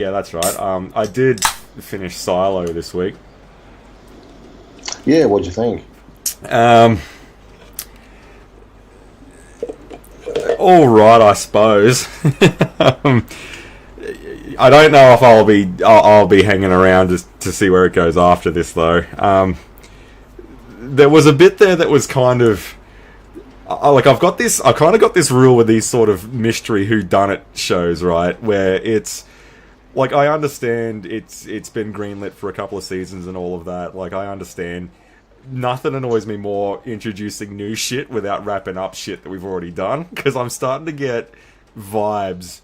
Yeah, that's right. I did finish Silo this week. Yeah, what'd you think? Um, all right, I suppose. um, I don't know if I'll be hanging around just to see where it goes after this though. There was a bit there that was kind of like I kind of got this rule with these sort of mystery whodunit shows, right? Where it's like I understand it's been greenlit for a couple of seasons and all of that. Like I understand. Nothing annoys me more introducing new shit without wrapping up shit that we've already done, because I'm starting to get vibes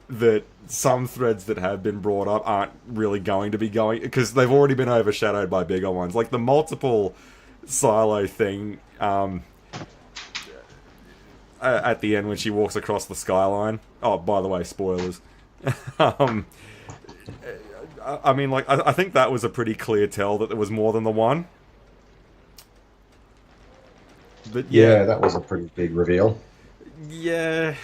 that some threads that have been brought up aren't really going to be going, because they've already been overshadowed by bigger ones, like the multiple silo thing at the end when she walks across the skyline. Oh, by the way, spoilers. um, I mean, like, I think that was a pretty clear tell that there was more than the one. But yeah, Yeah, that was a pretty big reveal. yeah,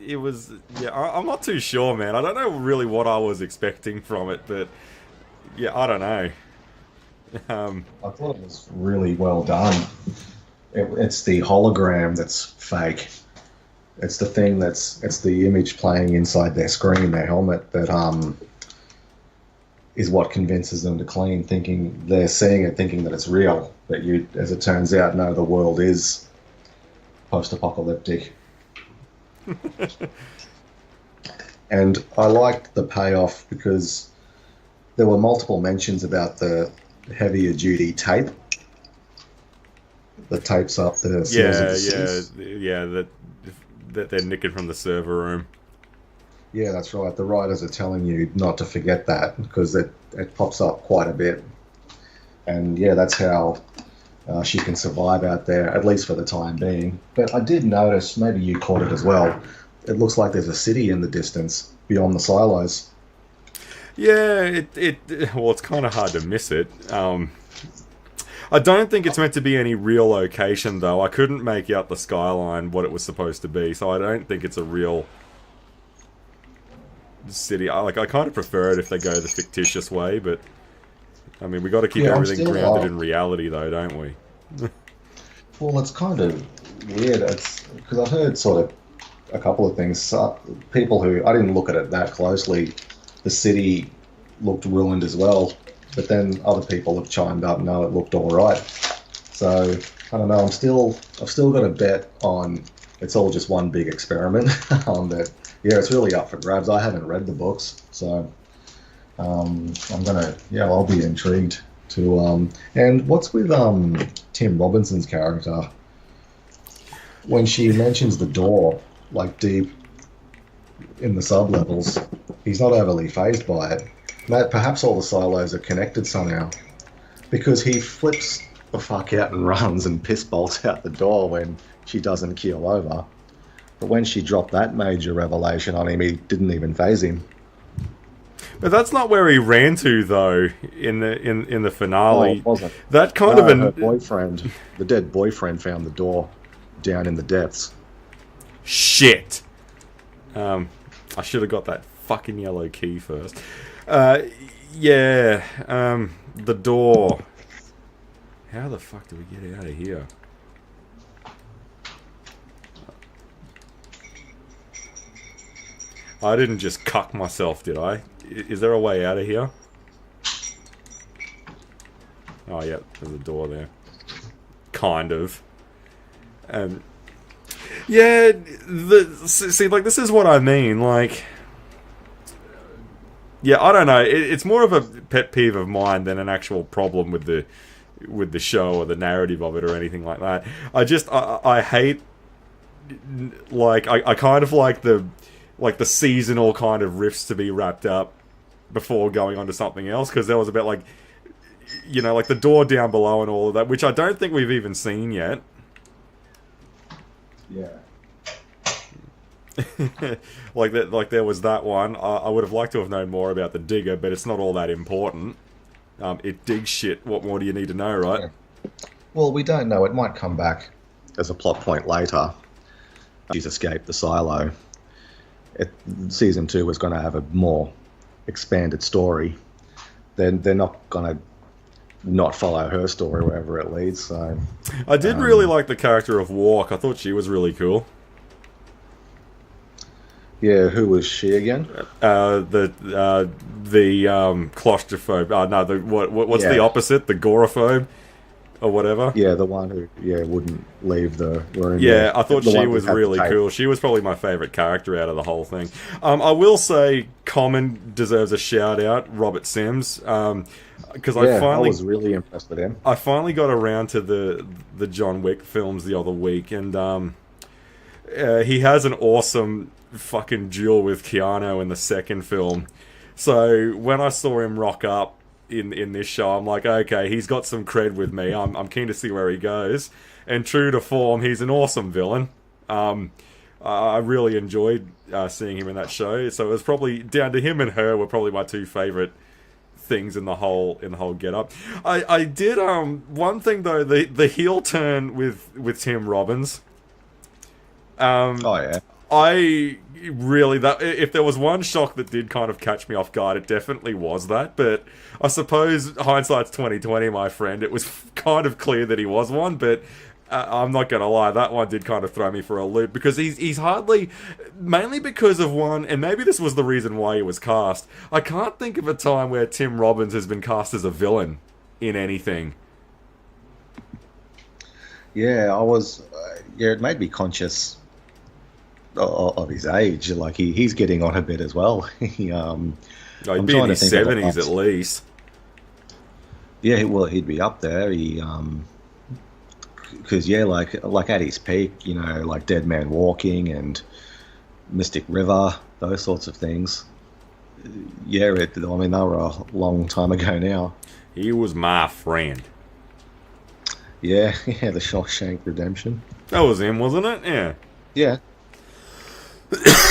it was. Yeah, I'm not too sure, man. I don't know really what I was expecting from it, but yeah, I don't know. Um, I thought it was really well done. It's the hologram that's fake. It's the thing it's the image playing inside their screen, their helmet, that is what convinces them to clean, thinking they're seeing it, thinking that it's real. But you, as it turns out, no, the world is post-apocalyptic. And I liked the payoff because there were multiple mentions about the heavier duty tape that tapes up the seals of yeah, the suits. yeah. That they're nicking from the server room. Yeah, that's right. The writers are telling you not to forget that because it pops up quite a bit. And yeah, that's how she can survive out there, at least for the time being. But I did notice, maybe you caught it as well, it looks like there's a city in the distance beyond the silos. Yeah, well, it's kind of hard to miss it. I don't think it's meant to be any real location, though. I couldn't make out the skyline, what it was supposed to be, so I don't think it's a real city. I kind of prefer it if they go the fictitious way, but I mean, we got to keep Yeah, I'm everything still, grounded in reality, though, don't we? well, it's kind of weird. It's because I heard sort of a couple of things. People who, I didn't look at it that closely, the city looked ruined as well. But then other people have chimed up, no, it looked all right. So I don't know. I've still got a bet on it's all just one big experiment. On that, yeah, it's really up for grabs. I haven't read the books, so yeah, I'll be intrigued to. And what's with Tim Robinson's character when she mentions the door, like deep in the sub levels, he's not overly phased by it. Perhaps all the silos are connected somehow, because he flips the fuck out and runs and piss bolts out the door when she doesn't keel over. But when she dropped that major revelation on him, he didn't even phase him. But that's not where he ran to, though. In the Oh, finale, it wasn't. that kind of No, her an boyfriend, the dead boyfriend, found the door down in the depths. shit. I should have got that fucking yellow key first. Uh, yeah. The door. How the fuck do we get out of here? I didn't just cuck myself, did I? Is there a way out of here? Oh, yeah, there's a door there. Kind of. Yeah, see, like, this is what I mean, like... Yeah, I don't know. It's more of a pet peeve of mine than an actual problem with the show or the narrative of it or anything like that. I hate, like, I kind of like the seasonal kind of riffs to be wrapped up before going on to something else, because there was a bit like, you know, like the door down below and all of that, which I don't think we've even seen yet. Yeah. Like that, like there was that one. I would have liked to have known more about the digger, but it's not all that important. It digs shit. What more do you need to know, right? Yeah. Well, we don't know. It might come back as a plot point later. She's escaped the silo. Season 2 was going to have a more expanded story, then they're not gonna not follow her story wherever it leads. So, I did really um, like the character of Walk. I thought she was really cool. yeah, who was she again? The claustrophobe. No, what's the Yeah, opposite? The agoraphobe or whatever. yeah, the one who wouldn't leave the room. Yeah, Yeah, I thought the she one who was had the really tape. cool. She was probably my favorite character out of the whole thing. I will say, Common deserves a shout out. Robert Sims, because Yeah, I was really impressed with him. I finally got around to the John Wick films the other week, and he has an awesome fucking duel with Keanu in the second film. So when I saw him rock up in this show, I'm like, okay, he's got some cred with me. I'm keen to see where he goes. And true to form, he's an awesome villain. I really enjoyed seeing him in that show. So it was probably down to him and her were probably my two favorite things in the whole get up. I did one thing though, the heel turn with Tim Robbins. Oh yeah, I really, that if there was one shock that did kind of catch me off guard, it definitely was that. But I suppose hindsight's 2020, my friend. It was kind of clear that he was one, but I'm not gonna lie, that one did kind of throw me for a loop because he's hardly, mainly because of one, and maybe this was the reason why he was cast. I can't think of a time where Tim Robbins has been cast as a villain in anything. yeah. I was. Yeah, it made me conscious of his age. Like he's getting on a bit as well. Oh, he'd I'm be in trying to his think of the 70s at last. least. Yeah, well, he'd be up there. Because yeah, like at his peak, like Dead Man Walking and Mystic River, those sorts of things. Yeah, I mean, they were a long time ago now. He was my friend. Yeah, yeah, the Shawshank Redemption. That was him, wasn't it? Yeah. Yeah,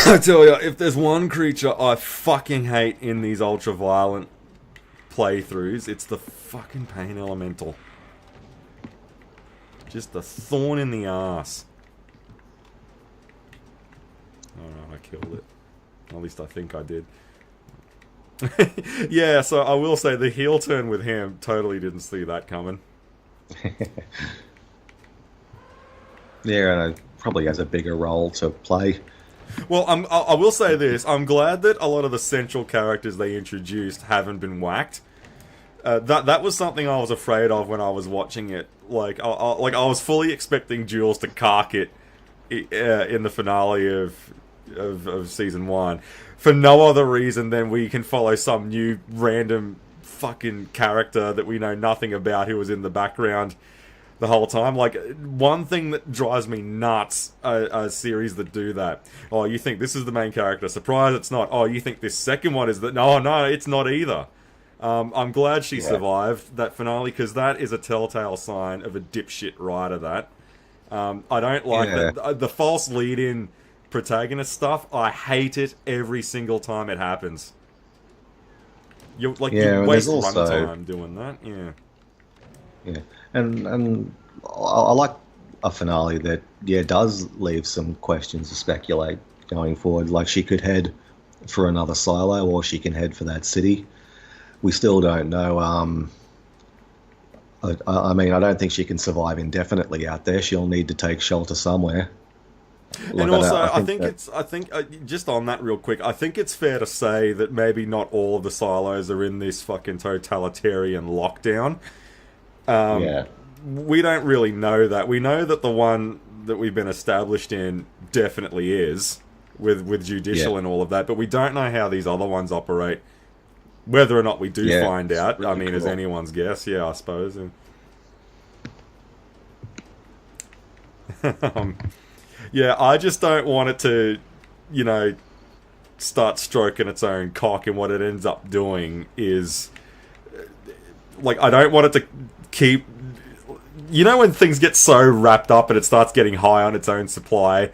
I tell you, if there's one creature I fucking hate in these ultra violent playthroughs, it's the fucking pain elemental. Just a thorn in the ass. Oh no, I killed it. At least I think I did. Yeah, so I will say the heel turn with him, totally didn't see that coming. yeah, and it probably has a bigger role to play. Well, I will say this. I'm glad that a lot of the central characters they introduced haven't been whacked. That was something I was afraid of when I was watching it. I was fully expecting Jules to cark it in the finale of season one, for no other reason than we can follow some new random fucking character that we know nothing about who was in the background the whole time. Like, one thing that drives me nuts are series that do that. Oh, you think this is the main character? Surprise, it's not. Oh, you think this second one is the... No, it's not either. I'm glad she survived that finale, because that is a telltale sign of a dipshit writer, that. I don't like the false lead-in protagonist stuff. I hate it every single time it happens. You waste runtime doing that. Yeah. Yeah, and I like a finale that does leave some questions to speculate going forward. Like, she could head for another silo, or she can head for that city. We still don't know. I mean, I don't think she can survive indefinitely out there. She'll need to take shelter somewhere. And also, I think just on that real quick, I think it's fair to say that maybe not all of the silos are in this fucking totalitarian lockdown. We don't really know that. We know that the one that we've been established in definitely is, with judicial and all of that, but we don't know how these other ones operate. Whether or not we do find out, really, I mean, is anyone's guess. Yeah, I suppose. Yeah, I just don't want it to, start stroking its own cock, and what it ends up doing is, I don't want it to keep... when things get so wrapped up and it starts getting high on its own supply,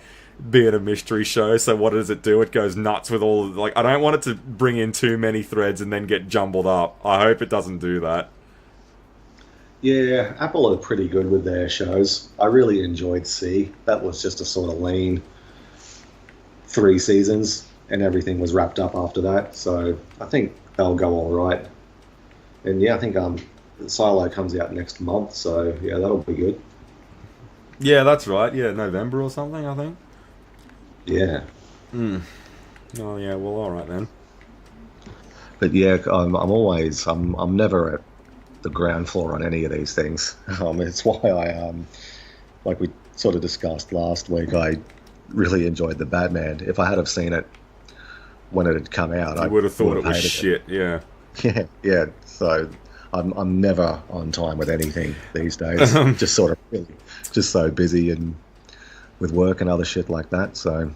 being a mystery show, so what does it do? It goes nuts with all... I don't want it to bring in too many threads and then get jumbled up. I hope it doesn't do that. Yeah, Apple are pretty good with their shows. I really enjoyed C. That was just a sort of lean 3 seasons. and everything was wrapped up after that. So I think they'll go all right. And yeah, I think Silo comes out next month, so yeah, that'll be good. Yeah, that's right. Yeah, November or something, I think. Yeah. Oh yeah, well, all right then. But yeah, I'm never at the ground floor on any of these things. It's why like we sort of discussed last week, I really enjoyed the Batman. If I had have seen it when it had come out, You I would have thought would it have was hated shit. Yeah. it. Yeah. So I'm never on time with anything these days. Just sort of really, just so busy and with work and other shit like that. So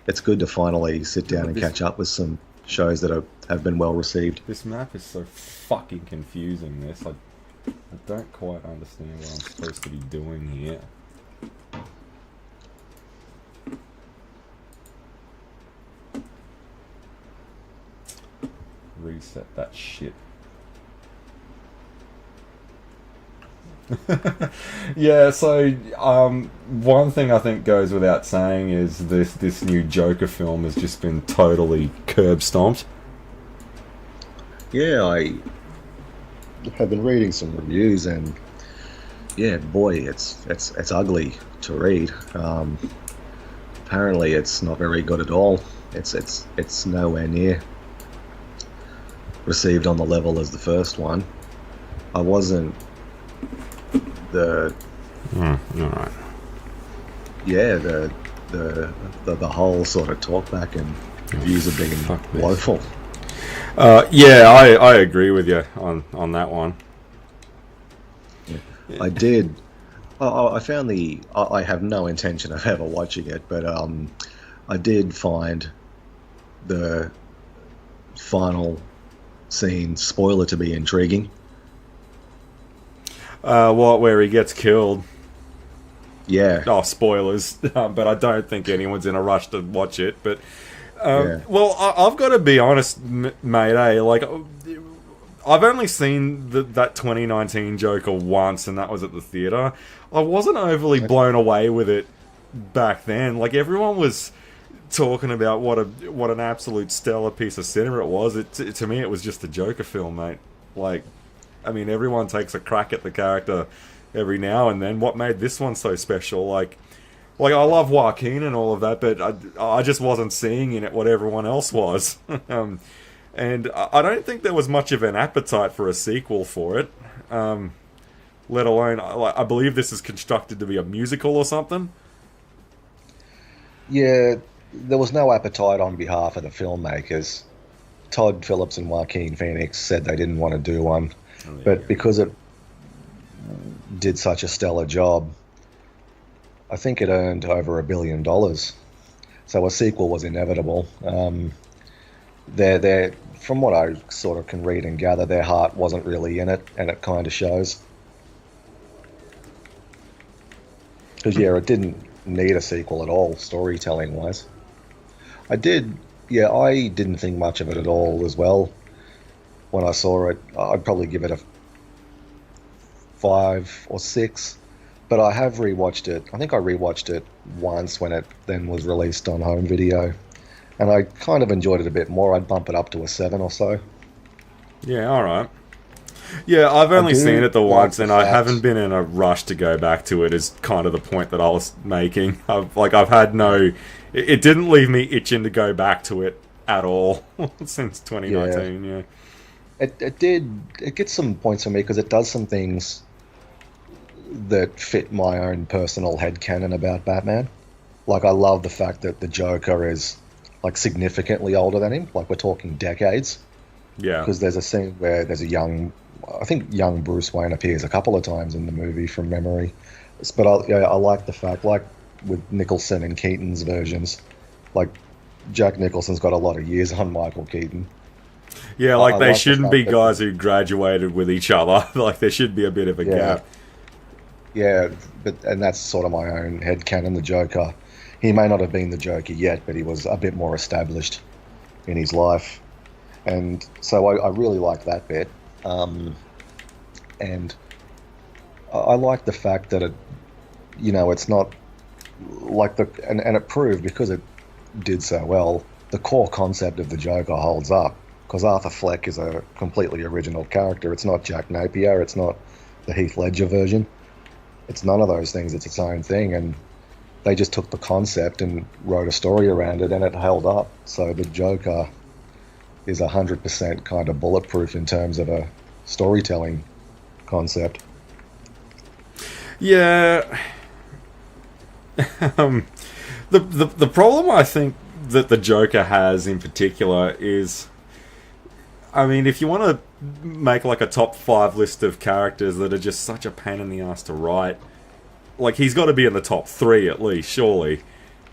it's good to finally sit down and This catch up with some shows that have been well received. this map is so fucking confusing. I don't quite understand what I'm supposed to be doing here. Reset that shit. Yeah, so one thing I think goes without saying is this new Joker film has just been totally curb stomped. Yeah, I have been reading some reviews, and yeah, boy, it's ugly to read. Apparently, it's not very good at all. It's nowhere near received on the level as the first one. I wasn't the All right. yeah the whole sort of talkback and reviews are being Fuck this. woeful. Yeah, I agree with you on that one. I did. I found I have no intention of ever watching it, but I did find the final scene spoiler to be intriguing. What, where he gets killed? Yeah, Oh, spoilers! But I don't think anyone's in a rush to watch it. But yeah. well, I've got to be honest, mate. Like, I've only seen that 2019 Joker once, and that was at the theater. I wasn't overly blown away with it back then. Like, everyone was talking about what an absolute stellar piece of cinema it was. To me, it was just a Joker film, mate. Like, I mean, everyone takes a crack at the character every now and then. What made this one so special? Like I love Joaquin and all of that, but I just wasn't seeing in it what everyone else was. And I don't think there was much of an appetite for a sequel for it. Let alone, I believe this is constructed to be a musical or something. Yeah, there was no appetite on behalf of the filmmakers. Todd Phillips and Joaquin Phoenix said they didn't want to do one, but because it did such a stellar job, I think it earned over $1 billion. So a sequel was inevitable. They're from what I sort of can read and gather, their heart wasn't really in it, and it kind of shows. Because yeah, it didn't need a sequel at all, storytelling wise. I didn't think much of it at all as well. When I saw it, I'd probably give it a 5 or 6. But I have rewatched it. I think I rewatched it once when it then was released on home video. And I kind of enjoyed it a bit more. I'd bump it up to a 7 or so. Yeah, alright. Yeah, I've only seen it the like once, the and I fact- haven't been in a rush to go back to it. Is kind of the point that I was making. I've had no. It didn't leave me itching to go back to it at all since 2019. Yeah. It gets some points for me because it does some things that fit my own personal headcanon about Batman. Like, I love the fact that the Joker is like significantly older than him. Like, we're talking decades. Yeah. Because there's a scene where there's I think young Bruce Wayne appears a couple of times in the movie from memory. But I like the fact, like with Nicholson and Keaton's versions, like Jack Nicholson's got a lot of years on Michael Keaton. Yeah, like I they like the shouldn't fact be that- guys who graduated with each other. Like, there should be a bit of a Yeah. gap. Yeah, and that's sort of my own headcanon. The Joker, he may not have been the Joker yet, but he was a bit more established in his life. And so I really like that bit. And I like the fact that it's not like and it proved because it did so well. the core concept of the Joker holds up because Arthur Fleck is a completely original character. It's not Jack Napier. It's not the Heath Ledger version. It's none of those things. It's its own thing, and they just took the concept and wrote a story around it, and it held up. So the Joker is 100% kind of bulletproof in terms of a storytelling concept. Yeah. The problem I think that the Joker has in particular is, I mean, if you want to make like a top 5 list of characters that are just such a pain in the ass to write, like he's got to be in the top 3 at least, surely.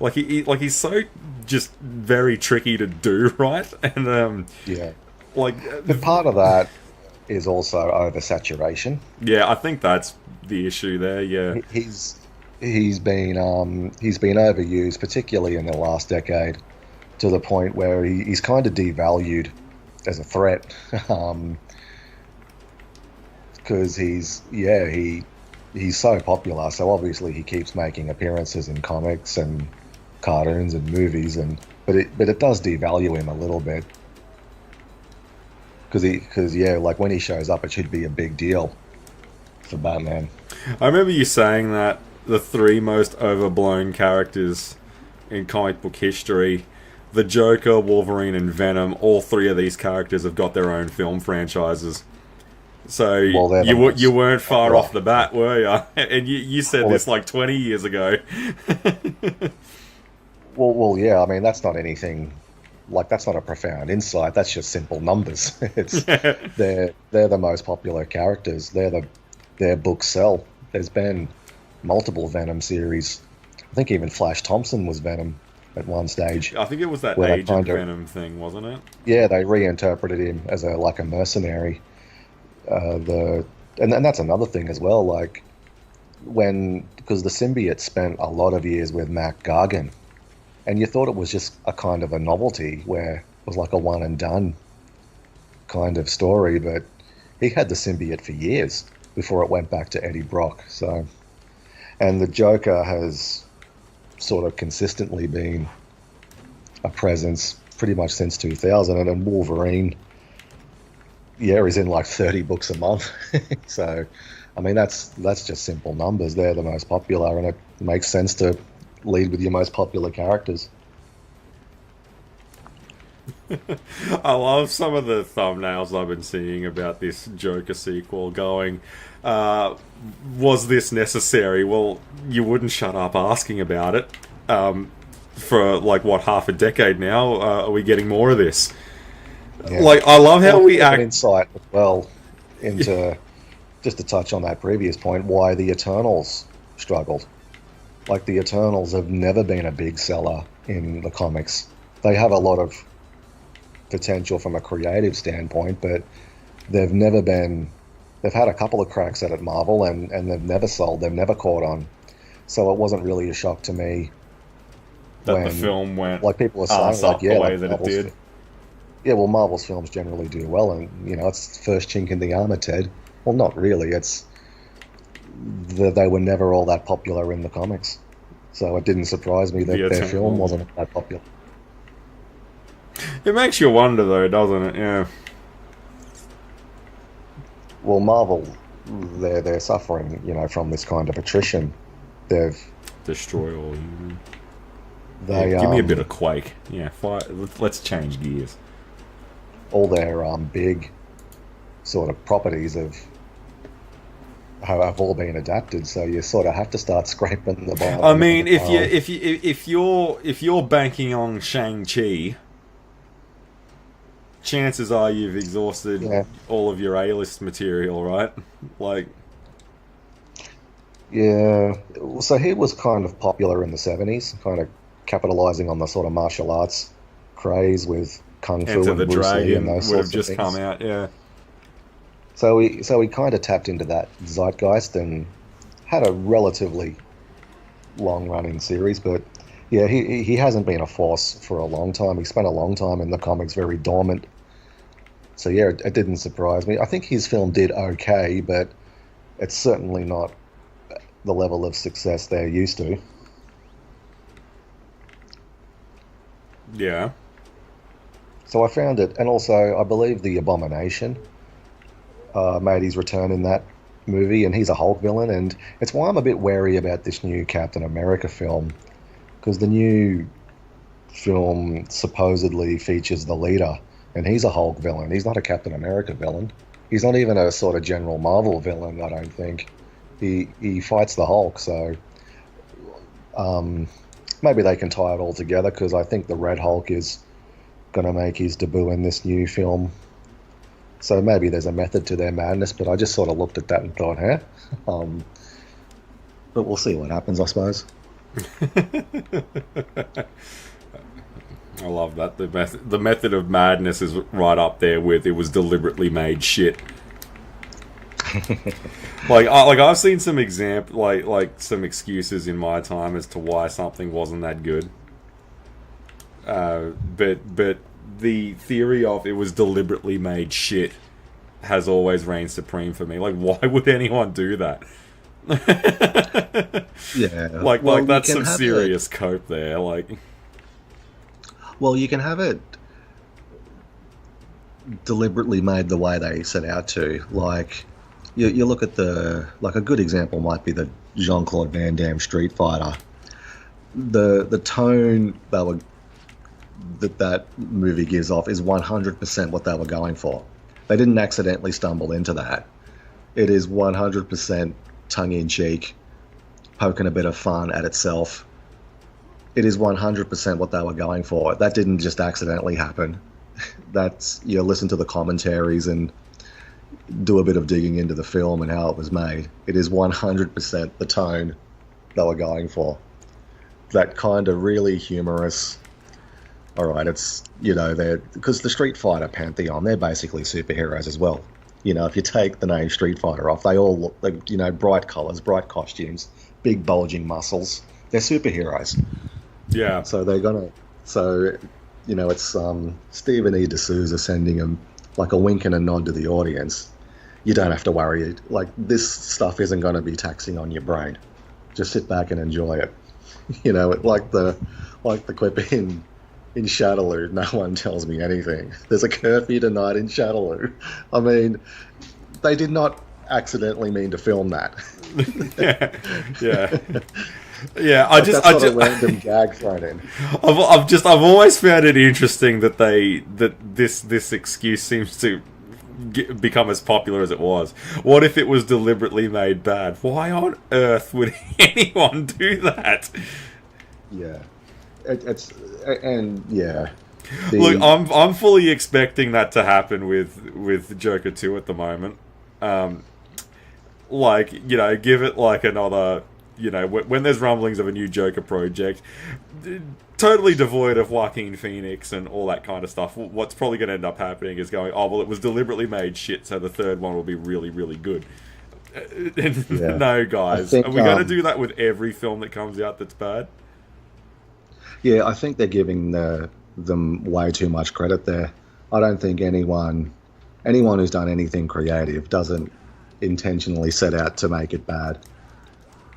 Like he's so just very tricky to do, right? And Yeah. like But part of that is also oversaturation. yeah, I think that's the issue there. Yeah, He's been overused, particularly in the last decade, to the point where he's kind of devalued as a threat. Because he's so popular, so obviously he keeps making appearances in comics and cartoons and movies, but it does devalue him a little bit. Because like when he shows up, it should be a big deal for Batman. I remember you saying that the 3 most overblown characters in comic book history, the Joker, Wolverine, and Venom, all 3 of these characters have got their own film franchises. So you weren't far off the bat, were you? And you said this like 20 years ago. Yeah. I mean, that's not anything. Like that's not a profound insight. That's just simple numbers. It's they're the most popular characters. Their books sell. There's been multiple Venom series. I think even Flash Thompson was Venom at one stage. I think it was that Agent Venom thing, wasn't it? Yeah, they reinterpreted him as a mercenary. And that's another thing as well. Like because the symbiote spent a lot of years with Mac Gargan, and you thought it was just a kind of a novelty where it was like a one and done kind of story, but he had the symbiote for years before it went back to Eddie Brock. So, and the Joker has sort of consistently been a presence pretty much since 2000, and then Wolverine, he's in like 30 books a month. So, I mean, that's just simple numbers. They're the most popular, and it makes sense to lead with your most popular characters. I love some of the thumbnails I've been seeing about this Joker sequel going, was this necessary? Well, you wouldn't shut up asking about it. For like, what, half a decade now? Are we getting more of this? Yeah. Like, I love how we act... insight as well into, just to touch on that previous point, why the Eternals struggled. Like, the Eternals have never been a big seller in the comics. They have a lot of potential from a creative standpoint, but they've had a couple of cracks at it, Marvel, and they've never sold, they've never caught on. So it wasn't really a shock to me that when the film went, like people are saying, like, the way that it did. Yeah, well, Marvel's films generally do well, and it's the first chink in the armor, Ted. Well, not really. It's they were never all that popular in the comics, so it didn't surprise me that their film wasn't that popular. It makes you wonder, though, doesn't it? Yeah. Well, Marvel, they're suffering, from this kind of attrition. They've destroyed all. Give me a bit of Quake. Yeah, let's change gears. All their big sort of properties have all been adapted, so you sort of have to start scraping the bottom. I mean, if you're banking on Shang-Chi, chances are you've exhausted all of your A-list material, right? Like, yeah. So he was kind of popular in the 70s, kind of capitalizing on the sort of martial arts craze with Kung Fu Enter and the Bruce Lee Dragon and those would have sorts just of things. come out, yeah. So he kind of tapped into that zeitgeist and had a relatively long-running series, but yeah, he hasn't been a force for a long time. He spent a long time in the comics very dormant. So yeah, it didn't surprise me. I think his film did okay, but it's certainly not the level of success they're used to. Yeah. So I found it, and also I believe the Abomination made his return in that movie, and he's a Hulk villain, and it's why I'm a bit wary about this new Captain America film, because the new film supposedly features the leader, and he's a Hulk villain. He's not a Captain America villain. He's not even a sort of General Marvel villain, I don't think. He fights the Hulk, so maybe they can tie it all together, because I think the Red Hulk is going to make his debut in this new film. So maybe there's a method to their madness, but I just sort of looked at that and thought, huh? But we'll see what happens, I suppose. I love that. The method of madness is right up there with it was deliberately made shit. I've seen some like some excuses in my time as to why something wasn't that good. But the theory of it was deliberately made shit has always reigned supreme for me. Like, why would anyone do that? Yeah. Like that's some serious cope there. Like, well, you can have it deliberately made the way they set out to. Like, you look at a good example might be the Jean-Claude Van Damme Street Fighter. The tone that movie gives off is 100% what they were going for. They didn't accidentally stumble into that. It is 100% tongue-in-cheek, poking a bit of fun at itself. It is 100% what they were going for. That didn't just accidentally happen. That's, you listen to the commentaries and do a bit of digging into the film and how it was made. It is 100% the tone they were going for. That kind of really humorous. All right, it's, they're, because the Street Fighter pantheon, they're basically superheroes as well. If you take the name Street Fighter off, they all look like, bright colors, bright costumes, big bulging muscles. They're superheroes. yeah. So they're gonna. So, it's Stephen E. D'Souza sending them like a wink and a nod to the audience. You don't have to worry. Like, this stuff isn't going to be taxing on your brain. Just sit back and enjoy it. Like the clip in Shadaloo, no one tells me anything. There's a curfew tonight in Shadaloo. I mean, they did not accidentally mean to film that. yeah. Yeah, that's not a random gag thrown in. I've always found it interesting that this excuse seems to become as popular as it was. What if it was deliberately made bad? Why on earth would anyone do that? Yeah, yeah. Look, I'm fully expecting that to happen with Joker 2 at the moment. Give it like another. When there's rumblings of a new Joker project, totally devoid of Joaquin Phoenix and all that kind of stuff, what's probably going to end up happening is going, oh, well, it was deliberately made shit, so the third one will be really, really good. Yeah. No, guys. Are we going to do that with every film that comes out that's bad? Yeah, I think they're giving them way too much credit there. I don't think anyone who's done anything creative doesn't intentionally set out to make it bad.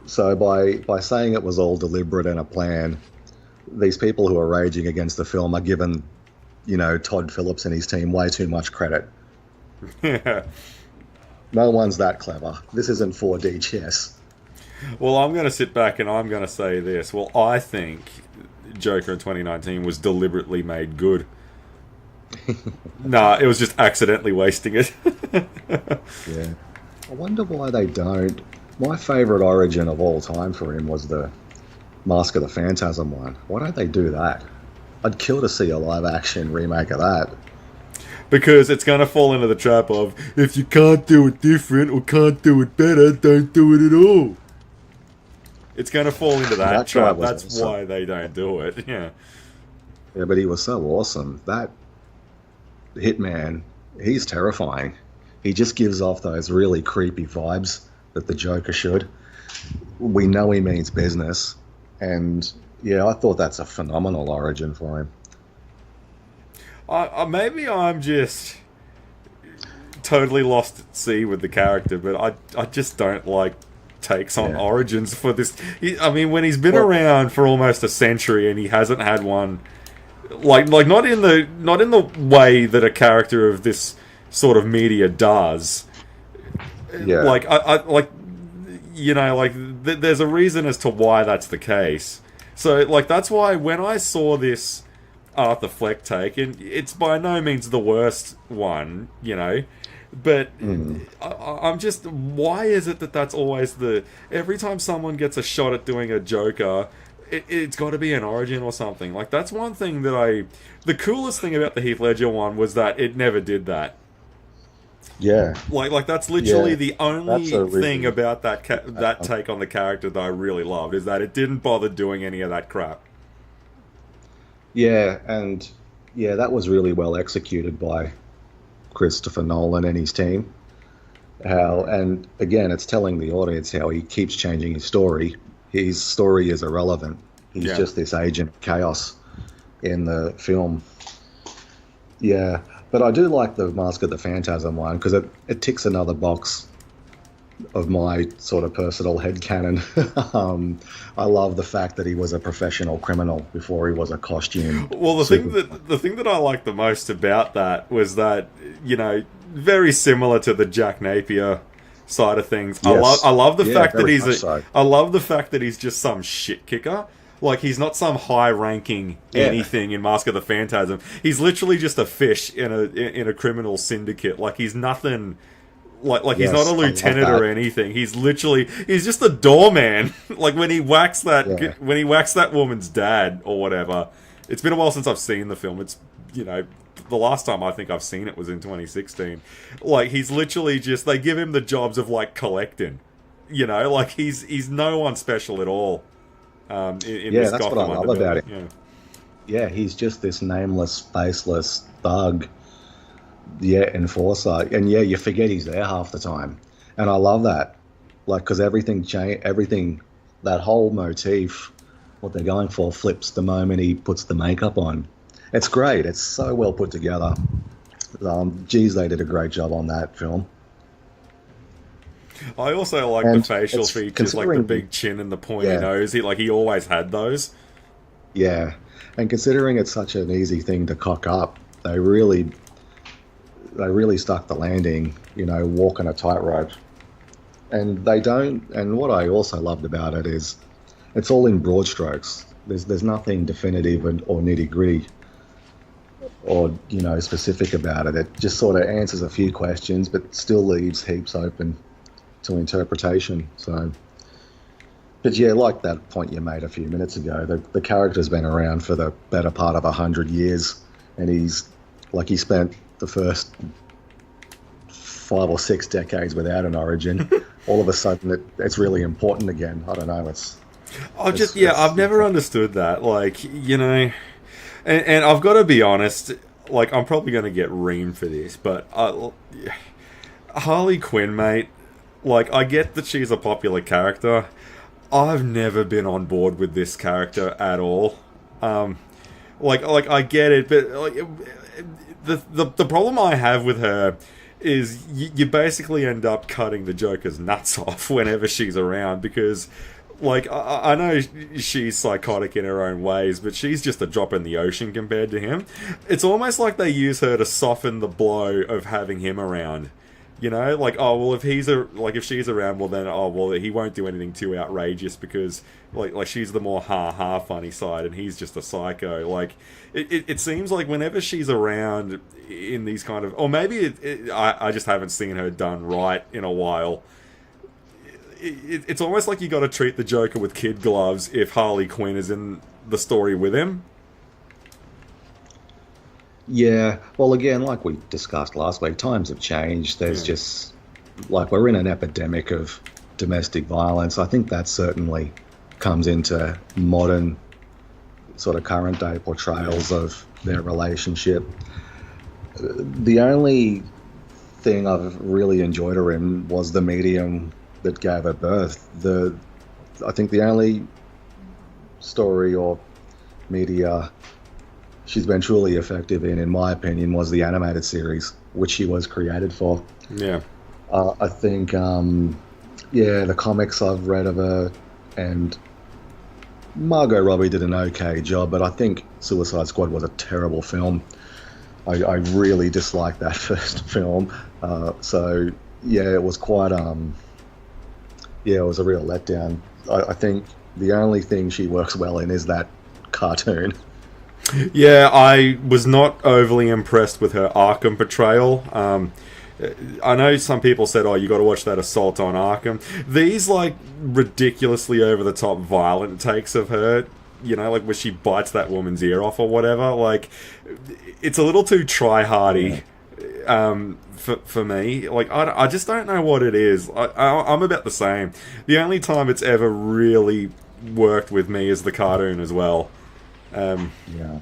So by saying it was all deliberate and a plan, these people who are raging against the film are giving, Todd Phillips and his team way too much credit. Yeah. No one's that clever. This isn't 4D chess. Well, I'm going to sit back and I'm going to say this. Well, I think Joker in 2019 was deliberately made good. Nah, it was just accidentally wasting it. Yeah. I wonder why they don't. My favourite origin of all time for him was the Mask of the Phantasm one. Why don't they do that? I'd kill to see a live-action remake of that. Because it's going to fall into the trap of, if you can't do it different or can't do it better, don't do it at all. It's going to fall into that trap. That's awesome. Why they don't do it. Yeah. Yeah, but he was so awesome. That Hitman, he's terrifying. He just gives off those really creepy vibes that the Joker should. We know he means business. And, yeah, I thought that's a phenomenal origin for him. Maybe I'm just totally lost at sea with the character, but I just don't like takes on origins for this. When he's been around for almost a century and he hasn't had one like not in the way that a character of this sort of media does. Yeah. Like I like, you know, like there's a reason as to why that's the case. So like that's why when I saw this Arthur Fleck take, and it's by no means the worst one, you know, but I'm just, why is it that that's always every time someone gets a shot at doing a Joker, it's got to be an origin or something. Like that's one thing that the coolest thing about the Heath Ledger one was that it never did that. Yeah. Like that's literally the only That's a thing about that take on the character that I really loved, is that it didn't bother doing any of that crap. Yeah, and yeah, that was really well executed by Christopher Nolan and his team. And again, it's telling the audience how he keeps changing his story. His story is irrelevant. He's just this agent of chaos in the film. Yeah, but I do like the Mask of the Phantasm one because it ticks another box of my sort of personal headcanon. I love the fact that he was a professional criminal before he was a costume. Well, the thing that I liked the most about that was that, you know, very similar to the Jack Napier side of things. Yes. I love the fact that I love the fact that he's just some shit kicker. Like, he's not some high-ranking anything in Mask of the Phantasm. He's literally just a fish in a criminal syndicate. Like, he's nothing. Like he's not a lieutenant or anything. He's just a doorman. Like when he whacks that woman's dad or whatever. It's been a while since I've seen the film. It's, you know, the last time I think I've seen it was in 2016. Like he's literally just, they give him the jobs of like collecting. You know, like he's no one special at all. In this that's Gotham what I love about it. Yeah. Yeah, he's just this nameless, faceless thug. Yeah, enforcer, and yeah, you forget he's there half the time, and I love that, like, because everything, that whole motif, what they're going for, flips the moment he puts the makeup on. It's great. It's so well put together. Geez, they did a great job on that film. I also like the facial features, like the big chin and the pointy nose. He always had those. Yeah, and considering it's such an easy thing to cock up, they really stuck the landing, you know, walking a tightrope. And they don't, and what I also loved about it is it's all in broad strokes. There's nothing definitive or nitty-gritty or, you know, specific about it. It just sort of answers a few questions, but still leaves heaps open to interpretation. So, but yeah, like that point you made a few minutes ago, the character's been around for the better part of 100 years, and he spent the first 5 or 6 decades without an origin. All of a sudden, it's really important again. I don't know. I've never understood that. Like, you know, and I've got to be honest. Like, I'm probably going to get reamed for this, but Harley Quinn, mate. Like, I get that she's a popular character. I've never been on board with this character at all. Like I get it, but like. The problem I have with her is you basically end up cutting the Joker's nuts off whenever she's around, because, like, I know she's psychotic in her own ways, but she's just a drop in the ocean compared to him. It's almost like they use her to soften the blow of having him around. You know, like, oh, well, if she's around, well, then, oh, well, he won't do anything too outrageous because, like she's the more ha-ha funny side and he's just a psycho. Like, it seems like whenever she's around in these kind of, or maybe I just haven't seen her done right in a while. It's almost like you got to treat the Joker with kid gloves if Harley Quinn is in the story with him. Yeah, well, again, like we discussed last week, times have changed. There's just, like, we're in an epidemic of domestic violence. I think that certainly comes into modern, sort of current day portrayals of their relationship. The only thing I've really enjoyed her in was the medium that gave her birth. I think the only story or media she's been truly effective in my opinion, was the animated series, which she was created for. Yeah. I think, the comics I've read of her, and Margot Robbie did an okay job, but I think Suicide Squad was a terrible film. I really disliked that first film. So yeah, it was quite yeah, it was a real letdown. I think the only thing she works well in is that cartoon. Yeah, I was not overly impressed with her Arkham portrayal. I know some people said, "Oh, you got to watch that Assault on Arkham." These like ridiculously over the top violent takes of her, you know, like where she bites that woman's ear off or whatever. Like, it's a little too try-hardy for me. Like, I just don't know what it is. I'm about the same. The only time it's ever really worked with me is the cartoon as well. Yeah.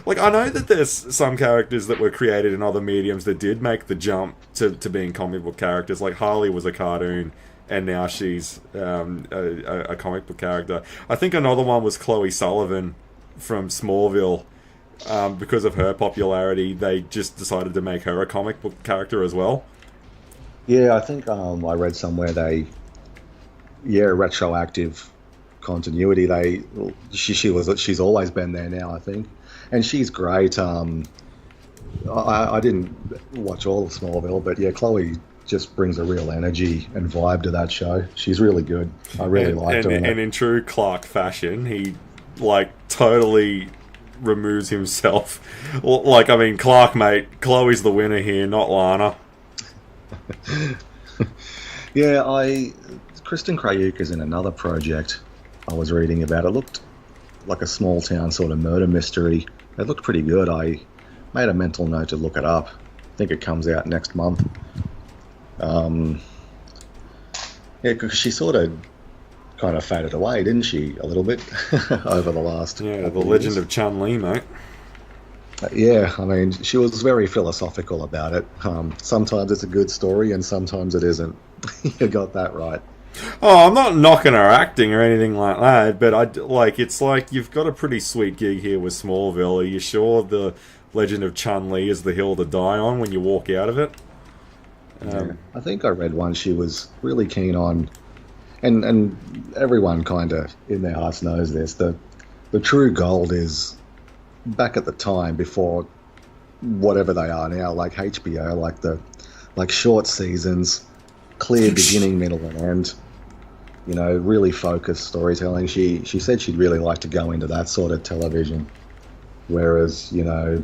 Like, I know that there's some characters that were created in other mediums that did make the jump to being comic book characters. Like, Harley was a cartoon, and now she's a comic book character. I think another one was Chloe Sullivan from Smallville. Because of her popularity, they just decided to make her a comic book character as well. Yeah, I think I read somewhere retroactive continuity. She's always been there now, I think, and she's great. I didn't watch all of Smallville, but yeah, Chloe just brings a real energy and vibe to that show. She's really good. I really liked her. And in true Clark fashion, he like totally removes himself. Like, I mean, Clark, mate, Chloe's the winner here, not Lana. Yeah, Kristen Krayuka's in another project I was reading about. It looked like a small town sort of murder mystery. It looked pretty good. I made a mental note to look it up. I think it comes out next month. Yeah, because she sort of kind of faded away, didn't she, a little bit over the last. Yeah, the legend of Chun-Li, mate. Yeah, I mean, she was very philosophical about it. Sometimes it's a good story, and sometimes it isn't. You got that right. Oh, I'm not knocking her acting or anything like that, but it's like you've got a pretty sweet gig here with Smallville. Are you sure the Legend of Chun-Li is the hill to die on when you walk out of it? Yeah. I think I read one she was really keen on, and everyone kind of in their hearts knows this. The true gold is back at the time before whatever they are now, like HBO, like short seasons, clear beginning, middle, and end. You know, really focused storytelling. She said she'd really like to go into that sort of television, whereas, you know,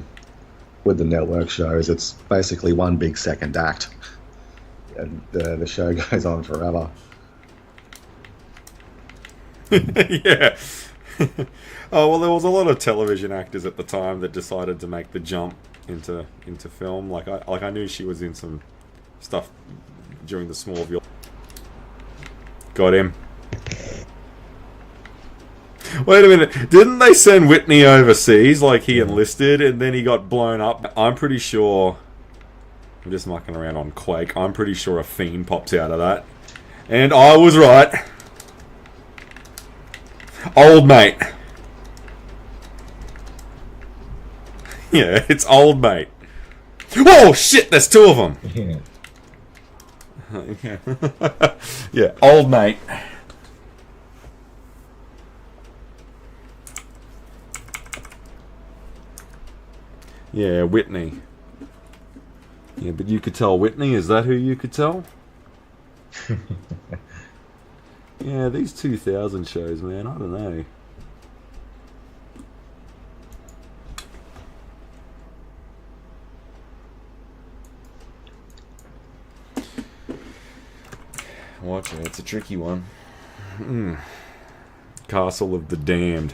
with the network shows, it's basically one big second act, and the show goes on forever. Yeah. Oh, well, there was a lot of television actors at the time that decided to make the jump into film. Like I knew she was in some stuff during the Smallville. Got him. Wait a minute. Didn't they send Whitney overseas? Like, he enlisted and then he got blown up. I'm pretty sure... I'm just mucking around on Quake. I'm pretty sure a fiend pops out of that. And I was right. Old mate. Yeah, it's old mate. Oh, shit, there's two of them. Yeah. Yeah, old mate. Yeah, Whitney. Yeah, but you could tell Whitney. Is that who you could tell? Yeah, these 2000 shows, man. I don't know. Watch it. It's a tricky one. Castle of the Damned.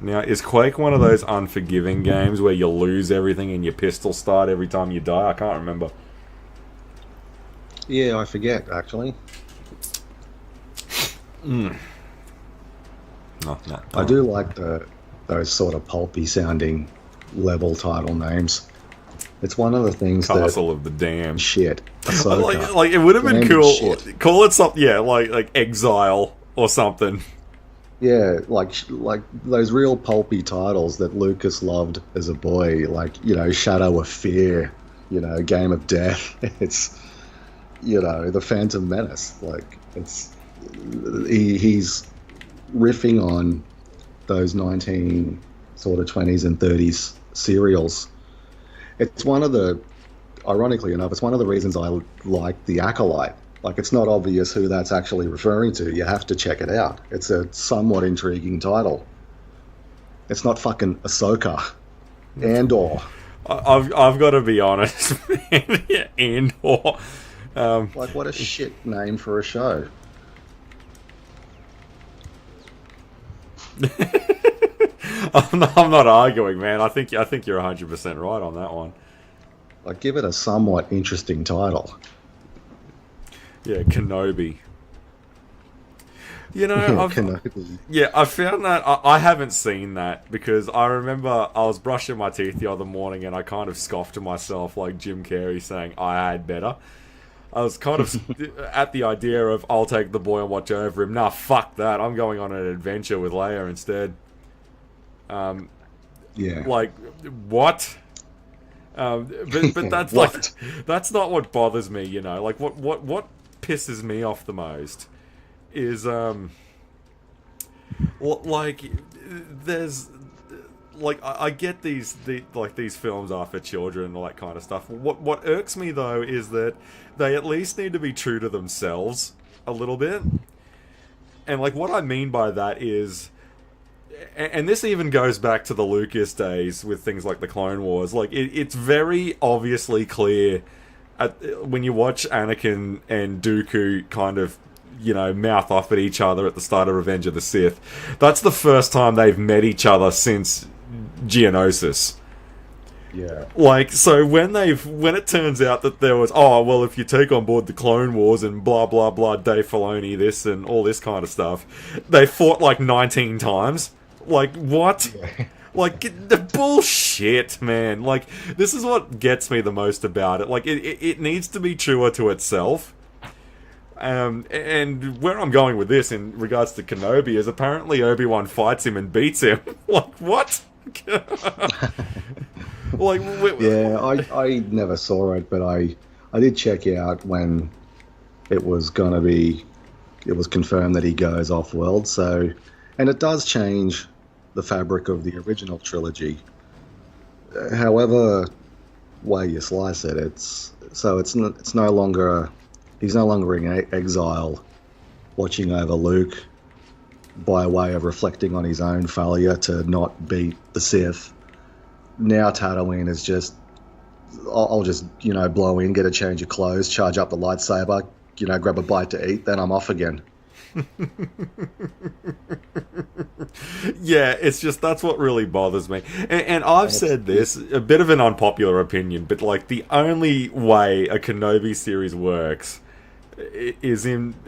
Now, is Quake one of those unforgiving games where you lose everything and your pistol start every time you die? I can't remember. Yeah, I forget, actually. No. I do like those sort of pulpy sounding level title names. It's one of the things Castle of the Damned. Shit. Like it would have been cool. Shit. Call it something, yeah, like Exile or something. Yeah, like those real pulpy titles that Lucas loved as a boy, like, you know, Shadow of Fear, you know, Game of Death. It's, you know, The Phantom Menace. Like, it's he's riffing on those 19 sort of 20s and 30s serials. It's one of the, ironically enough, it's one of the reasons I like The Acolyte. Like, it's not obvious who that's actually referring to. You have to check it out. It's a somewhat intriguing title. It's not fucking Ahsoka. Andor. I've got to be honest, man. Andor. Like, what a shit name for a show. I'm not arguing, man. I think you're 100% right on that one. Like, give it a somewhat interesting title. Yeah, Kenobi. You know, Kenobi. yeah, I found that I haven't seen that because I remember I was brushing my teeth the other morning and I kind of scoffed to myself like Jim Carrey saying I had better. I was kind of at the idea of I'll take the boy and watch over him. Nah, fuck that. I'm going on an adventure with Leia instead. Yeah. Like, what? But that's What? like that's not what bothers me. You know, like what pisses me off the most is like there's like I get these films are for children and all that kind of stuff. What irks me though is that they at least need to be true to themselves a little bit. And like what I mean by that is, and this even goes back to the Lucas days with things like the Clone Wars. Like it's very obviously clear when you watch Anakin and Dooku kind of, you know, mouth off at each other at the start of Revenge of the Sith. That's the first time they've met each other since Geonosis. Yeah. Like, so when it turns out that there was, oh, well, if you take on board the Clone Wars and blah, blah, blah, Dave Filoni, this and all this kind of stuff, they fought like 19 times. Like, what? Yeah. Like, the bullshit, man. Like, this is what gets me the most about it. Like, it needs to be truer to itself. And where I'm going with this in regards to Kenobi is apparently Obi-Wan fights him and beats him. Like, what? Like, yeah, I never saw it, but I did check out when it was confirmed that he goes off-world, so, and it does change the fabric of the original trilogy. However way you slice it, it's no longer, he's no longer in exile watching over Luke by way of reflecting on his own failure to not beat the Sith. Now Tatooine is just, I'll just, you know, blow in, get a change of clothes, charge up the lightsaber, you know, grab a bite to eat, then I'm off again. Yeah, it's just, that's what really bothers me. And I've said this, a bit of an unpopular opinion, but like the only way a Kenobi series works is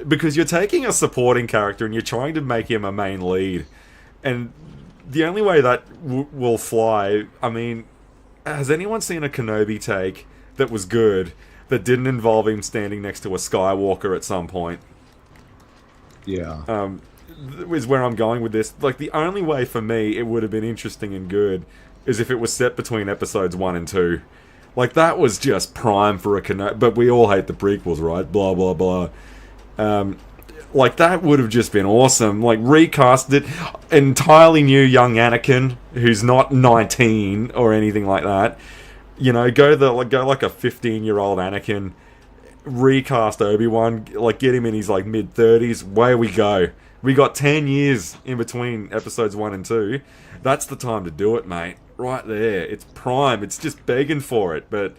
because you're taking a supporting character and you're trying to make him a main lead. And the only way that will fly, I mean, has anyone seen a Kenobi take that was good, that didn't involve him standing next to a Skywalker at some point? Yeah. Is where I'm going with this. Like, the only way for me it would have been interesting and good is if it was set between episodes 1 and 2. Like, that was just prime for a Kenobi. But we all hate the prequels, right? Blah, blah, blah. Like, that would have just been awesome. Like, recast it. Entirely new young Anakin, who's not 19 or anything like that. You know, go like a 15-year-old Anakin. Recast Obi-Wan. Like, get him in his, like, mid-30s. Away we go. We got 10 years in between episodes 1 and 2. That's the time to do it, mate. Right there. It's prime. It's just begging for it. But,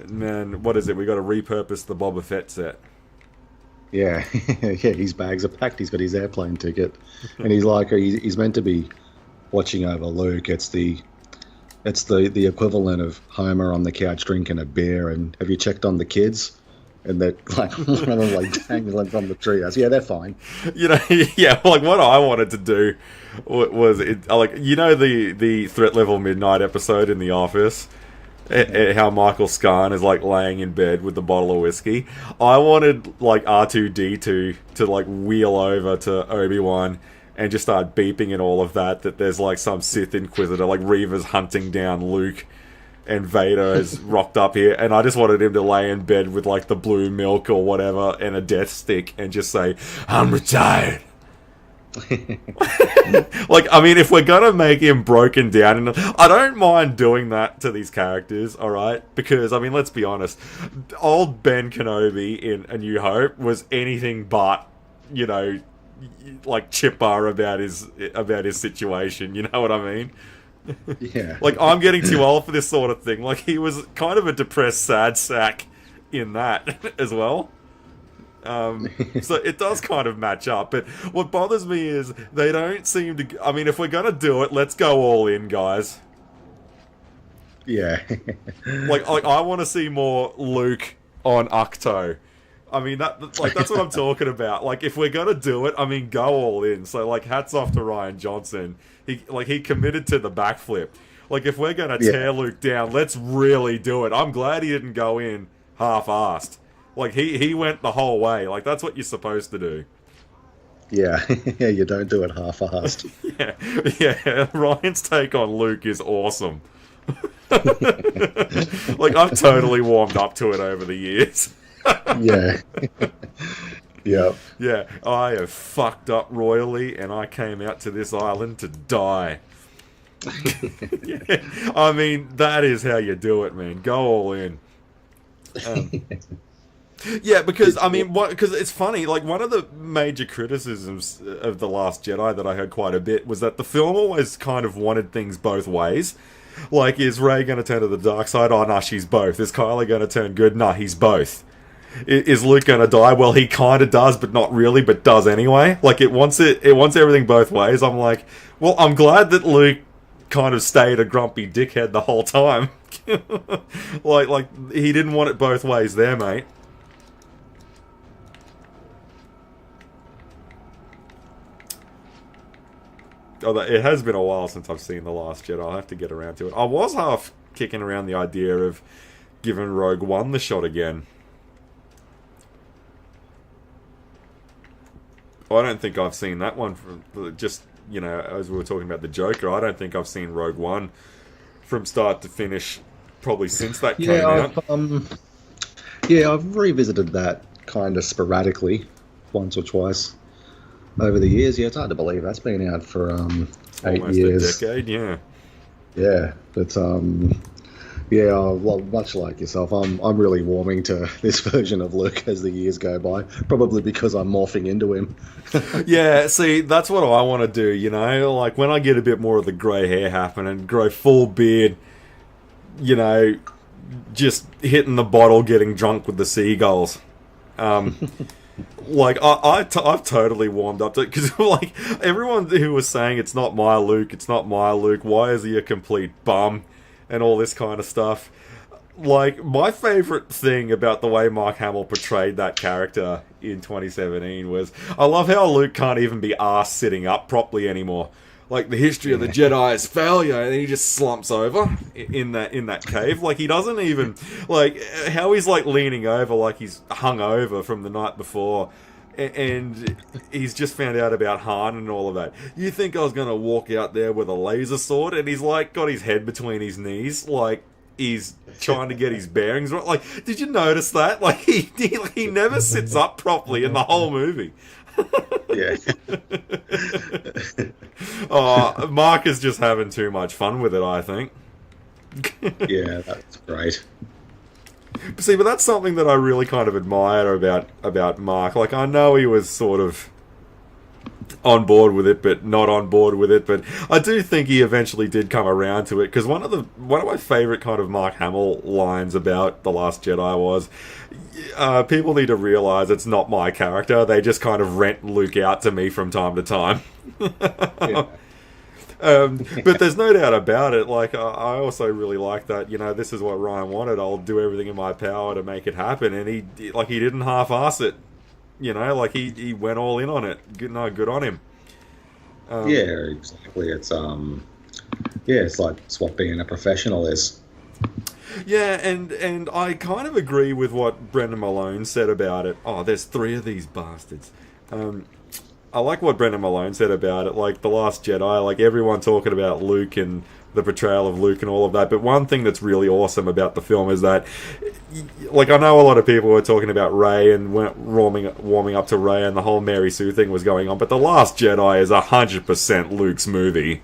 man, what is it? We got to repurpose the Boba Fett set. Yeah, yeah. His bags are packed. He's got his airplane ticket, and he's like, he's meant to be watching over Luke. It's the equivalent of Homer on the couch drinking a beer. And have you checked on the kids? And they're like, one of them like dangling from the treehouse. Yeah, they're fine. You know, yeah. Like, what I wanted to do was like, you know, the Threat Level Midnight episode in The Office. How Michael Scarn is like laying in bed with the bottle of whiskey. I wanted like R2D2 to like wheel over to Obi-Wan and just start beeping and all of that. That there's like some Sith Inquisitor, like Reva's hunting down Luke, and Vader is rocked up here. And I just wanted him to lay in bed with like the blue milk or whatever and a death stick and just say, "I'm retired." Like, I mean, if we're gonna make him broken down, and I don't mind doing that to these characters, all right? Because I mean, let's be honest, old Ben Kenobi in A New Hope was anything but, you know, like chipper about his situation. You know what I mean? Yeah. Like, I'm getting too old for this sort of thing. Like, he was kind of a depressed, sad sack in that as well. So it does kind of match up, but what bothers me is they don't seem to. I mean, if we're gonna do it, let's go all in, guys. Yeah. Like I want to see more Luke on Ahch-To. I mean, that's what I'm talking about. Like, if we're gonna do it, I mean, go all in. So, like, hats off to Rian Johnson. He committed to the backflip. Like, if we're gonna tear Luke down, let's really do it. I'm glad he didn't go in half-assed. Like, he went the whole way. Like, that's what you're supposed to do. Yeah. Yeah, you don't do it half-assed. Yeah. Ryan's take on Luke is awesome. Like, I've totally warmed up to it over the years. Yeah. Yep. Yeah, I have fucked up royally, and I came out to this island to die. Yeah. I mean, that is how you do it, man. Go all in. Yeah, because I mean, because it's funny. Like, one of the major criticisms of The Last Jedi that I heard quite a bit was that the film always kind of wanted things both ways. Like, is Rey going to turn to the dark side? Oh, nah, she's both. Is Kylo going to turn good? Nah, he's both. Is Luke going to die? Well, he kind of does, but not really, but does anyway. Like, it wants everything both ways. I'm like, well, I'm glad that Luke kind of stayed a grumpy dickhead the whole time. like he didn't want it both ways there, mate. Oh, it has been a while since I've seen The Last Jedi. I'll have to get around to it. I was half kicking around the idea of giving Rogue One the shot again. I don't think I've seen that one from just, you know, as we were talking about the Joker. I don't think I've seen Rogue One from start to finish probably since that came out. I've revisited that kind of sporadically once or twice over the years. Yeah, it's hard to believe that's been out for 8 Almost years. a decade, yeah. Yeah, but well, much like yourself, I'm really warming to this version of Luke as the years go by. Probably because I'm morphing into him. Yeah, see, that's what I want to do, you know? Like, when I get a bit more of the grey hair happen and grow full beard, you know, just hitting the bottle, getting drunk with the seagulls. Like, I've totally warmed up to it, because, like, everyone who was saying it's not my Luke, why is he a complete bum, and all this kind of stuff. Like, my favourite thing about the way Mark Hamill portrayed that character in 2017 was, I love how Luke can't even be arsed sitting up properly anymore. Like, the history of the Jedi is failure, and he just slumps over in that cave. Like, he doesn't even, like, how he's, like, leaning over like he's hungover from the night before, and he's just found out about Han and all of that. You think I was going to walk out there with a laser sword? And he's, like, got his head between his knees, like, he's trying to get his bearings right. Like, did you notice that? Like, he never sits up properly in the whole movie. Yeah. Oh, Mark is just having too much fun with it, I think. Yeah, that's great. See, but that's something that I really kind of admire about Mark. Like, I know he was sort of on board with it, but not on board with it. But I do think he eventually did come around to it, because one of my favourite kind of Mark Hamill lines about The Last Jedi was, people need to realise it's not my character. They just kind of rent Luke out to me from time to time. Yeah. But there's no doubt about it. Like, I also really like that, you know, this is what Ryan wanted. I'll do everything in my power to make it happen. And he didn't half-ass it. You know, like, he went all in on it. Good on him. Yeah, exactly. It's it's what being a professional is. Yeah, and I kind of agree with what Brendan Malone said about it. Oh, there's 3 of these bastards. I like what Brendan Malone said about it. Like, The Last Jedi, like, everyone talking about Luke and the portrayal of Luke and all of that. But one thing that's really awesome about the film is that, like, I know a lot of people were talking about Rey and went warming up to Rey, and the whole Mary Sue thing was going on. But The Last Jedi is 100% Luke's movie.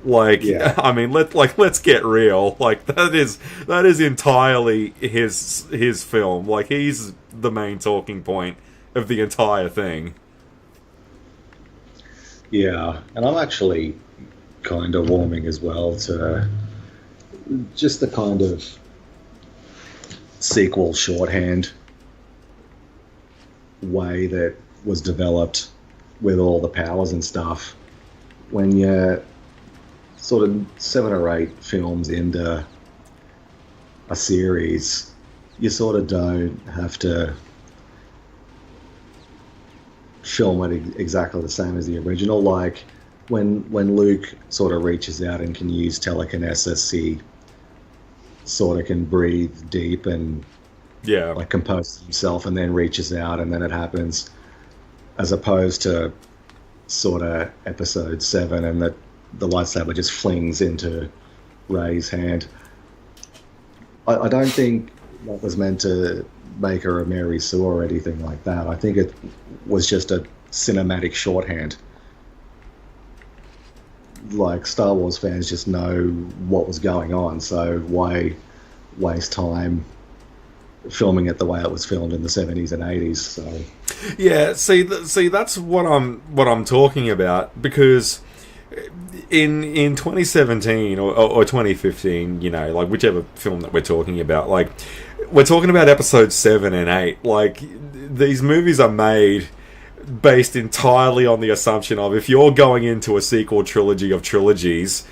Like, Yeah. I mean, let's get real. Like, that is entirely his film. Like, he's the main talking point of the entire thing. Yeah, and I'm actually kind of warming as well to just the kind of sequel shorthand way that was developed with all the powers and stuff. When you're sort of 7 or 8 films into a series, you sort of don't have to film it exactly the same as the original. Like when Luke sort of reaches out and can use telekinesis, he sort of can breathe deep and Yeah. like compose himself, and then reaches out, and then it happens. As opposed to sort of episode 7, and that the lightsaber just flings into Rey's hand. I don't think that was meant to make her a Mary Sue or anything like that. I think it was just a cinematic shorthand. Like, Star Wars fans just know what was going on, so why waste time filming it the way it was filmed in the 70s and 80s? So Yeah, see, that's what I'm talking about, because in 2017 or 2015, you know, like whichever film that we're talking about, like we're talking about episode 7 and 8. Like, these movies are made based entirely on the assumption of, if you're going into a sequel trilogy of trilogies,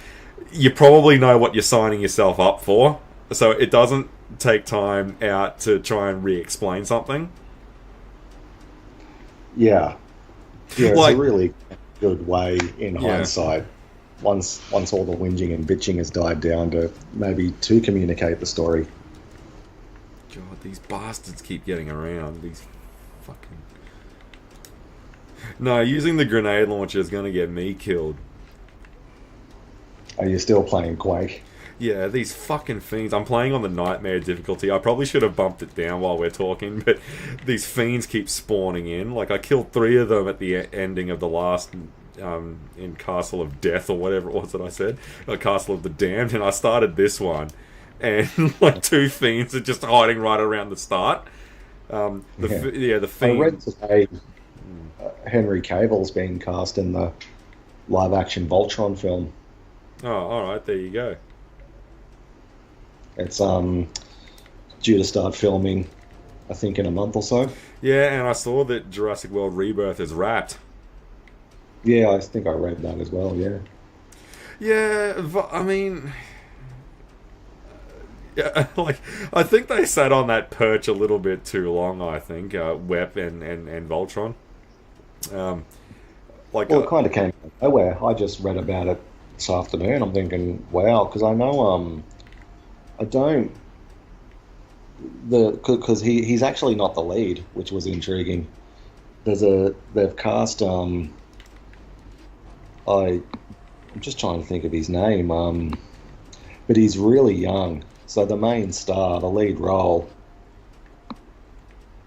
you probably know what you're signing yourself up for. So it doesn't take time out to try and re-explain something. yeah, it's Like- a really good way in hindsight, once all the whinging and bitching has died down, to communicate the story. God, these bastards keep getting around. These fucking... No, using the grenade launcher is going to get me killed. Are you still playing Quake? Yeah, these fucking fiends. I'm playing on the nightmare difficulty. I probably should have bumped it down while we're talking, but these fiends keep spawning in. Like, I killed 3 of them at the ending of the last in Castle of Death, or whatever it was that I said, Castle of the Damned, and I started this one, and like 2 fiends are just hiding right around the start. The I fiend. read today Henry Cavill's being cast in the live-action Voltron film. Oh, all right, there you go. It's due to start filming, I think, in a month or so. Yeah, and I saw that Jurassic World Rebirth is wrapped. Yeah, I think I read that as well. Yeah. Yeah, I mean, yeah, like, I think they sat on that perch a little bit too long. I think Web and Voltron. Well, it kind of came out of nowhere. I just read about it this afternoon. I'm thinking, wow, because I know I don't because he's actually not the lead, which was intriguing. They've cast I'm just trying to think of his name, but he's really young. So the main star, the lead role,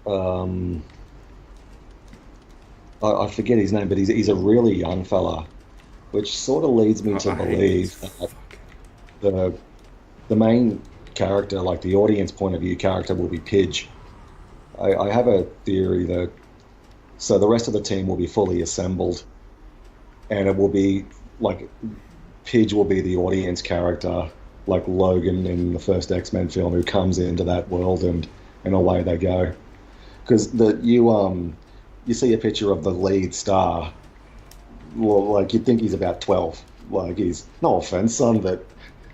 I forget his name, but he's a really young fella, which sort of leads me to believe that the main character, like the audience point of view character, will be Pidge. I have a theory that so the rest of the team will be fully assembled, and it will be like Pidge will be the audience character, like Logan in the first X-Men film, who comes into that world and away they go. Because you see a picture of the lead star, well, like you'd think he's about 12. Like, he's, no offense, son, but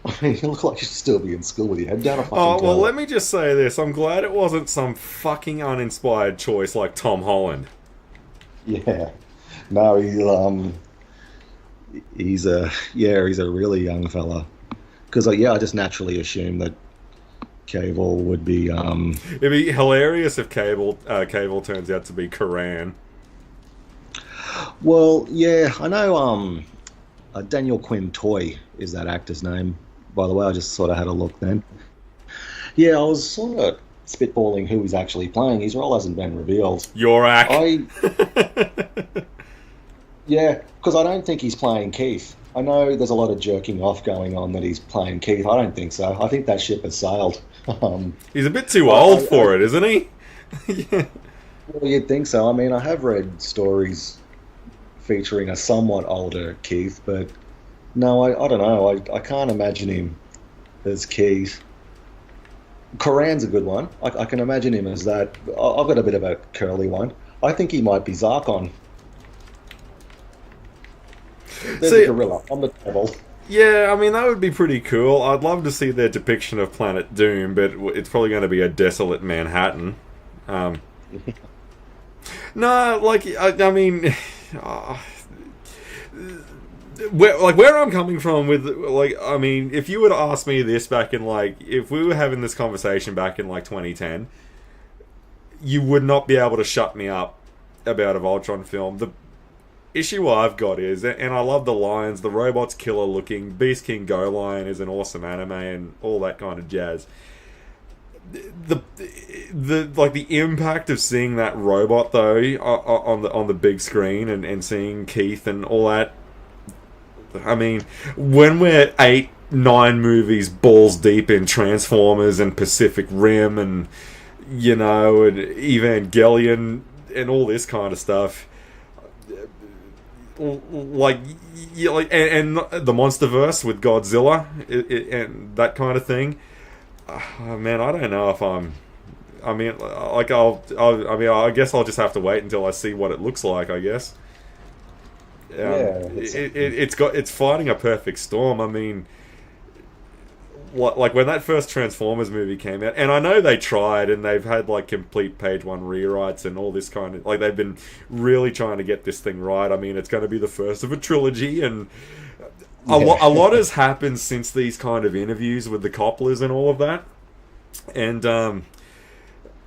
I mean, you look like you should still be in school with your head down a fucking well, toilet. let me just say this. I'm glad it wasn't some fucking uninspired choice like Tom Holland. Yeah. No, he's a really young fella. Because, I just naturally assumed that Cable would be... It'd be hilarious if Cable turns out to be Karan. Well, yeah, I know Daniel Quinn Toy is that actor's name. By the way, I just sort of had a look then. Yeah, I was sort of spitballing who he's actually playing. His role hasn't been revealed. Yorak. Yeah, because I don't think he's playing Keith. I know there's a lot of jerking off going on that he's playing Keith. I don't think so. I think that ship has sailed. He's a bit too old for it, isn't he? Yeah. Well, you'd think so. I mean, I have read stories featuring a somewhat older Keith, but no, I don't know. I can't imagine him as Keith. Koran's a good one. I can imagine him as that. I've got a bit of a curly one. I think he might be Zarkon. There's a gorilla on the table. Yeah, I mean, that would be pretty cool. I'd love to see their depiction of Planet Doom, but it's probably going to be a desolate Manhattan. No, like, I mean... where I'm coming from with, like, I mean, if you were to ask me this back in, like, if we were having this conversation back in, like, 2010, you would not be able to shut me up about a Voltron film. The issue I've got is, and I love the lions, the robot's killer looking, Beast King Go Lion is an awesome anime and all that kind of jazz. The impact of seeing that robot though on the big screen and seeing Keith and all that. I mean, when we're 8-9 movies balls deep in Transformers and Pacific Rim and, you know, and Evangelion and all this kind of stuff, like and the MonsterVerse with Godzilla and that kind of thing. Man, I don't know if I'm. I mean, like I guess I'll just have to wait until I see what it looks like. I guess. It's fighting a perfect storm. I mean, like when that first Transformers movie came out, and I know they tried and they've had like complete page one rewrites and all this kind of, like, they've been really trying to get this thing right. I mean, it's going to be the first of a trilogy, and a lot has happened since these kind of interviews with the Coppolas and all of that. And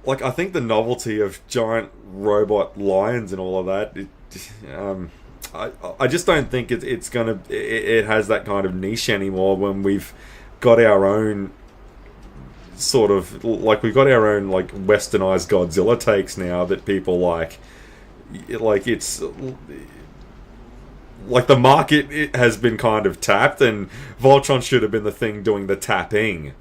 like, I think the novelty of giant robot lions and all of that, I just don't think it's gonna it has that kind of niche anymore when we've got our own sort of, like, we've got our own, like, westernized Godzilla takes now that people like it's like the market, it has been kind of tapped, and Voltron should have been the thing doing the tapping.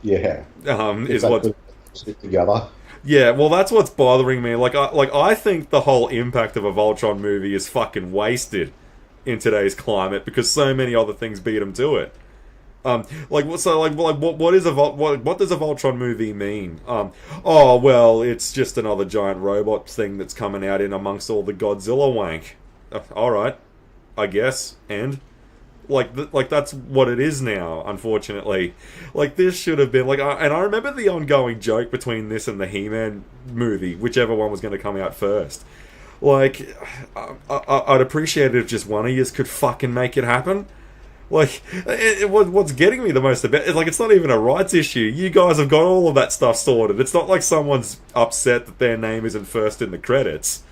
Yeah. Is what together. Yeah, well, that's what's bothering me. I think the whole impact of a Voltron movie is fucking wasted in today's climate because so many other things beat them to it. What does a Voltron movie mean? Oh well, it's just another giant robot thing that's coming out in amongst all the Godzilla wank. All right, I guess, and. Like that's what it is now, unfortunately. Like, this should have been and I remember the ongoing joke between this and the He-Man movie, whichever one was going to come out first. Like, I'd appreciate it if just one of you could fucking make it happen. Like, what's getting me the most about is, like, it's not even a rights issue. You guys have got all of that stuff sorted. It's not like someone's upset that their name isn't first in the credits.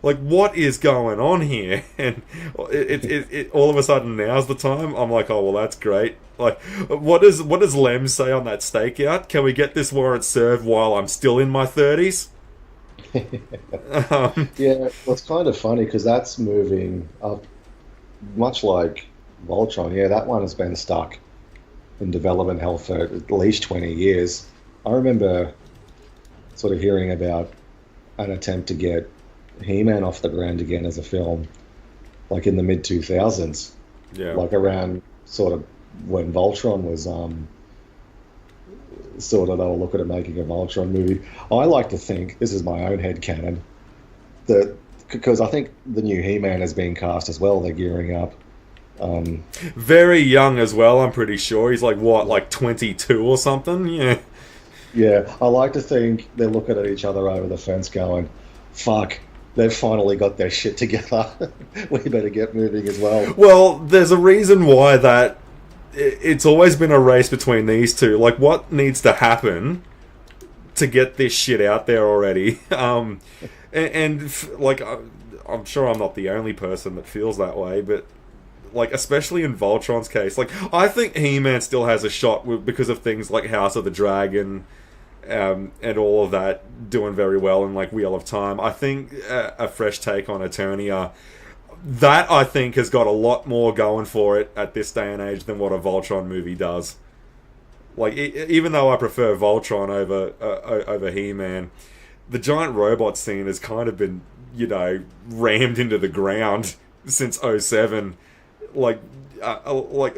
Like, what is going on here? And it all of a sudden, now's the time. I'm like, oh, well, that's great. Like, what does Lem say on that stakeout? Can we get this warrant served while I'm still in my 30s? Yeah, well, it's kind of funny because that's moving up, much like Voltron. Yeah, that one has been stuck in development hell for at least 20 years. I remember sort of hearing about an attempt to get He-Man off the ground again as a film, like in the mid 2000s. Yeah, like around sort of when Voltron was sort of, they were looking at making a Voltron movie. I like to think, this is my own headcanon, that because I think the new He-Man is being cast as well. They're gearing up. Very young as well. I'm pretty sure he's like 22 or something. Yeah. Yeah, I like to think they're looking at each other over the fence, going, "Fuck." They've finally got their shit together. We better get moving as well. Well, there's a reason why that it's always been a race between these two. Like, what needs to happen to get this shit out there already? I'm sure I'm not the only person that feels that way, but like especially in Voltron's case, like I think He-Man still has a shot because of things like House of the Dragon, and all of that doing very well, and like Wheel of Time. I think a fresh take on Eternia, that I think has got a lot more going for it at this day and age than what a Voltron movie does. Like even though I prefer Voltron over He-Man, the giant robot scene has kind of been, rammed into the ground since '07. Like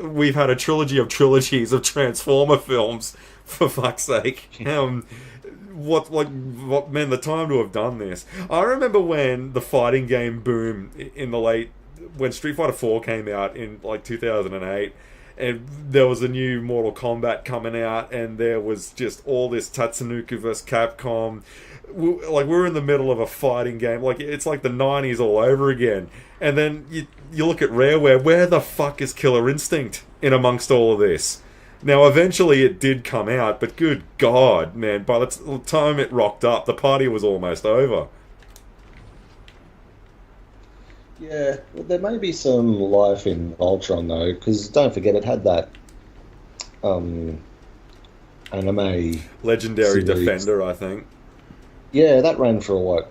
we've had a trilogy of trilogies of Transformer films, for fuck's sake. What man, the time to have done this. I remember when the fighting game boom in the when Street Fighter 4 came out in like 2008, and there was a new Mortal Kombat coming out, and there was just all this Tatsunoko vs Capcom. We were in the middle of a fighting game. Like, it's like the 90s all over again. And then you look at Rareware. Where the fuck is Killer Instinct in amongst all of this? Now, eventually it did come out, but good God, man, by the time it rocked up, the party was almost over. Yeah, well, there may be some life in Ultron though, because don't forget it had that anime Legendary series. Defender, I think. Yeah, that ran for what,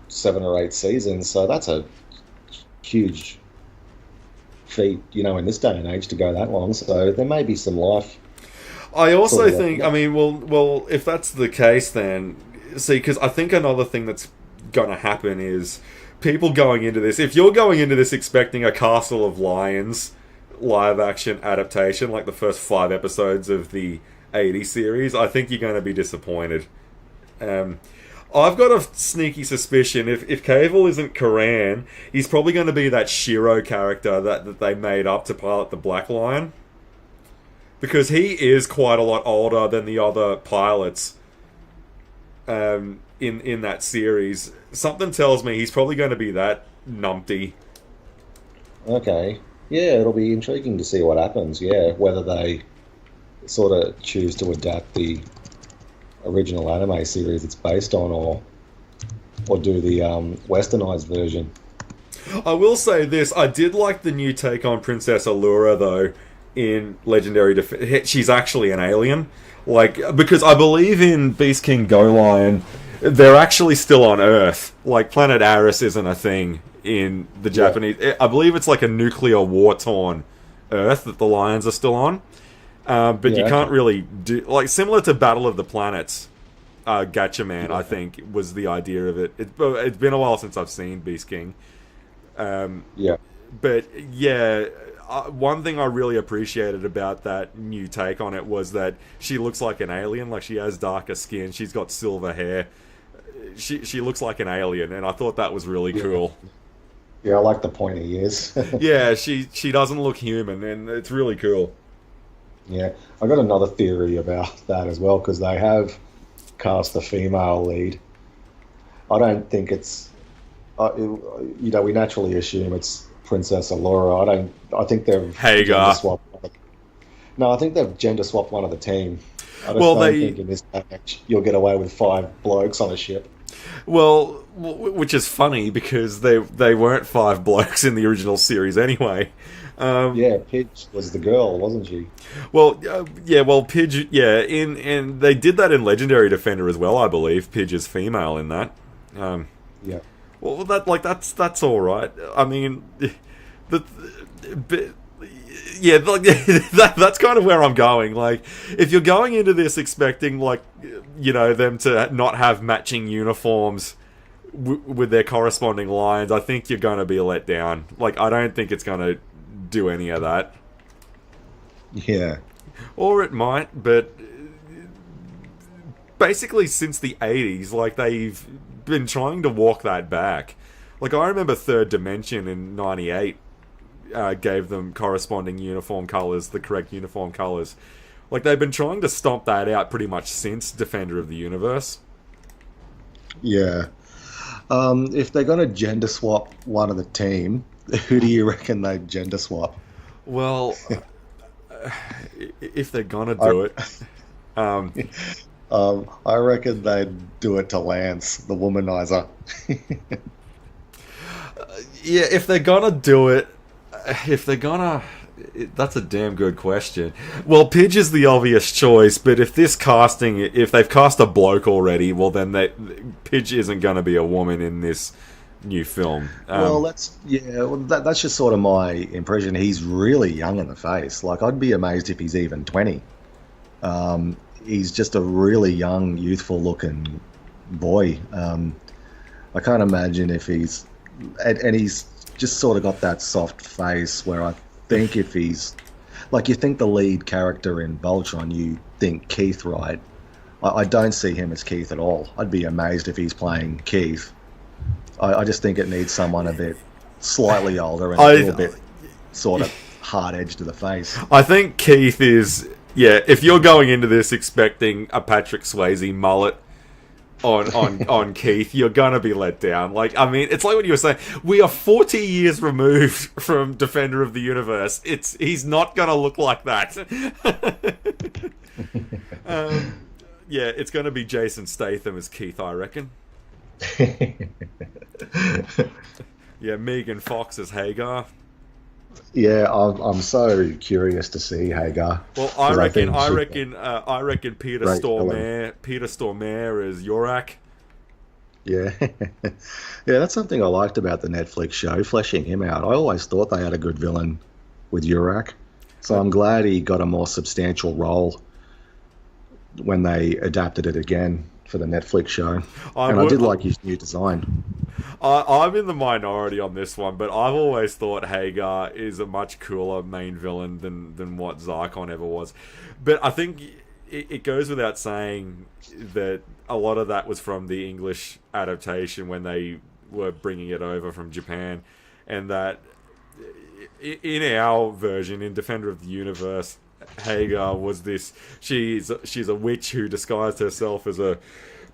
7 or 8 seasons, so that's a huge feat, in this day and age to go that long. So there may be some life. I also think, I mean, well, if that's the case, then see, because I think another thing that's going to happen is people going into this. If you're going into this expecting a Castle of Lions live action adaptation, like the first 5 episodes of the '80s series, I think you're going to be disappointed. I've got a sneaky suspicion if Cable isn't Karan, he's probably going to be that Shiro character that they made up to pilot the Black Lion. Because he is quite a lot older than the other pilots in that series. Something tells me he's probably going to be that numpty. Okay. Yeah, it'll be intriguing to see what happens, whether they sort of choose to adapt the original anime series it's based on, or do the westernized version. I will say this, I did like the new take on Princess Allura though in Legendary Defense. She's actually an alien, because I believe in Beast King Go Lion they're actually still on Earth. Like, planet Aris isn't a thing in the Japanese. I believe it's like a nuclear war-torn Earth that the Lions are still on. But you can't really do... Like, similar to Battle of the Planets, Gatchaman, I think, was the idea of it. It's been a while since I've seen Beast King. But, one thing I really appreciated about that new take on it was that she looks like an alien. Like, she has darker skin. She's got silver hair. She looks like an alien, and I thought that was really cool. Yeah, I like the pointy ears. Yeah, she doesn't look human, and it's really cool. Yeah, I got another theory about that as well, because they have cast a female lead. I don't think it's... we naturally assume it's Princess Allura. I think they've Hagar. No, I think they've gender swapped one of the team. I just don't think in this match you'll get away with 5 blokes on a ship. Well, which is funny because they weren't 5 blokes in the original series anyway. Pidge was the girl, wasn't she? Well, Pidge, and they did that in Legendary Defender as well, I believe. Pidge is female in that. Well, that's all right. I mean, that's kind of where I'm going. Like, if you're going into this expecting, them to not have matching uniforms with their corresponding lines, I think you're going to be let down. Like, I don't think it's going to do any of that. Yeah. Or it might, but basically since the 80s, they've been trying to walk that back. Like, I remember Third Dimension in 98 gave them corresponding uniform colours, the correct uniform colours. Like, they've been trying to stomp that out pretty much since Defender of the Universe. Yeah. If they're going to gender swap one of the team, who do you reckon they'd gender swap? Well, if they're going to do it... I reckon they'd do it to Lance, the womanizer. Yeah, if they're gonna do it, if they're gonna, that's a damn good question. Well, Pidge is the obvious choice, but if this casting, if they've cast a bloke already, well then Pidge isn't gonna be a woman in this new film. Well, that's just sort of my impression. He's really young in the face. Like, I'd be amazed if he's even 20. He's just a really young, youthful-looking boy. I can't imagine if he's... And he's just sort of got that soft face where I think if he's... Like, you think the lead character in Voltron, you think Keith, right? I don't see him as Keith at all. I'd be amazed if he's playing Keith. I just think it needs someone a bit slightly older and a little bit sort of hard-edged to the face. I think Keith is... Yeah, if you're going into this expecting a Patrick Swayze mullet on Keith, you're gonna be let down. Like, I mean, it's like what you were saying. We are 40 years removed from Defender of the Universe. He's not gonna look like that. Yeah, it's gonna be Jason Statham as Keith, I reckon. Yeah, Megan Fox as Hagar. Yeah, I'm so curious to see Hagar. Well, I reckon Peter Stormare as Yorak. Yeah, yeah, that's something I liked about the Netflix show, fleshing him out. I always thought they had a good villain with Yorak, so I'm glad he got a more substantial role when they adapted it again for the Netflix show. I did like his new design. I'm in the minority on this one, but I've always thought Hagar is a much cooler main villain than what Zarkon ever was. But I think it goes without saying that a lot of that was from the English adaptation when they were bringing it over from Japan, and that in our version, in Defender of the Universe, Hagar was this... She's a witch who disguised herself as a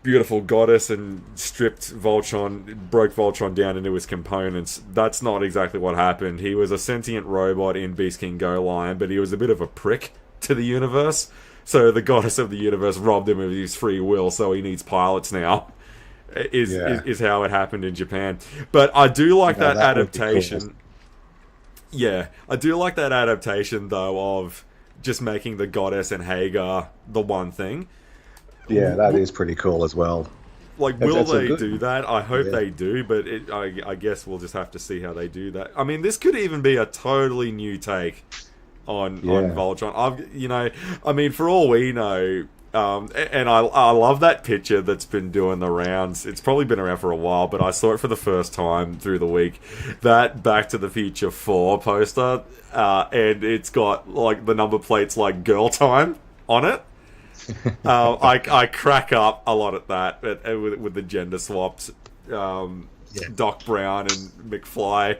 beautiful goddess and broke Voltron down into his components. That's not exactly what happened. He was a sentient robot in Beast King Go Lion, but he was a bit of a prick to the universe. So the goddess of the universe robbed him of his free will, so he needs pilots now. Is how it happened in Japan. But I do like that adaptation. Cool. Yeah, I do like that adaptation though of just making the goddess and Hagar the one thing. Yeah, that is pretty cool as well. Like, will they do that? I hope they do, but I guess we'll just have to see how they do that. I mean, this could even be a totally new take on Voltron. I mean, for all we know, and I love that picture that's been doing the rounds. It's probably been around for a while, but I saw it for the first time through the week. That Back to the Future 4 poster, and it's got like the number plates like Girl Time on it. I crack up a lot at that with the gender swaps, Doc Brown and McFly.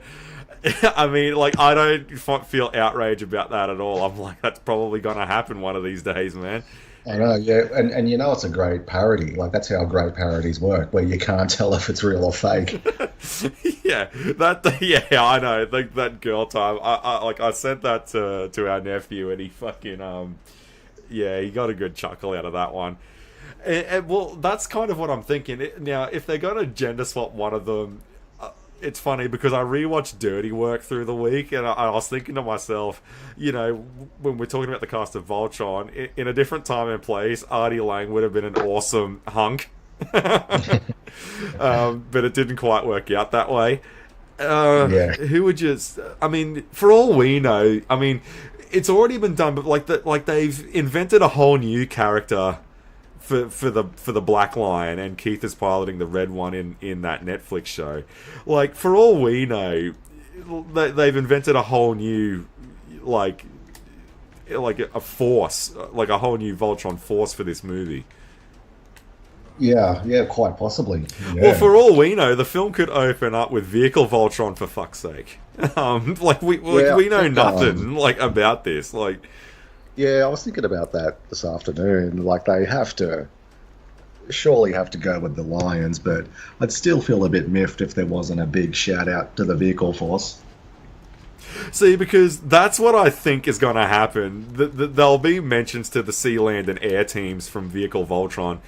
I mean, like, I don't feel outrage about that at all. I'm like, that's probably gonna happen one of these days, man. I know, yeah, and you know it's a great parody. Like, that's how great parodies work, where you can't tell if it's real or fake. Yeah, I know. Like, that Girl Time. I sent that to our nephew, and he fucking he got a good chuckle out of that one. And well, that's kind of what I'm thinking. Now, if they're going to gender swap one of them, it's funny because I rewatched Dirty Work through the week, and I was thinking to myself, you know, when we're talking about the cast of Voltron, in a different time and place, Artie Lang would have been an awesome hunk. But it didn't quite work out that way. Who would just... I mean, for all we know, I mean... It's already been done, but like they've invented a whole new character for the Black Lion, and Keith is piloting the red one in that Netflix show. Like, for all we know, they've invented a whole new like a force, like a whole new Voltron force for this movie. Yeah, quite possibly. Yeah. Well, for all we know, the film could open up with Vehicle Voltron, for fuck's sake. Like, we know nothing like about this. Like, yeah, I was thinking about that this afternoon. Like, they surely have to go with the Lions, but I'd still feel a bit miffed if there wasn't a big shout out to the Vehicle Force. See, because that's what I think is going to happen. There'll be mentions to the Sea, Land, and Air teams from Vehicle Voltron.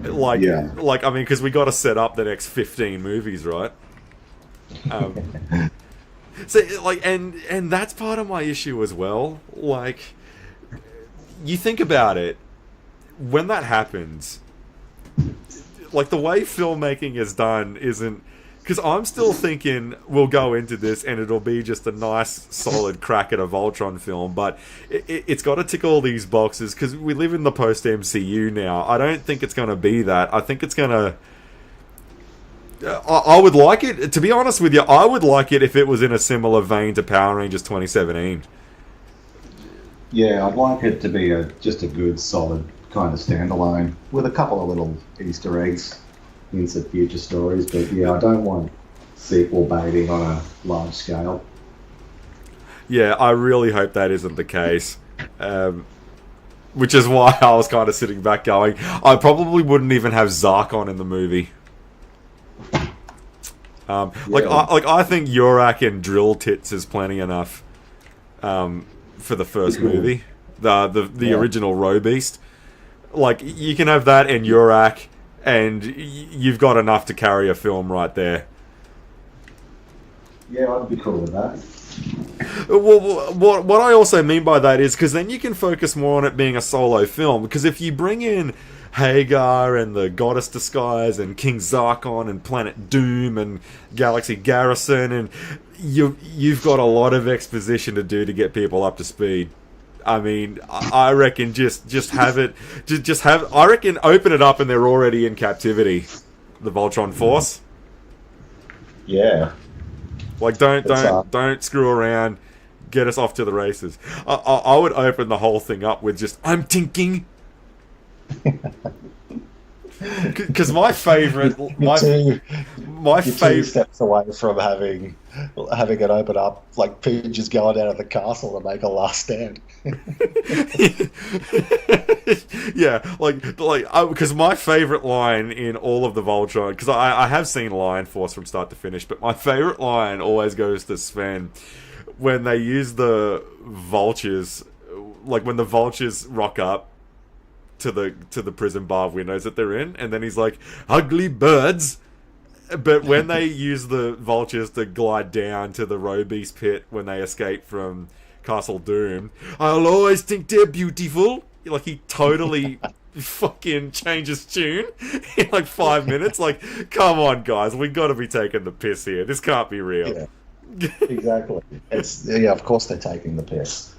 Like, I mean, because we got to set up the next 15 movies, right? Um, so like, and that's part of my issue as well. Like, you think about it, when that happens, like the way filmmaking is done isn't, because I'm still thinking we'll go into this and it'll be just a nice solid crack at a Voltron film, but it's got to tick all these boxes because we live in the post MCU now. I don't think it's going to be that. I think it's going to. I would like it, to be honest with you, I would like it if it was in a similar vein to Power Rangers 2017. Yeah, I'd like it to be just a good, solid kind of standalone with a couple of little Easter eggs into future stories. But yeah, I don't want sequel baiting on a large scale. Yeah, I really hope that isn't the case. Which is why I was kind of sitting back going, I probably wouldn't even have Zark on in the movie. I think Yurak and Drill Tits is plenty enough for the first movie, the original Row Beast. Like, you can have that and Yurak, and you've got enough to carry a film right there. Yeah, I'd be cool with that. Well, what I also mean by that is because then you can focus more on it being a solo film. Because if you bring in Hagar and the Goddess Disguise and King Zarkon and Planet Doom and Galaxy Garrison, and you've got a lot of exposition to do to get people up to speed. I mean, I reckon just have it, just have. I reckon open it up and they're already in captivity, the Voltron Force. Yeah. Like, don't screw around. Get us off to the races. I would open the whole thing up with just, I'm thinking. Because my favorite, my favorite steps away from having it open up like Pidge's going out of the castle to make a last stand. Yeah, because my favorite line in all of the Voltron, because I have seen Lion Force from start to finish, but my favorite line always goes to Sven when they use the vultures, like when the vultures rock up to the prison bar windows that they're in, and then he's like, ugly birds. But when they use the vultures to glide down to the Row Beast pit when they escape from Castle Doom, I'll always think they're beautiful. Like, he totally fucking changes tune in like 5 minutes. Like, come on, guys, we got to be taking the piss here. This can't be real. Yeah, exactly. Of course they're taking the piss.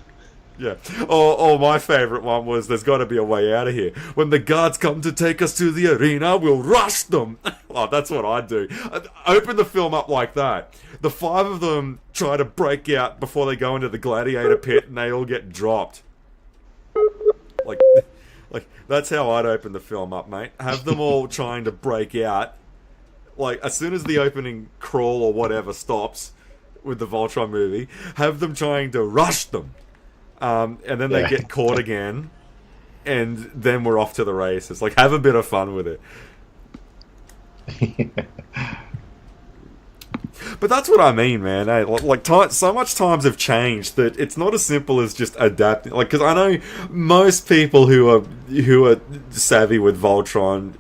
Yeah. Or my favourite one was, there's got to be a way out of here. When the guards come to take us to the arena, we'll rush them. Oh, that's what I'd do. I'd open the film up like that. The 5 of them try to break out before they go into the gladiator pit, and they all get dropped. Like that's how I'd open the film up, mate. Have them all trying to break out. Like, as soon as the opening crawl or whatever stops with the Voltron movie, have them trying to rush them. And then they get caught again, and then we're off to the races. Like, have a bit of fun with it. But that's what I mean, man. Hey, so much times have changed that it's not as simple as just adapting. Like, because I know most people who are savvy with Voltron,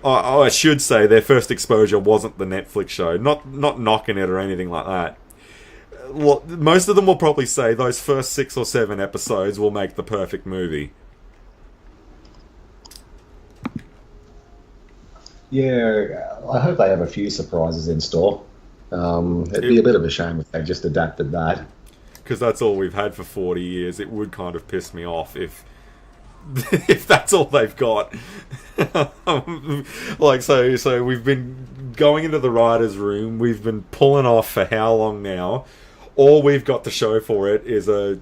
I should say, their first exposure wasn't the Netflix show. Not knocking it or anything like that. Most of them will probably say those first 6 or 7 episodes will make the perfect movie. Yeah, I hope they have a few surprises in store. It'd be a bit of a shame if they just adapted that. Because that's all we've had for 40 years. It would kind of piss me off if that's all they've got. So we've been going into the writer's room. We've been pulling off for how long now? All we've got to show for it is a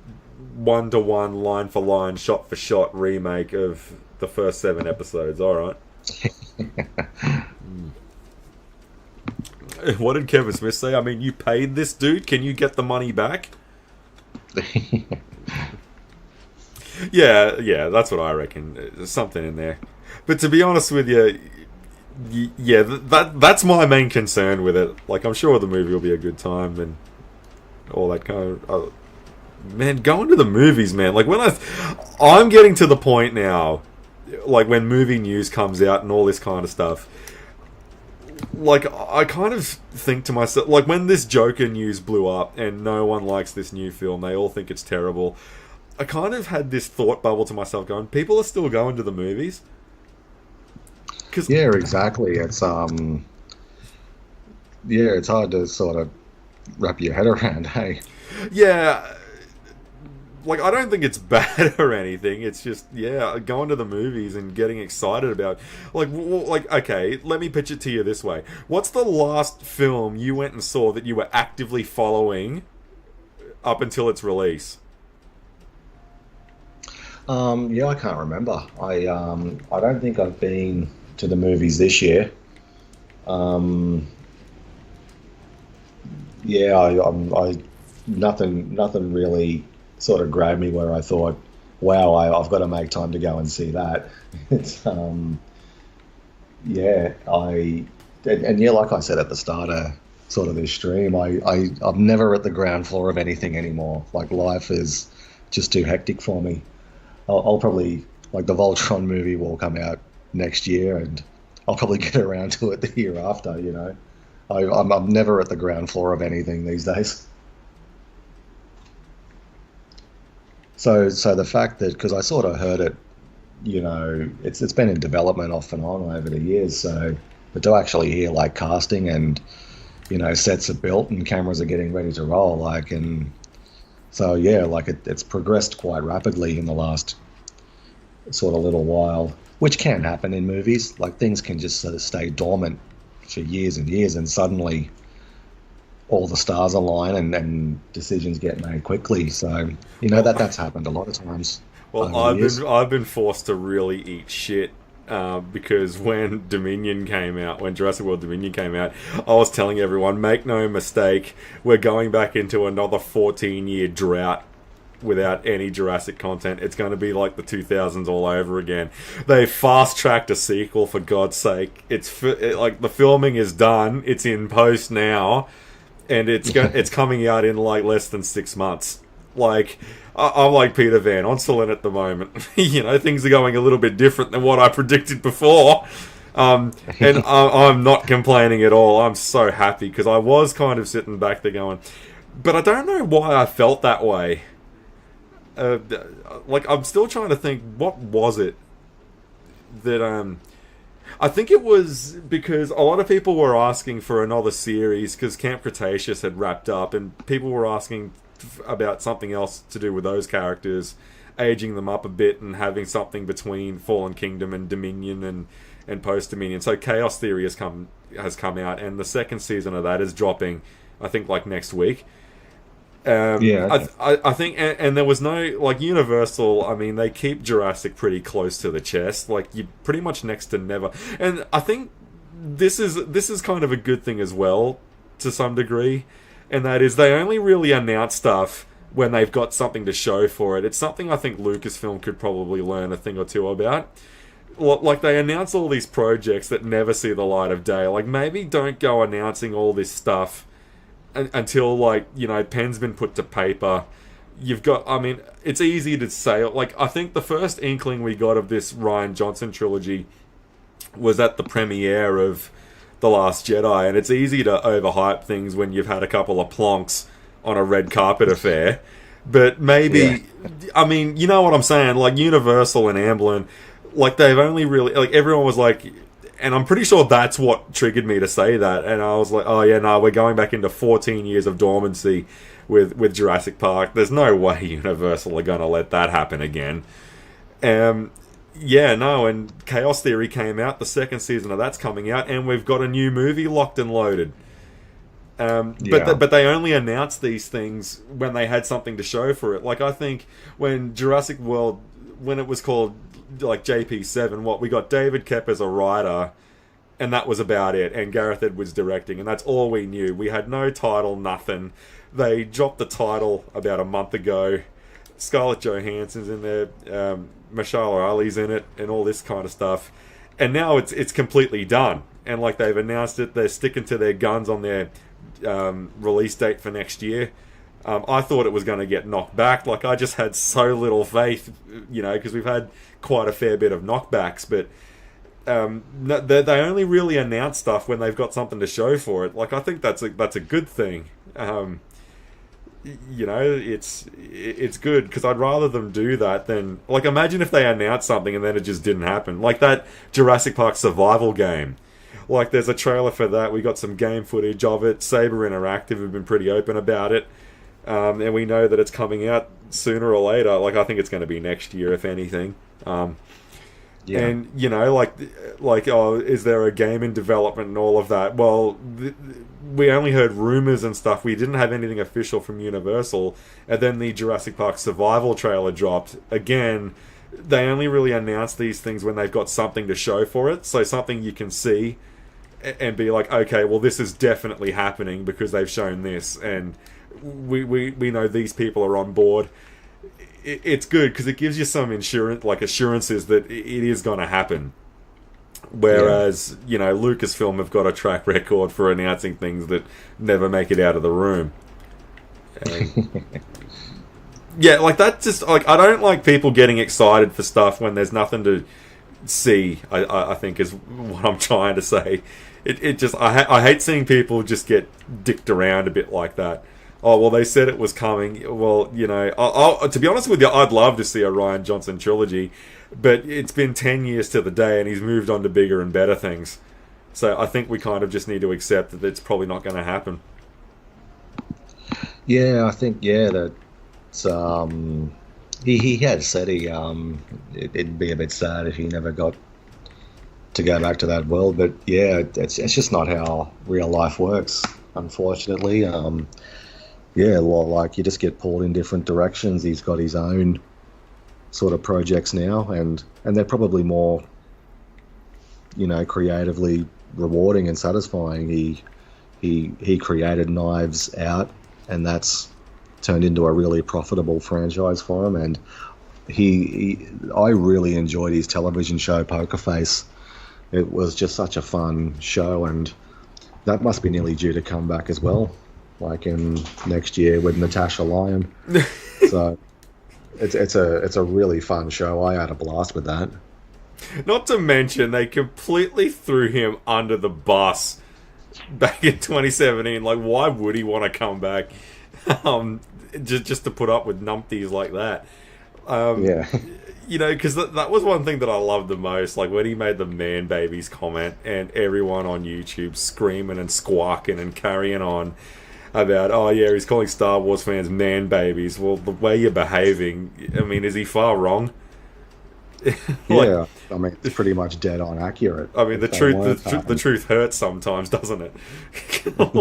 1-to-1, line-for-line, shot-for-shot remake of the first 7 episodes. All right. What did Kevin Smith say? I mean, you paid this dude. Can you get the money back? Yeah, that's what I reckon. There's something in there. But to be honest with you, yeah, that's my main concern with it. Like, I'm sure the movie will be a good time and all that kind of... man, going to the movies, man. Like, when I'm getting to the point now, like, when movie news comes out and all this kind of stuff, like, I kind of think to myself, like, when this Joker news blew up and no one likes this new film, they all think it's terrible. I kind of had this thought bubble to myself going, people are still going to the movies? Cause, Yeah, exactly. It's hard to sort of wrap your head around. Hey, yeah, like, I don't think it's bad or anything. It's just, yeah, going to the movies and getting excited about, like, okay, let me pitch it to you this way. What's the last film you went and saw that you were actively following up until its release? yeah, I can't remember. I don't think I've been to the movies this year. Um, yeah, I nothing really sort of grabbed me where I thought, wow, I've got to make time to go and see that. It's yeah, and yeah, like I said at the start of sort of this stream, I'm never at the ground floor of anything anymore. Like life is just too hectic for me. I'll probably like the Voltron movie will come out next year, and I'll probably get around to it the year after. You know, I'm never at the ground floor of anything these days. So the fact that because I sort of heard it, you know, it's been in development off and on over the years. So, but to actually hear like casting and sets are built and cameras are getting ready to roll, like and so yeah, like it's progressed quite rapidly in the last sort of little while, which can happen in movies. Like things can just sort of stay dormant for years and years, and suddenly all the stars align and decisions get made quickly. So that's happened a lot of times Well, over the years. I've been forced to really eat shit because when Jurassic World Dominion came out, I was telling everyone, make no mistake, we're going back into another 14-year drought without any Jurassic content. It's going to be like the 2000s all over again. They fast-tracked a sequel, for God's sake. Like, the filming is done. It's in post now, and it's coming out in like less than 6 months. Like, I'm like Peter Van Onselen at the moment. Things are going a little bit different than what I predicted before. And I'm not complaining at all. I'm so happy because I was kind of sitting back there going, but I don't know why I felt that way. Like, I'm still trying to think, what was it that I think it was because a lot of people were asking for another series because Camp Cretaceous had wrapped up, and people were asking about something else to do with those characters, aging them up a bit and having something between Fallen Kingdom and Dominion and Post Dominion. So Chaos Theory has come out, and the second season of that is dropping, I think, like next week. Yeah, okay. I think, and there was no, like, Universal, I mean, they keep Jurassic pretty close to the chest, like, you pretty much next to never, and I think this is kind of a good thing as well, to some degree, and that is they only really announce stuff when they've got something to show for it. It's something I think Lucasfilm could probably learn a thing or two about. Like, they announce all these projects that never see the light of day. Like, maybe don't go announcing all this stuff until, like, pen's been put to paper. You've got, I mean, it's easy to say, like, I think the first inkling we got of this Rian Johnson trilogy was at the premiere of The Last Jedi, and it's easy to overhype things when you've had a couple of plonks on a red carpet affair. But maybe, yeah. I mean, you know what I'm saying? Like, Universal and Amblin, like, they've only really, like, everyone was like, and I'm pretty sure that's what triggered me to say that. And I was like, oh yeah, no, we're going back into 14 years of dormancy with Jurassic Park. There's no way Universal are going to let that happen again. Yeah, no, and Chaos Theory came out, the second season of that's coming out, and we've got a new movie locked and loaded. Yeah. But they only announced these things when they had something to show for it. Like, I think when Jurassic World, when it was called like JP7, what we got David Koepp as a writer, and that was about it, and Gareth Edwards directing, and that's all we knew. We had no title, nothing. They dropped the title about a month ago. Scarlett Johansson's in there, Mahershala Ali's in it, and all this kind of stuff. And now it's completely done. And like, they've announced it, they're sticking to their guns on their release date for next year. I thought it was going to get knocked back. Like, I just had so little faith, because we've had quite a fair bit of knockbacks. But They only really announce stuff when they've got something to show for it. Like, I think that's a good thing. It's good, because I'd rather them do that than, like, imagine if they announced something and then it just didn't happen. Like that Jurassic Park survival game. Like, there's a trailer for that. We got some game footage of it. Saber Interactive have been pretty open about it. And we know that it's coming out sooner or later. Like, I think it's going to be next year, if anything. Yeah. And, oh, is there a game in development and all of that? Well, we only heard rumors and stuff. We didn't have anything official from Universal. And then the Jurassic Park Survival trailer dropped. Again, they only really announce these things when they've got something to show for it. So something you can see and be like, okay, well, this is definitely happening because they've shown this. And we know these people are on board. It's good because it gives you some assurances that it is going to happen. Whereas, Lucasfilm have got a track record for announcing things that never make it out of the room. Yeah, like, that just, like, I don't like people getting excited for stuff when there's nothing to see, I think is what I'm trying to say. It just, I hate seeing people just get dicked around a bit like that. Oh, well, they said it was coming. Well, to be honest with you, I'd love to see a Rian Johnson trilogy, but it's been 10 years to the day and he's moved on to bigger and better things. So I think we kind of just need to accept that it's probably not going to happen. Yeah, I think, that's, he had said it'd be a bit sad if he never got to go back to that world, but yeah, it's just not how real life works, unfortunately. Yeah, well, like, you just get pulled in different directions. He's got his own sort of projects now, and they're probably more, creatively rewarding and satisfying. He created Knives Out, and that's turned into a really profitable franchise for him. And I really enjoyed his television show Poker Face. It was just such a fun show, and that must be nearly due to come back as well, like in next year with Natasha Lyon. So it's a really fun show. I had a blast with that. Not to mention, they completely threw him under the bus back in 2017. Like, why would he want to come back? Just to put up with numpties like that. Yeah. Because that was one thing that I loved the most. Like, when he made the man babies comment and everyone on YouTube screaming and squawking and carrying on about, oh yeah, he's calling Star Wars fans man babies. Well, the way you're behaving, I mean, is he far wrong? Yeah, I mean, it's pretty much dead on accurate. I mean, the truth hurts sometimes, doesn't it? But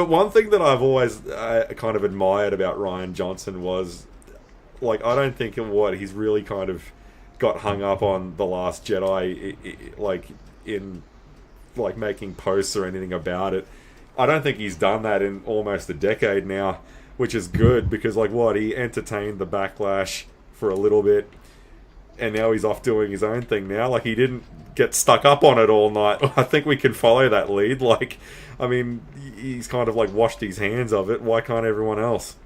one thing that I've always kind of admired about Rian Johnson was, like, I don't think he's really kind of got hung up on The Last Jedi, in making posts or anything about it. I don't think he's done that in almost a decade now, which is good because, he entertained the backlash for a little bit, and now he's off doing his own thing now. Like, he didn't get stuck up on it all night. I think we can follow that lead. Like, I mean, he's kind of washed his hands of it. Why can't everyone else?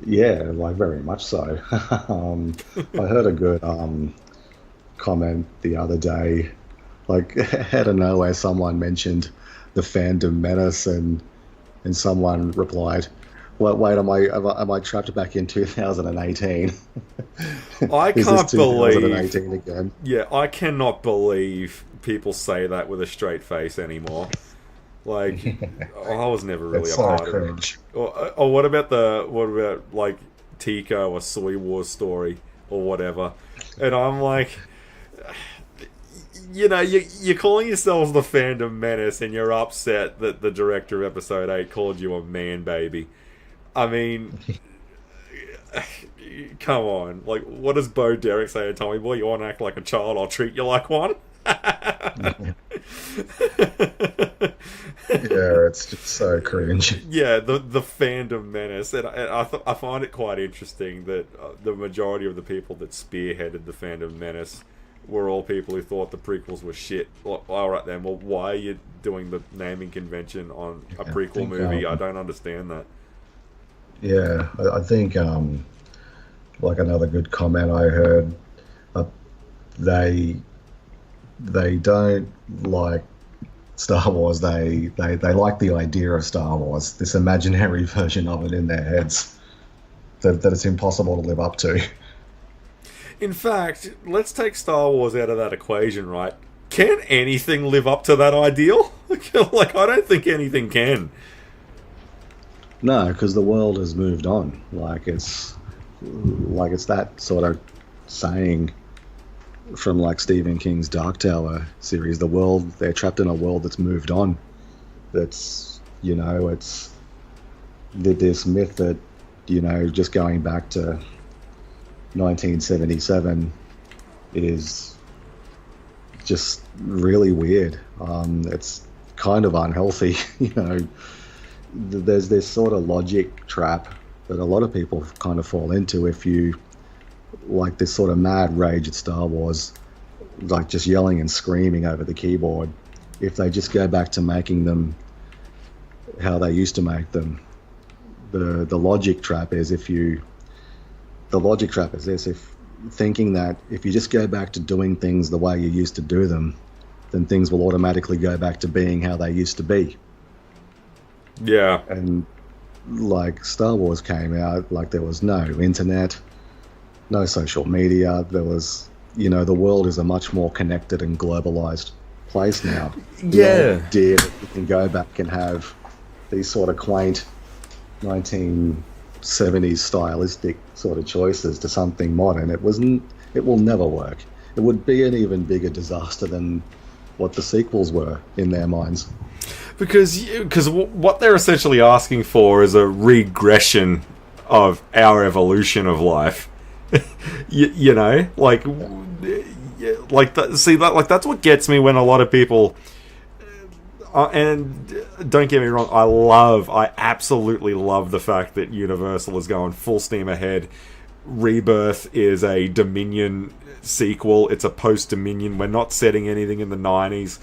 Yeah, very much so. I heard a good comment the other day, out of nowhere, someone mentioned the fandom menace, and someone replied, "Well, wait, am I trapped back in 2018?" I Is can't this 2018 again? Yeah, I cannot believe people say that with a straight face anymore. I was never really It's a part so of cringe. it. Or what about Tico or Soy Wars story or whatever? And I'm like, you're calling yourselves the fandom menace, and you're upset that the director of Episode 8 called you a man baby. I mean, come on. What does Bo Derek say to Tommy Boy? You want to act like a child, I'll treat you like one? Yeah, it's just so cringe. Yeah, the fandom menace, and I find it quite interesting that the majority of the people that spearheaded the fandom menace were all people who thought the prequels were shit. All right then, well, why are you doing the naming convention on a prequel movie? I don't understand that. Yeah, I think like another good comment I heard, uh, they they don't like Star Wars. They like the idea of Star Wars, this imaginary version of it in their heads that it's impossible to live up to. In fact, let's take Star Wars out of that equation, right? Can anything live up to that ideal? Like, I don't think anything can. No, because the world has moved on. Like it's that sort of saying from like Stephen King's Dark Tower series. The world, they're trapped in a world that's moved on. That's, it's this myth that, just going back to 1977 is just really weird. It's kind of unhealthy. There's this sort of logic trap that a lot of people kind of fall into if you like this sort of mad rage at Star Wars, like just yelling and screaming over the keyboard. If they just go back to making them how they used to make them, the logic trap is this: if thinking that if you just go back to doing things the way you used to do them, then things will automatically go back to being how they used to be. Yeah. And like Star Wars came out, like there was no internet, no social media. There was, the world is a much more connected and globalized place now. Yeah. The idea that you can go back and have these sort of quaint 1970s stylistic sort of choices to something modern, it will never work. It would be an even bigger disaster than what the sequels were in their minds. Because what they're essentially asking for is a regression of our evolution of life. That's what gets me when a lot of people. And don't get me wrong, I absolutely love the fact that Universal is going full steam ahead. Rebirth is a Dominion sequel. It's a post-Dominion. We're not setting anything in the 90s.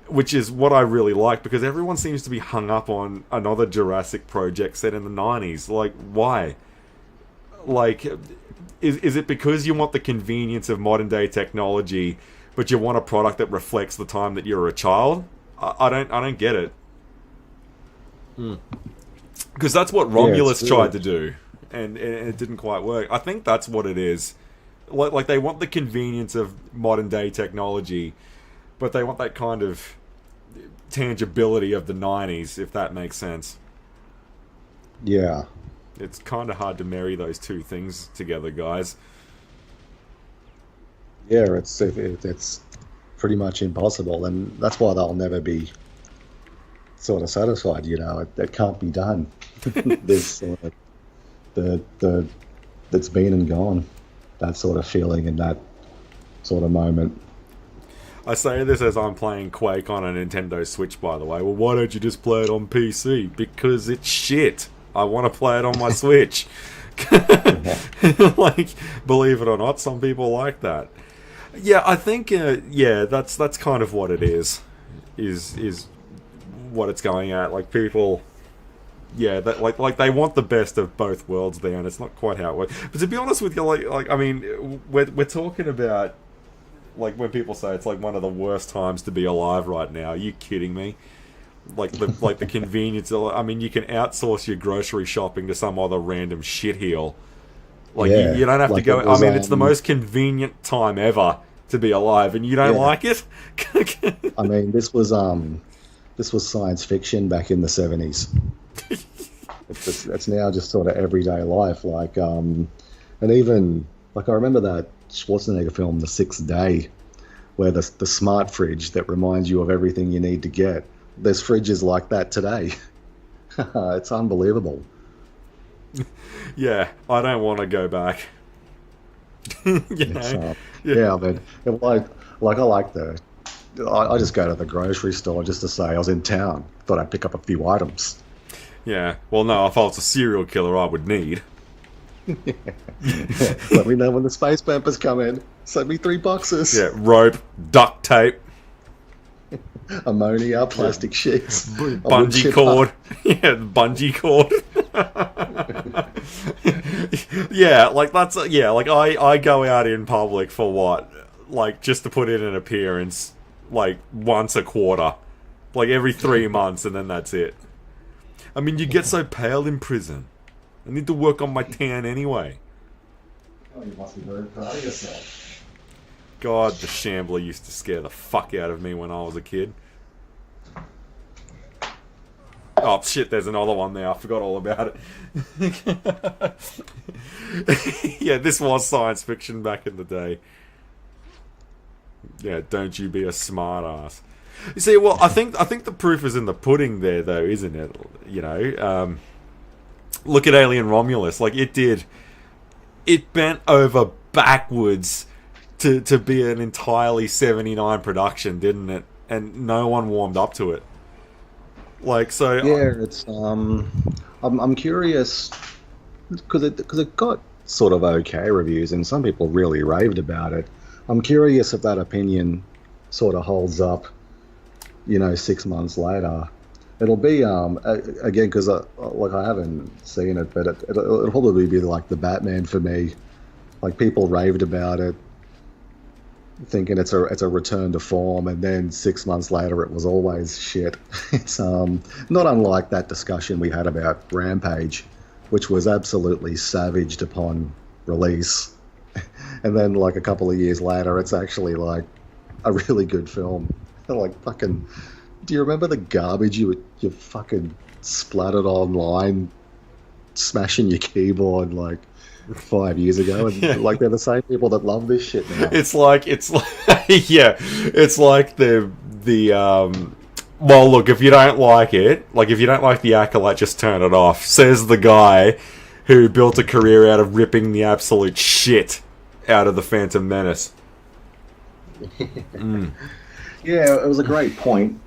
Which is what I really like, because everyone seems to be hung up on another Jurassic project set in the 90s. Like, why? Like, is it because you want the convenience of modern day technology, but you want a product that reflects the time that you're a child? I don't get it. Because that's what Romulus tried to do, and it didn't quite work. I think that's what it is. Like they want the convenience of modern day technology, but they want that kind of tangibility of the 90s, if that makes sense. Yeah. It's kind of hard to marry those two things together, guys. Yeah, it's pretty much impossible, and that's why they'll never be sort of satisfied. It can't be done. There's sort of that's been and gone, that sort of feeling in that sort of moment. I say this as I'm playing Quake on a Nintendo Switch, by the way. Well, why don't you just play it on PC? Because it's shit. I want to play it on my Switch. Like, believe it or not, some people like that. Yeah, I think, that's kind of what it is what it's going at. Like, people, like they want the best of both worlds there, and it's not quite how it works. But to be honest with you, like I mean, we're talking about, like, when people say it's like one of the worst times to be alive right now. Are you kidding me? Like the convenience. I mean, you can outsource your grocery shopping to some other random shitheel. Like, you don't have to go. I mean, it's the most convenient time ever to be alive, and you don't like it. I mean, this was science fiction back in the 70s. It's now just sort of everyday life. Like, and even like I remember that Schwarzenegger film, The Sixth Day, where the smart fridge that reminds you of everything you need to get. There's fridges like that today. It's unbelievable. Yeah, I don't want to go back. Yeah, but I just go to the grocery store just to say I was in town. Thought I'd pick up a few items. Yeah, well, no, if I was a serial killer, I would need. Let me know when the space bumpers come in. Send me 3 boxes. Yeah, rope, duct tape, ammonia, plastic sheets, bungee cord. Yeah, bungee cord. Yeah, like that's like I go out in public for what, like just to put in an appearance, like once a quarter, like every 3 months, and then that's it. I mean, you get so pale in prison. I need to work on my tan anyway. Oh, you must be very proud of yourself. God, the Shambler used to scare the fuck out of me when I was a kid. Oh shit, there's another one there. I forgot all about it. Yeah, this was science fiction back in the day. Yeah, don't you be a smart ass. You see, well, I think the proof is in the pudding there, though, isn't it? You know, look at Alien Romulus. Like, it bent over backwards to be an entirely 79 production, didn't it? And no one warmed up to it. Like, so... Yeah, it's I'm curious because it got sort of okay reviews, and some people really raved about it. I'm curious if that opinion sort of holds up, 6 months later. It'll be again, because I haven't seen it, but it'll probably be like the Batman for me. Like, people raved about it, thinking it's a return to form, and then 6 months later it was always shit. It's not unlike that discussion we had about Rampage, which was absolutely savaged upon release, and then like a couple of years later it's actually like a really good film. Like, fucking, do you remember the garbage you fucking splattered online, smashing your keyboard like 5 years ago? And Yeah. like, they're the same people that love this shit now. It's like yeah, it's like the well, look, if you don't like it, like if you don't like the Acolyte, just turn it off, says the guy who built a career out of ripping the absolute shit out of the Phantom Menace. Yeah, it was a great point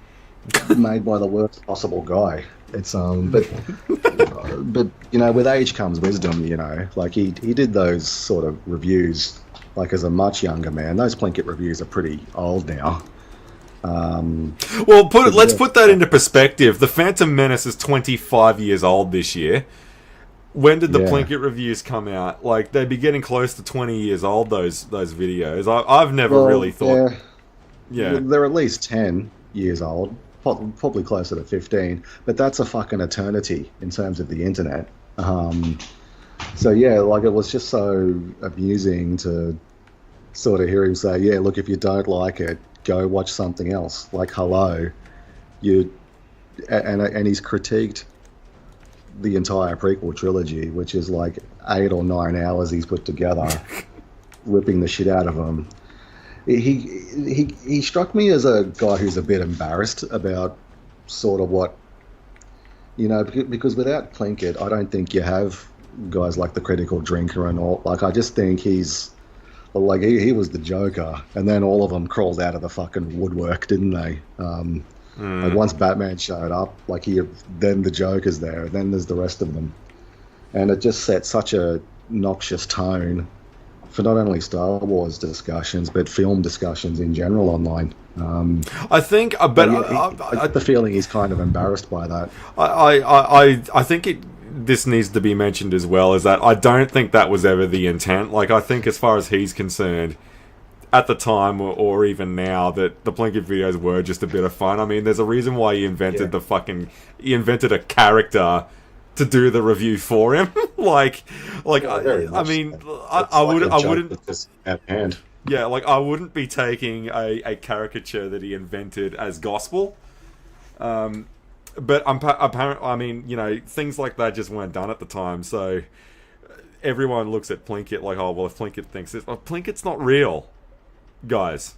made by the worst possible guy. It's but with age comes wisdom. Like, he did those sort of reviews like as a much younger man. Those Plinkett reviews are pretty old now. Well, let's put that into perspective. The Phantom Menace is 25 years old this year. When did the Plinkett reviews come out? Like, they'd be getting close to 20 years old, those videos. I've never really thought... Yeah. They're at least 10 years old, probably closer to 15, but that's a fucking eternity in terms of the internet. So yeah, like, it was just so amusing to sort of hear him say, yeah, look, if you don't like it, go watch something else. Like, hello. And he's critiqued the entire prequel trilogy, which is like 8 or 9 hours he's put together, ripping the shit out of them. He struck me as a guy who's a bit embarrassed about sort of what, because without Plinkett, I don't think you have guys like the Critical Drinker and all. Like, I just think he's like, he was the Joker, and then all of them crawled out of the fucking woodwork, didn't they? Like, once Batman showed up, like, then the Joker's there, and then there's the rest of them, and it just set such a noxious tone for not only Star Wars discussions, but film discussions in general online. I think, I get the feeling he's kind of embarrassed by that. I think this needs to be mentioned as well, is that I don't think that was ever the intent. Like, I think as far as he's concerned, at the time or even now, that the Plinkett videos were just a bit of fun. I mean, there's a reason why he invented he invented a character to do the review for him. I wouldn't just at hand. Yeah, like, I wouldn't be taking a caricature that he invented as gospel. But apparently, I mean, things like that just weren't done at the time, so everyone looks at Plinkett like, oh, well, if Plinkett thinks this... Well, Plinkett's not real, guys.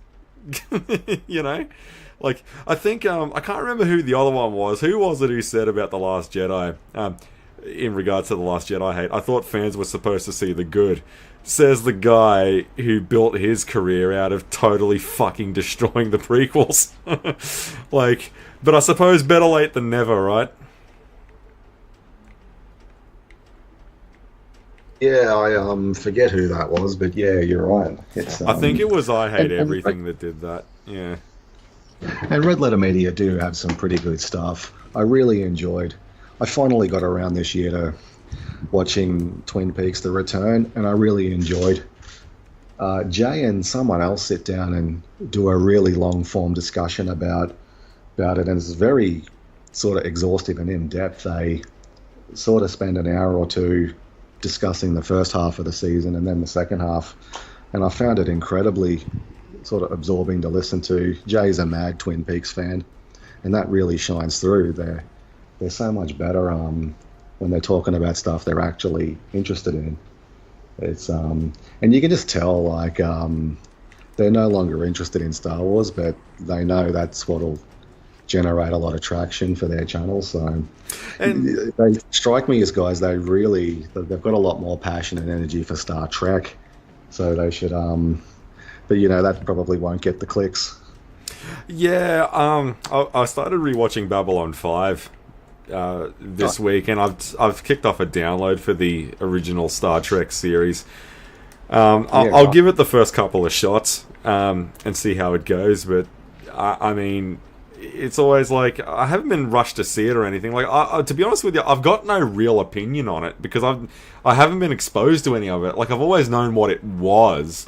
Like, I think, I can't remember who the other one was. Who was it who said about The Last Jedi, in regards to The Last Jedi hate? I thought fans were supposed to see the good. Says the guy who built his career out of totally fucking destroying the prequels. Like, but I suppose better late than never, right? Yeah, I forget who that was, but yeah, you're right. I think it was I Hate Everything that did that. Yeah. And Red Letter Media do have some pretty good stuff. I really enjoyed. I finally got around this year to watching Twin Peaks: The Return, and I really enjoyed. Jay and someone else sit down and do a really long form discussion about it, and it's very sort of exhaustive and in depth. They sort of spend an hour or two discussing the first half of the season and then the second half, and I found it incredibly sort of absorbing to listen to. Jay's a mad Twin Peaks fan, and that really shines through. They're so much better when they're talking about stuff they're actually interested in. It's and you can just tell like they're no longer interested in Star Wars, but they know that's what'll generate a lot of traction for their channel. So And they strike me as guys they've got a lot more passion and energy for Star Trek. So they should but that probably won't get the clicks. yeah, I started rewatching Babylon 5 this week, and I've kicked off a download for the original Star Trek series. I'll give it the first couple of shots and see how it goes, but I mean, it's always like I haven't been rushed to see it or anything. Like, to be honest with you, I've got no real opinion on it because I haven't been exposed to any of it. Like, I've always known what it was.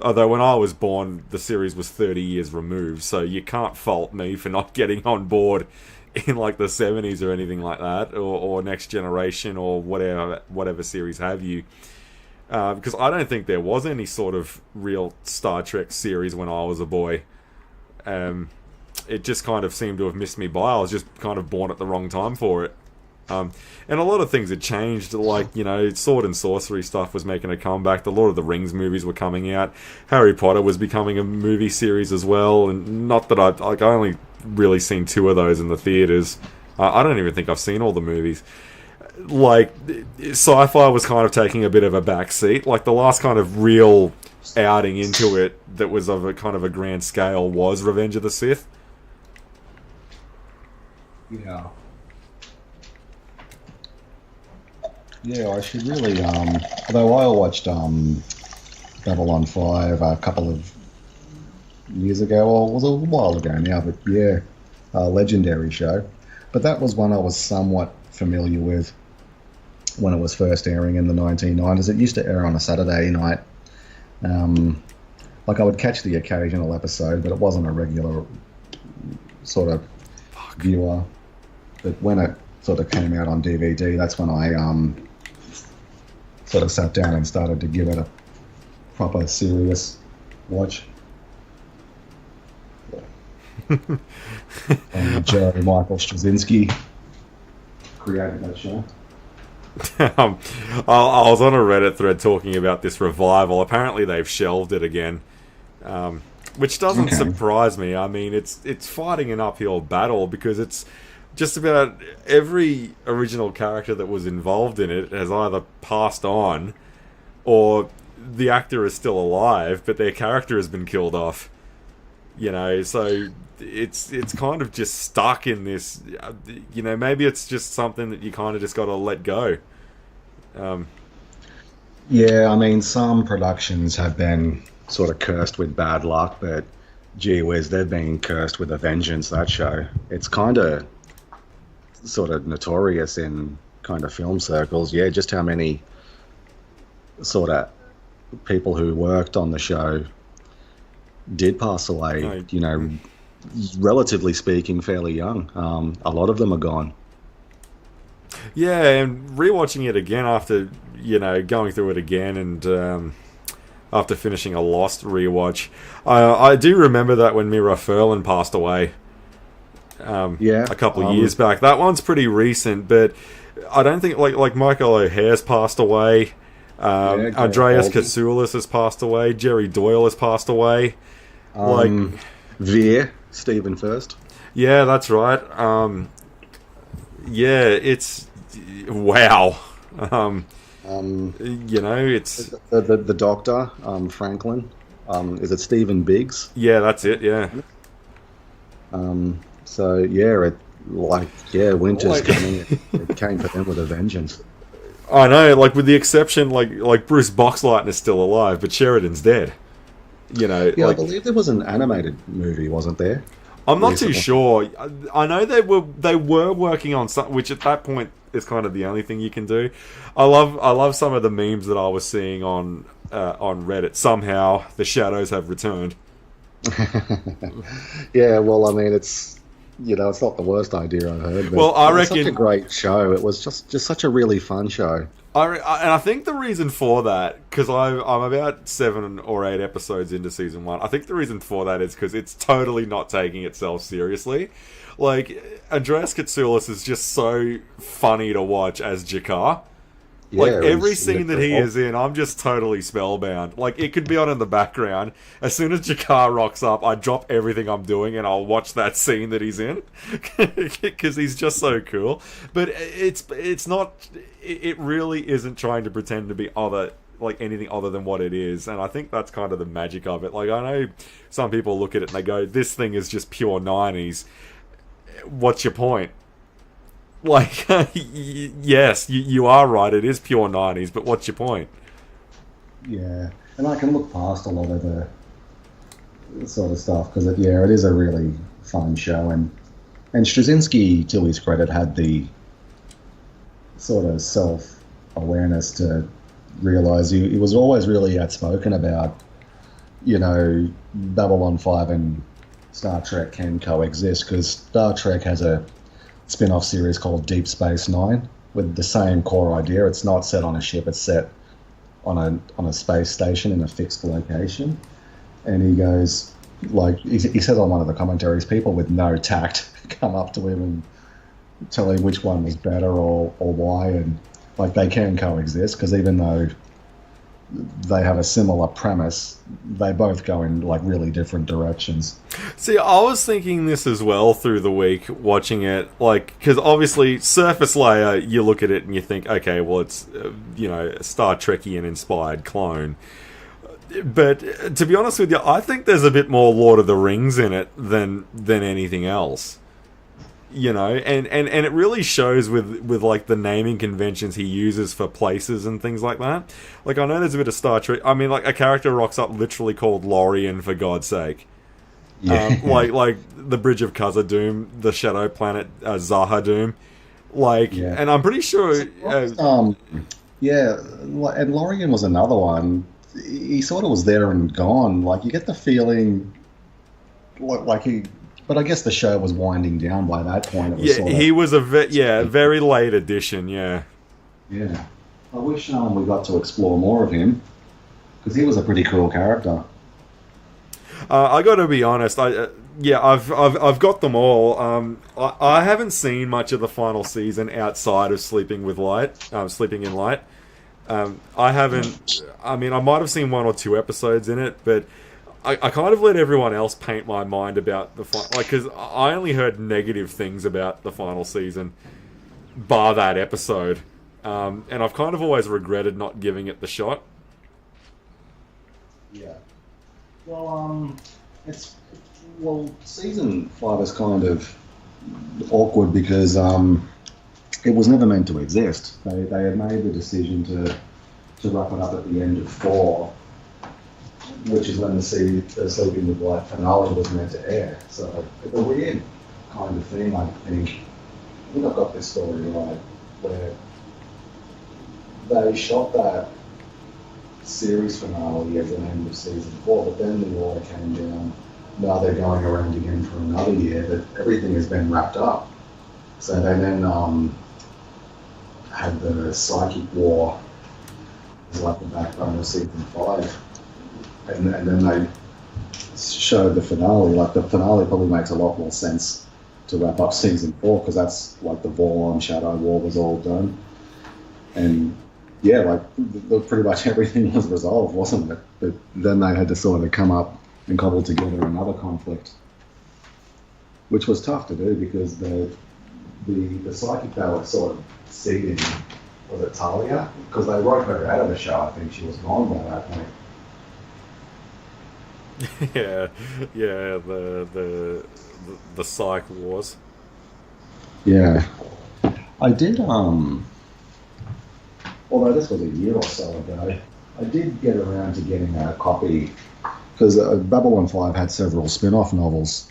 Although when I was born, the series was 30 years removed, so you can't fault me for not getting on board in like the 70s or anything like that, or Next Generation or whatever series have you. Because I don't think there was any sort of real Star Trek series when I was a boy. It just kind of seemed to have missed me by. I was just kind of born at the wrong time for it. And a lot of things had changed, like, sword and sorcery stuff was making a comeback. The Lord of the Rings movies were coming out. Harry Potter was becoming a movie series as well. And not that I only really seen 2 of those in the theaters. I don't even think I've seen all the movies. Like, sci-fi was kind of taking a bit of a backseat. Like, the last kind of real outing into it that was of a kind of a grand scale was Revenge of the Sith. Yeah. Yeah, I should really. Although I watched Babylon 5 a couple of years ago, or it was a while ago now, but yeah, a legendary show. But that was one I was somewhat familiar with when it was first airing in the 1990s. It used to air on a Saturday night. Like, I would catch the occasional episode, but it wasn't a regular sort of viewer. But when it sort of came out on DVD, that's when I sort of sat down and started to give it a proper serious watch. And Jerry Michael Straczynski created that show. I was on a Reddit thread talking about this revival. Apparently they've shelved it again, which doesn't surprise me. I mean, it's fighting an uphill battle because it's just about every original character that was involved in it has either passed on or the actor is still alive, but their character has been killed off. So it's kind of just stuck in this. Maybe it's just something that you kind of just got to let go. Yeah, I mean, some productions have been sort of cursed with bad luck, but gee whiz, they've been cursed with a vengeance, that show. It's kind of sort of notorious in kind of film circles. Yeah, just how many sort of people who worked on the show did pass away, relatively speaking, fairly young. A lot of them are gone. Yeah, and rewatching it again after, going through it again and after finishing a Lost rewatch, I do remember that when Mira Furlan passed away a couple of years back. That one's pretty recent, but I don't think, like Michael O'Hare's passed away. Andreas Katsoulis has passed away. Jerry Doyle has passed away. Veer, Stephen First. Yeah, that's right. It's wow. It's the Doctor, Franklin. Is it Stephen Biggs? Yeah, that's it. Yeah. So yeah, winter's coming. It came for them with a vengeance. I know, with the exception, like Bruce Boxleitner is still alive, but Sheridan's dead. I believe there was an animated movie, wasn't there? I'm not too recently. sure. I know they were working on something, which at that point is kind of the only thing you can do. I love some of the memes that I was seeing on Reddit. Somehow the shadows have returned. Yeah, well, I mean, it's not the worst idea I've heard, but Well, I it was such a reckon. great show. It was just such a really fun show. And I think the reason for that, because I'm about 7 or 8 episodes into season 1, I think the reason for that is because it's totally not taking itself seriously. Like, Andreas Katsoulis is just so funny to watch as Jakar. Like, Yeah, every he's scene that he is in, I'm just totally spellbound. Like, it could be on in the background. As soon as Jakar rocks up, I drop everything I'm doing and I'll watch that scene that he's in. Because he's just so cool. But it's not... It really isn't trying to pretend to be anything other than what it is. And I think that's kind of the magic of it. Like, I know some people look at it and they go, this thing is just pure 90s. What's your point? Like, yes, you are right. It is pure 90s, but what's your point? Yeah, and I can look past a lot of the sort of stuff because it is a really fun show, and Straczynski, to his credit, had the sort of self awareness to realize he was always really outspoken about, Babylon 5 and Star Trek can coexist because Star Trek has a spin-off series called Deep Space Nine with the same core idea. It's not set on a ship; it's set on a space station in a fixed location. And he goes, like he says on one of the commentaries, people with no tact come up to him and tell him which one was better or why, and like they can coexist because even though they have a similar premise, they both go in like really different directions. See, I was thinking this as well through the week, watching it, like, because obviously, surface layer, you look at it and you think, okay, well, it's, a Star Trekian inspired clone. But to be honest with you, I think there's a bit more Lord of the Rings in it than anything else. And it really shows with like the naming conventions he uses for places and things like that. Like, I know there's a bit of Star Trek. I mean, like, a character rocks up literally called Lorien, for God's sake. Yeah. Like the Bridge of Khazad-dûm, the Shadow Planet Zahadum. Like, Yeah. and I'm pretty sure. Yeah, and Lorien was another one. He sort of was there and gone. Like you get the feeling, like he. But I guess the show was winding down by that point. It was he was a very late addition. Yeah. Yeah. I wish we got to explore more of him because he was a pretty cool character. I got to be honest. I've got them all. I haven't seen much of the final season outside of Sleeping in Light. I haven't. I mean, I might have seen 1 or 2 episodes in it, but I kind of let everyone else paint my mind about the final, because I only heard negative things about the final season, bar that episode, and I've kind of always regretted not giving it the shot. Yeah. Season 5 is kind of awkward because it was never meant to exist. They had made the decision to wrap it up at the end of 4, which is when the Sleeping with Light finale was meant to air. So it's a weird kind of thing, I think. I think I've got this story right, where they shot that series finale as an end of season 4, but then the order came down. Now they're going around again for another year, but everything has been wrapped up. So they then had the psychic war as like the backbone of season 5. And then they showed the finale. Like, the finale probably makes a lot more sense to wrap up season 4 because that's like the Vorlon Shadow War was all done. And yeah, like pretty much everything was resolved, wasn't it? But then they had to sort of come up and cobble together another conflict, which was tough to do because the psychic they were sort of seeding, was it Talia? Because they wrote her out of the show. I think she was gone by that point. yeah, the Psych Wars. Yeah, I did. Although this was a year or so ago, I did get around to getting a copy because Babylon 5 had several spin-off novels,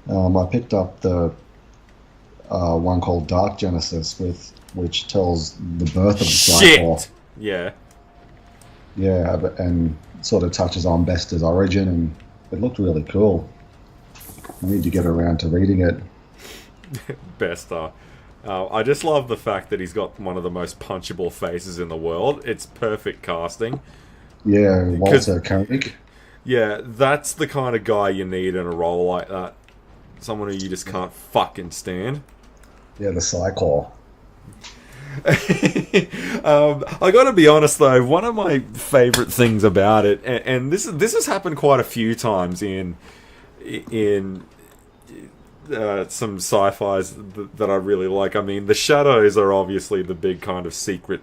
I picked up the one called Dark Genesis, which tells the birth of the Cyclor. Shit! Yeah. Yeah, and sort of touches on Bester's origin, and it looked really cool. I need to get around to reading it. Bester. I just love the fact that he's got one of the most punchable faces in the world. It's perfect casting. Yeah, Walter Koenig. Yeah, that's the kind of guy you need in a role like that. Someone who you just can't fucking stand. Yeah, the Cyclor. I gotta be honest though, one of my favourite things about it, and this has happened quite a few times in some sci-fis that I really like. I mean, the Shadows are obviously the big kind of secret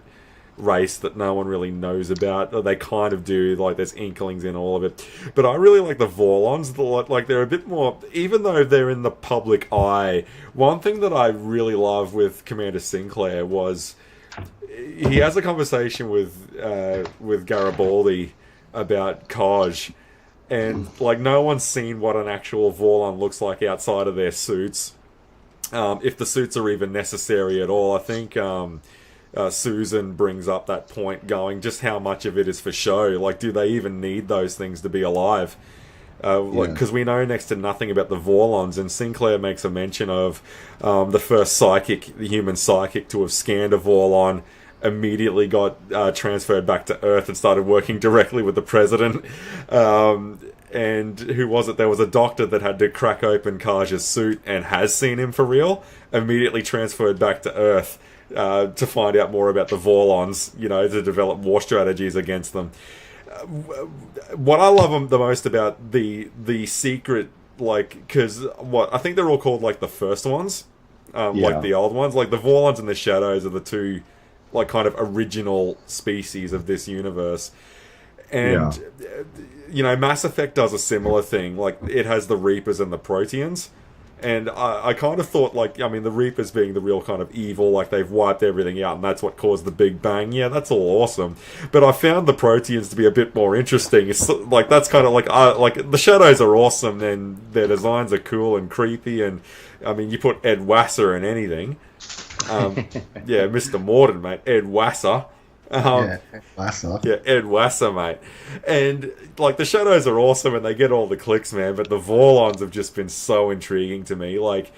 race that no one really knows about. They kind of do, like there's inklings in all of it. But I really like the Vorlons. Like they're a bit more, even though they're in the public eye. One thing that I really love with Commander Sinclair was he has a conversation with Garibaldi about Kaj. And like no one's seen what an actual Vorlon looks like outside of their suits, if the suits are even necessary at all. I think Susan brings up that point, going just how much of it is for show. Like, do they even need those things to be alive? Because we know next to nothing about the Vorlons, and Sinclair makes a mention of the first the human psychic to have scanned a Vorlon. Immediately got transferred back to Earth and started working directly with the president. And who was it? There was a doctor that had to crack open Kaj's suit and has seen him for real. Immediately transferred back to Earth to find out more about the Vorlons, to develop war strategies against them. What I love the most about the secret, because I think they're all called like the first ones, like the old ones, like the Vorlons and the Shadows are the two like kind of original species of this universe. And Mass Effect does a similar thing. Like it has the Reapers and the Proteans, and I kind of thought the Reapers being the real kind of evil, like they've wiped everything out and that's what caused the Big Bang. Yeah, that's all awesome, but I found the Proteans to be a bit more interesting. It's like that's kind of like the Shadows are awesome and their designs are cool and creepy, and I mean you put Ed Wasser in anything. Mr. Morden, mate. Ed Wasser. Ed Wasser. Yeah, Ed Wasser, mate. And, the Shadows are awesome and they get all the clicks, man, but the Vorlons have just been so intriguing to me. A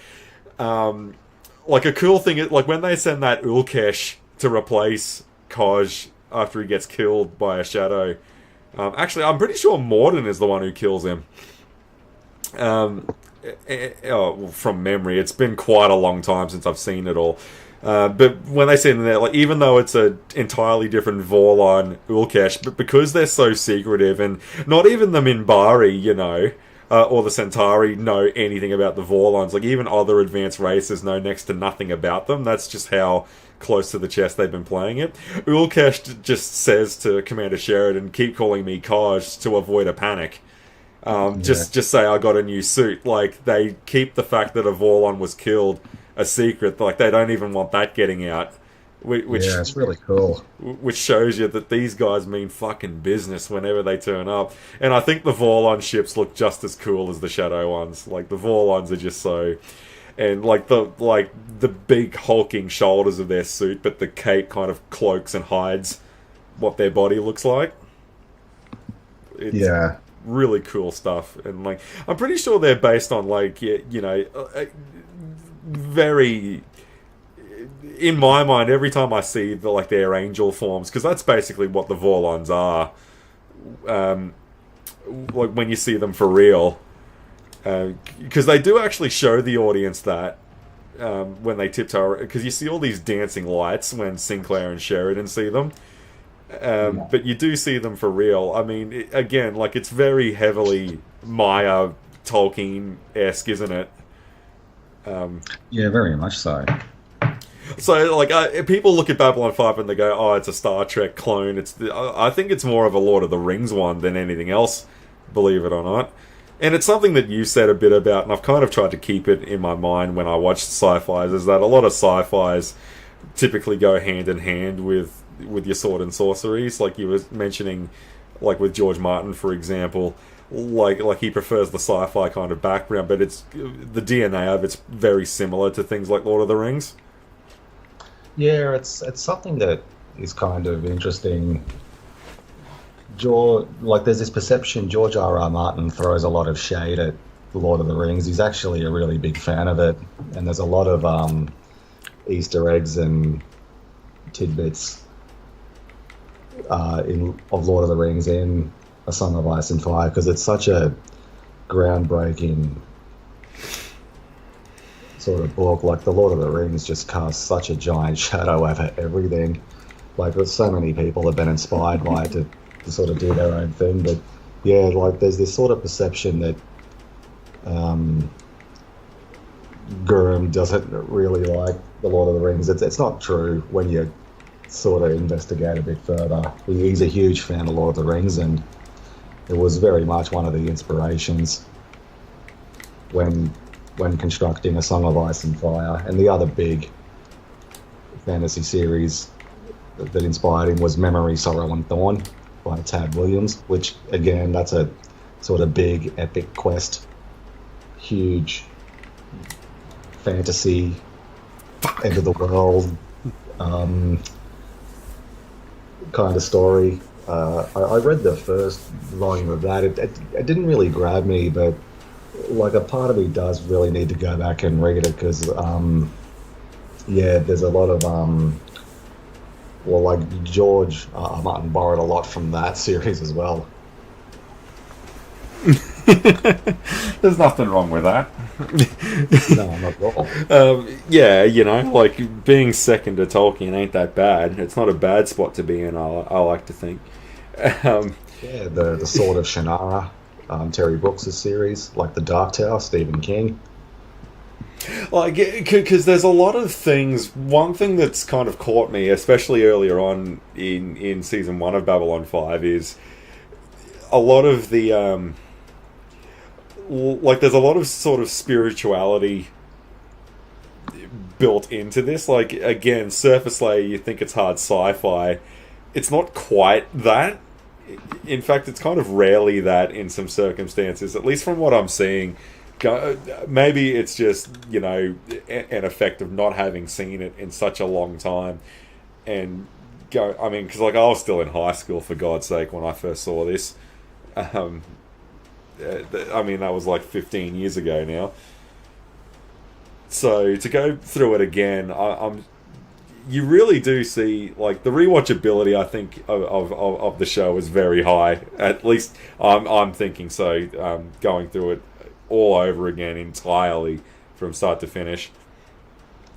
cool thing is, when they send that Ulkesh to replace Kaj after he gets killed by a Shadow. Actually, I'm pretty sure Morden is the one who kills him. From memory, it's been quite a long time since I've seen it all. But when they send that, even though it's an entirely different Vorlon Ulkesh, but because they're so secretive, and not even the Minbari, or the Centauri know anything about the Vorlons. Like even other advanced races know next to nothing about them. That's just how close to the chest they've been playing it. Ulkesh just says to Commander Sheridan, "Keep calling me Kaj," to avoid a panic. Just say I got a new suit. Like they keep the fact that a Vorlon was killed a secret. Like they don't even want that getting out. Which it's really cool. Which shows you that these guys mean fucking business whenever they turn up. And I think the Vorlon ships look just as cool as the Shadow ones. Like the Vorlons are just so, and the big hulking shoulders of their suit, but the cape kind of cloaks and hides what their body looks like. It's really cool stuff. And I'm pretty sure they're based on very, in my mind, every time I see their angel forms, because that's basically what the Vorlons are. When you see them for real, because they do actually show the audience that when they tiptoe, because you see all these dancing lights when Sinclair and Sheridan see them, but you do see them for real. I mean, it's very heavily Maya Tolkien-esque, isn't it? Very much so. So, people look at Babylon 5 and they go, "Oh, it's a Star Trek clone." I think it's more of a Lord of the Rings one than anything else, believe it or not. And it's something that you said a bit about, and I've kind of tried to keep it in my mind when I watch sci-fis, is that a lot of sci-fis typically go hand in hand with your sword and sorceries, like you were mentioning, like with George Martin, for example. like he prefers the sci-fi kind of background, but it's the DNA of it's very similar to things like Lord of the Rings. Yeah, it's something that is kind of interesting. Like there's this perception George R. R. Martin throws a lot of shade at the Lord of the Rings. He's actually a really big fan of it, and there's a lot of Easter eggs and tidbits of Lord of the Rings in A Song of Ice and Fire because it's such a groundbreaking sort of book. Like the Lord of the Rings just casts such a giant shadow over everything. Like so many people have been inspired by it to sort of do their own thing. But yeah, like there's this sort of perception that Gurren doesn't really like the Lord of the Rings. It's not true when you sort of investigate a bit further. He's a huge fan of Lord of the Rings, and it was very much one of the inspirations when constructing A Song of Ice and Fire. And the other big fantasy series that inspired him was Memory, Sorrow and Thorn by Tad Williams, which again, that's a sort of big epic quest, huge fantasy, end of the world kind of story. I read the first volume of that. It didn't really grab me, but like a part of me does really need to go back and read it because yeah, there's a lot of well, like George Martin borrowed a lot from that series as well. There's nothing wrong with that. No, not at all. Yeah, you know, like being second to Tolkien ain't that bad. It's not a bad spot to be in. I like to think. Yeah, the Sword of Shannara, Terry Brooks' series, like the Dark Tower, Stephen King. Like, because there's a lot of things. One thing that's kind of caught me, especially earlier on in season 1 of Babylon 5, is a lot of the like there's a lot of sort of spirituality built into this. Like, again, surface layer, you think it's hard sci-fi. It's not quite that. In fact, it's kind of rarely that in some circumstances, at least from what I'm seeing. Maybe it's just, you know, an effect of not having seen it in such a long time. And I mean, because like I was still in high school, for God's sake, when I first saw this. I mean, that was like 15 years ago now. So to go through it again, you really do see, like, the rewatchability, I think, of the show is very high. At least I'm thinking so. Going through it all over again entirely from start to finish.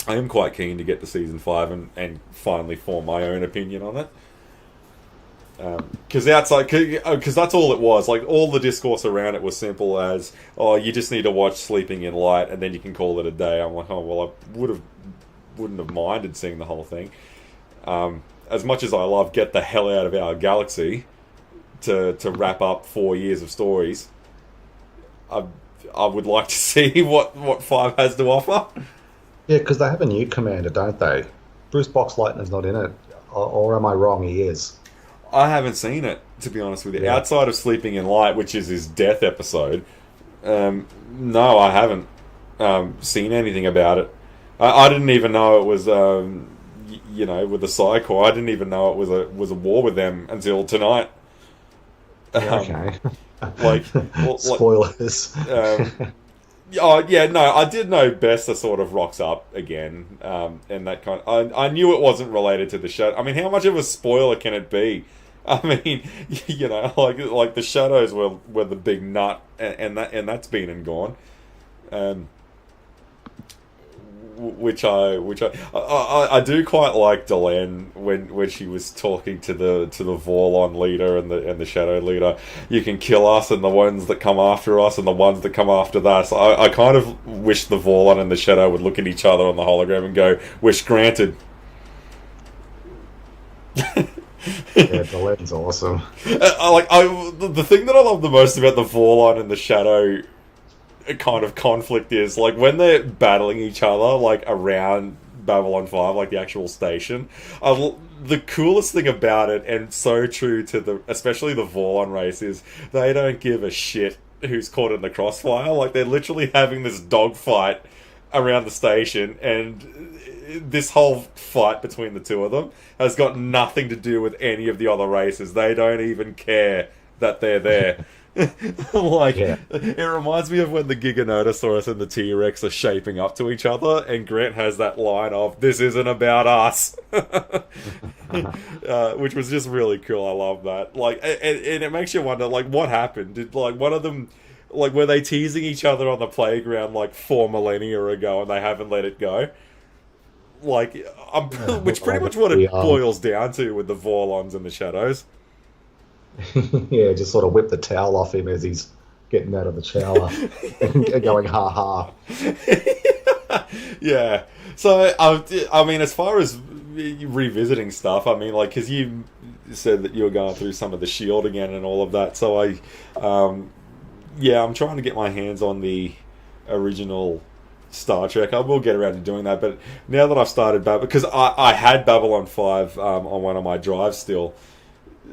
I am quite keen to get to season 5 and finally form my own opinion on it. Because that's all it was. Like, all the discourse around it was simple as, oh, you just need to watch Sleeping in Light and then you can call it a day. I'm like, oh, well, I wouldn't have minded seeing the whole thing. As much as I love Get the Hell Out of Our Galaxy to wrap up 4 years of stories, I would like to see what 5 has to offer. Yeah, because they have a new commander, don't they? Bruce Boxleitner's not in it. Or am I wrong? He is. I haven't seen it, to be honest with you. Yeah. Outside of Sleeping in Light, which is his death episode, no, I haven't seen anything about it. I didn't even know it was, you know, with the Psi Corps. I didn't even know it was a war with them until tonight. Okay. Spoilers. Oh yeah, no, I did know Bessa sort of rocks up again, and that kind. I knew it wasn't related to the show. I mean, how much of a spoiler can it be? I mean, you know, like the shadows were the big nut, and that's been and gone. Which I do quite like Delenn when she was talking to the Vorlon leader and the Shadow leader. You can kill us and the ones that come after us and the ones that come after us. I kind of wish the Vorlon and the Shadow would look at each other on the hologram and go, "Wish granted." Yeah, Delenn's awesome. The thing that I love the most about the Vorlon and the Shadow kind of conflict is, like, when they're battling each other, like, around Babylon 5, like the actual station, the coolest thing about it, and so true to especially the Vorlon race, is they don't give a shit who's caught in the crossfire. Like, they're literally having this dogfight around the station, and this whole fight between the two of them has got nothing to do with any of the other races. They don't even care that they're there. Like, it reminds me of when the Giganotosaurus and the T-Rex are shaping up to each other, and Grant has that line of, "This isn't about us," which was just really cool. I love that. Like, and it makes you wonder, like, what happened? Did, like, one of them, like, were they teasing each other on the playground like 4 millennia ago, and they haven't let it go? Like, which pretty much what it boils down to with the Vorlons and the Shadows. Yeah, just sort of whip the towel off him as he's getting out of the shower and going ha ha. Yeah. So, I mean, as far as revisiting stuff, I mean, like, because you said that you were going through some of the Shield again and all of that, so I'm trying to get my hands on the original Star Trek. I will get around to doing that, but now that I've started because I had Babylon 5 on one of my drives still,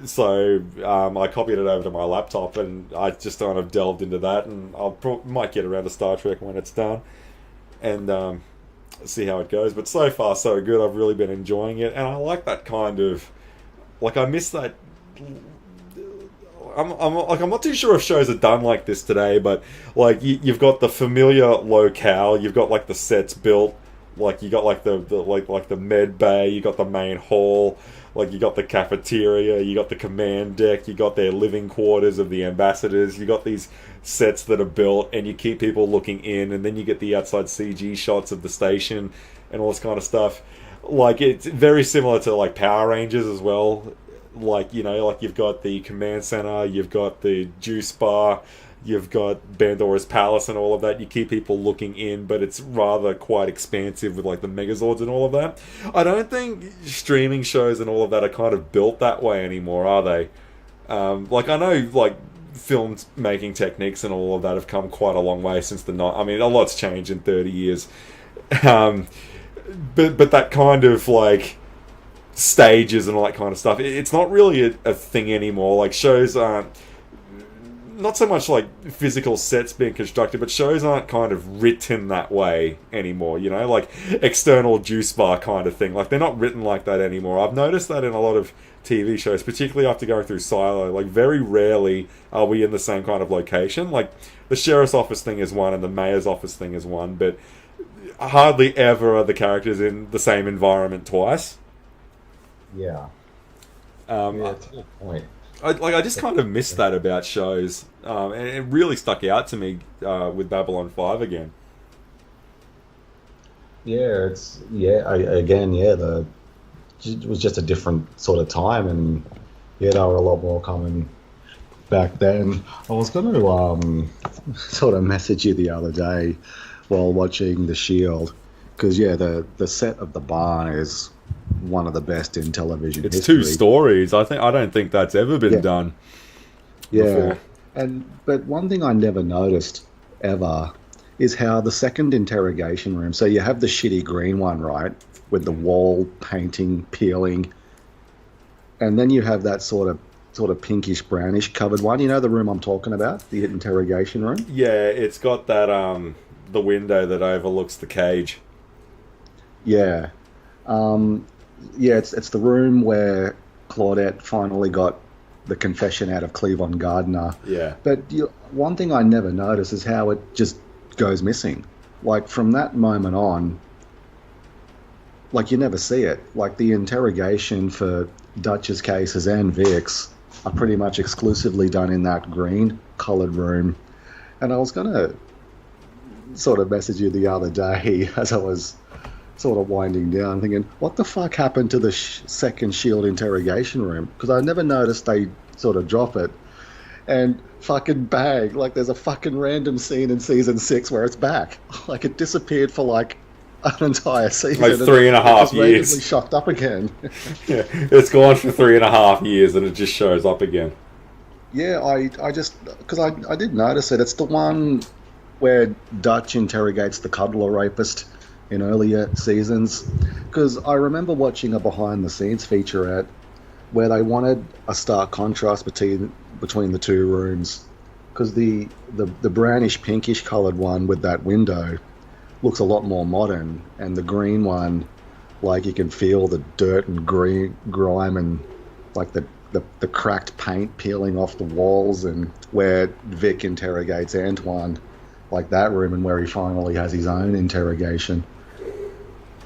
so I copied it over to my laptop, and I just kind of delved into that, and might get around to Star Trek when it's done, and see how it goes. But so far so good. I've really been enjoying it, and I like that kind of, like, I miss that. I'm not too sure if shows are done like this today, but like you've got the familiar locale, you've got like the sets built, like you got like the med bay, you got the main hall, like you got the cafeteria, you got the command deck, you got their living quarters of the ambassadors, you got these sets that are built, and you keep people looking in, and then you get the outside CG shots of the station and all this kind of stuff. Like, it's very similar to like Power Rangers as well. Like, you know, like you've got the command center, you've got the juice bar, you've got Bandor's palace and all of that. You keep people looking in, but it's rather quite expansive with like the Megazords and all of that. I don't think streaming shows and all of that are kind of built that way anymore, are they? Like, I know like film making techniques and all of that have come quite a long way since the night. I mean, a lot's changed in 30 years. But that kind of like stages and all that kind of stuff, it's not really a thing anymore. Like, shows aren't, not so much like physical sets being constructed, but shows aren't kind of written that way anymore, you know, like external juice bar kind of thing. Like, they're not written like that anymore. I've noticed that in a lot of TV shows, particularly after going through Silo. Like, very rarely are we in the same kind of location. Like, the sheriff's office thing is one and the mayor's office thing is one, but hardly ever are the characters in the same environment twice. Yeah. That's a good point. I just kind of miss that about shows, and it really stuck out to me with Babylon 5 again. Yeah, it was just a different sort of time, and yeah, there were a lot more coming back then. I was going to sort of message you the other day while watching The Shield, because the set of the barn is one of the best in television it's history. 2 stories. I don't think that's ever been done before. But one thing I never noticed ever is how the second interrogation room, so you have the shitty green one, right, with the wall painting peeling, and then you have that sort of pinkish brownish covered one, you know, the room I'm talking about, the interrogation room. Yeah, it's got that the window that overlooks the cage. It's the room where Claudette finally got the confession out of Cleavon Gardner. Yeah. But one thing I never noticed is how it just goes missing. Like, from that moment on, like, you never see it. Like, the interrogation for Dutch's cases and Vic's are pretty much exclusively done in that green coloured room. And I was going to sort of message you the other day as I was sort of winding down, thinking, what the fuck happened to the second Shield interrogation room? Because I never noticed they sort of drop it, and fucking bang, like, there's a fucking random scene in season 6 where it's back. Like, it disappeared for like an entire season, like 3.5 years, randomly shocked up again. Yeah, it's gone for 3.5 years and it just shows up again. Yeah, I just, because I did notice it. It's the one where Dutch interrogates the cuddler rapist in earlier seasons, because I remember watching a behind the scenes featurette where they wanted a stark contrast between the two rooms, because the brownish pinkish coloured one with that window looks a lot more modern, and the green one, like you can feel the dirt and grime and like the cracked paint peeling off the walls, and where Vic interrogates Antoine, like that room, and where he finally has his own interrogation.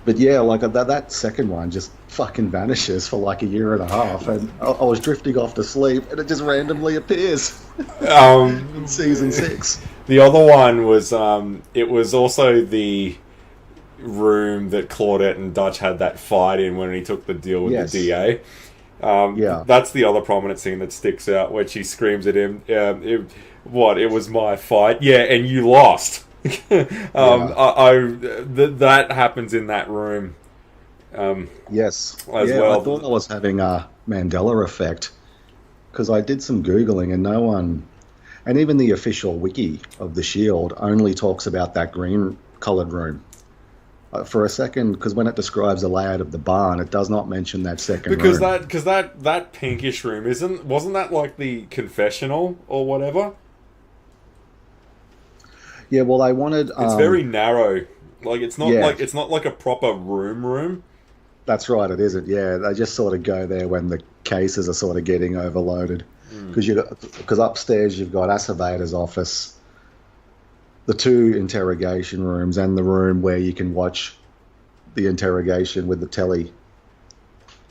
But yeah, like that second one just fucking vanishes for like a year and a half, and I was drifting off to sleep, and it just randomly appears in season 6. The other one was it was also the room that Claudette and Dutch had that fight in when he took the deal with Yes. the DA. Yeah. That's the other prominent scene that sticks out, where she screams at him, it was my fight. Yeah, and you lost. That happens in that room. Yes. As yeah, well. I thought I was having a Mandela effect, because I did some Googling and no one, and even the official wiki of the Shield only talks about that green coloured room. For a second, because when it describes the layout of the barn, it does not mention that second room. Because that pinkish room wasn't that like the confessional or whatever? Yeah, well, they wanted. It's very narrow. Like it's not Yeah. like a proper room. That's right, it isn't. Yeah, they just sort of go there when the cases are sort of getting overloaded. Because upstairs you've got Aceveda's office, the 2 interrogation rooms, and the room where you can watch the interrogation with the telly.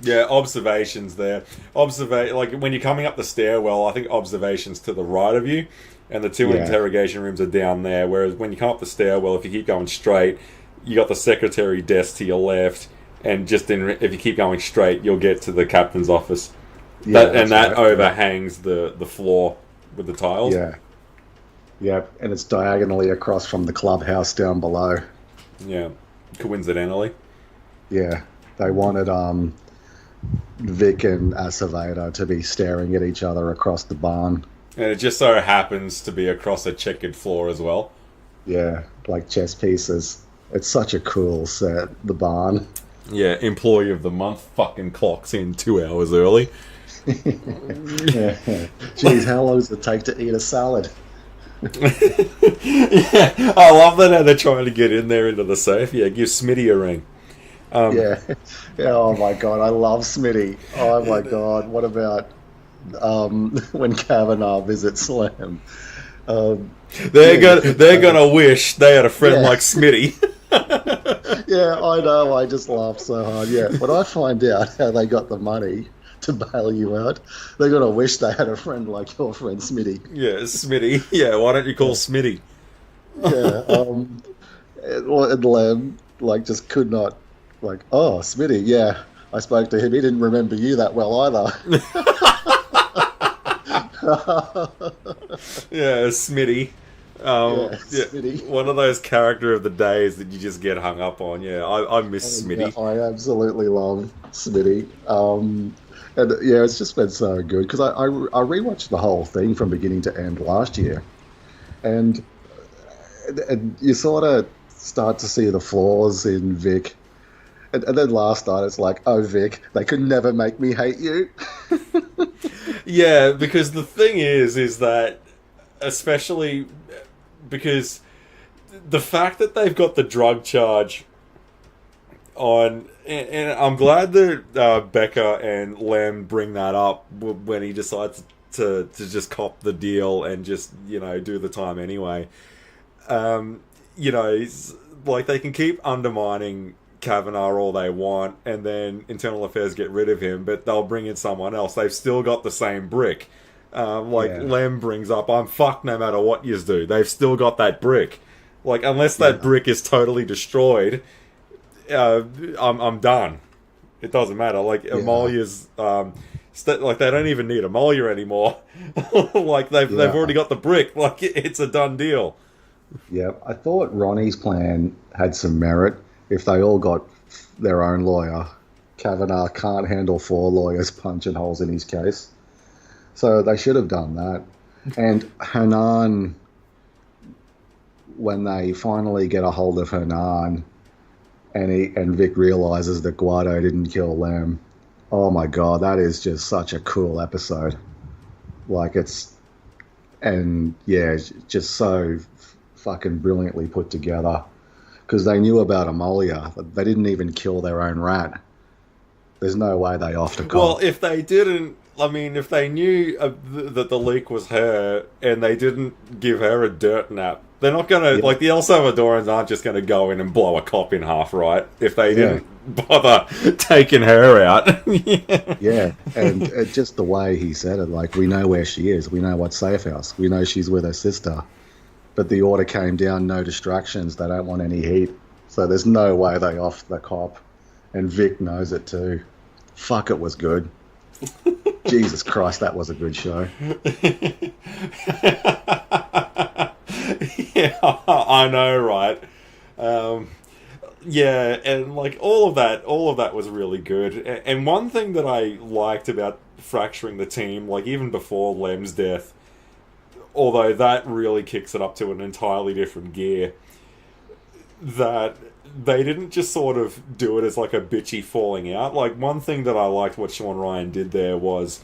Yeah, observations there. Like when you're coming up the stairwell, I think observations to the right of you, and the 2 Yeah. interrogation rooms are down there. Whereas when you come up the stairwell, if you keep going straight, you got the secretary desk to your left, and if you keep going straight, you'll get to the captain's office. Yeah, That right. overhangs the floor with the tiles. Yeah. Yeah, and it's diagonally across from the clubhouse down below. Yeah, coincidentally. Yeah, they wanted Vic and Aceveda to be staring at each other across the barn. And it just so happens to be across a checkered floor as well. Yeah, like chess pieces. It's such a cool set, the barn. Yeah, employee of the month fucking clocks in 2 hours early. Yeah. Jeez, how long does it take to eat a salad? Yeah, I love that how they're trying to get in there into the safe. Yeah, give Smitty a ring. Yeah. Oh my god, I love Smitty. Oh my god, what about when Kavanaugh visits Slam? They're gonna wish they had a friend Yeah. like Smitty. Yeah, I know, I just laughed so hard. Yeah, when I find out how they got the money to bail you out, they're gonna wish they had a friend like your friend Smitty. Yeah, Smitty. Yeah, why don't you call Smitty? Yeah, and Lem, like, just could not, like, oh, Smitty, yeah, I spoke to him, he didn't remember you that well either. Yeah, Smitty. Smitty. One of those character of the days that you just get hung up on. Yeah, I miss Smitty. Yeah, I absolutely love Smitty. And yeah, it's just been so good, because I rewatched the whole thing from beginning to end last year, and you sort of start to see the flaws in Vic, and then last night it's like, oh Vic, they could never make me hate you. Yeah, because the thing is that, especially because the fact that they've got the drug charge on, and I'm glad that Becca and Lem bring that up when he decides to just cop the deal and just, do the time anyway. Like, they can keep undermining Kavanaugh all they want, and then Internal Affairs get rid of him, but they'll bring in someone else. They've still got the same brick. Lem brings up, I'm fucked no matter what yous do. They've still got that brick. Like, unless that brick is totally destroyed, I'm done. It doesn't matter. Like, Amalia's, like, they don't even need Amalia anymore. Like, they've already got the brick. Like, it's a done deal. Yeah, I thought Ronnie's plan had some merit. If they all got their own lawyer, Kavanaugh can't handle 4 lawyers punching holes in his case. So they should have done that. And Hanan, when they finally get a hold of Hernan, and Vic realizes that Guido didn't kill Lem. Oh my god, that is just such a cool episode. Like it's just so fucking brilliantly put together. Because they knew about Amelia. They didn't even kill their own rat. There's no way they offed a cop. Well, if they didn't, I mean, if they knew that the leak was her and they didn't give her a dirt nap, they're not going to, like, the El Salvadorans aren't just going to go in and blow a cop in half, right? If they didn't bother taking her out. Yeah, and just the way he said it, like, we know where she is. We know what's safe house. We know she's with her sister. But the order came down, no distractions. They don't want any heat. So there's no way they offed the cop. And Vic knows it too. Fuck, it was good. Jesus Christ, that was a good show. Yeah, I know, right? Yeah, and like all of that was really good. And one thing that I liked about fracturing the team, like even before Lem's death, although that really kicks it up to an entirely different gear, that they didn't just sort of do it as like a bitchy falling out. Like, one thing that I liked what Sean Ryan did there was,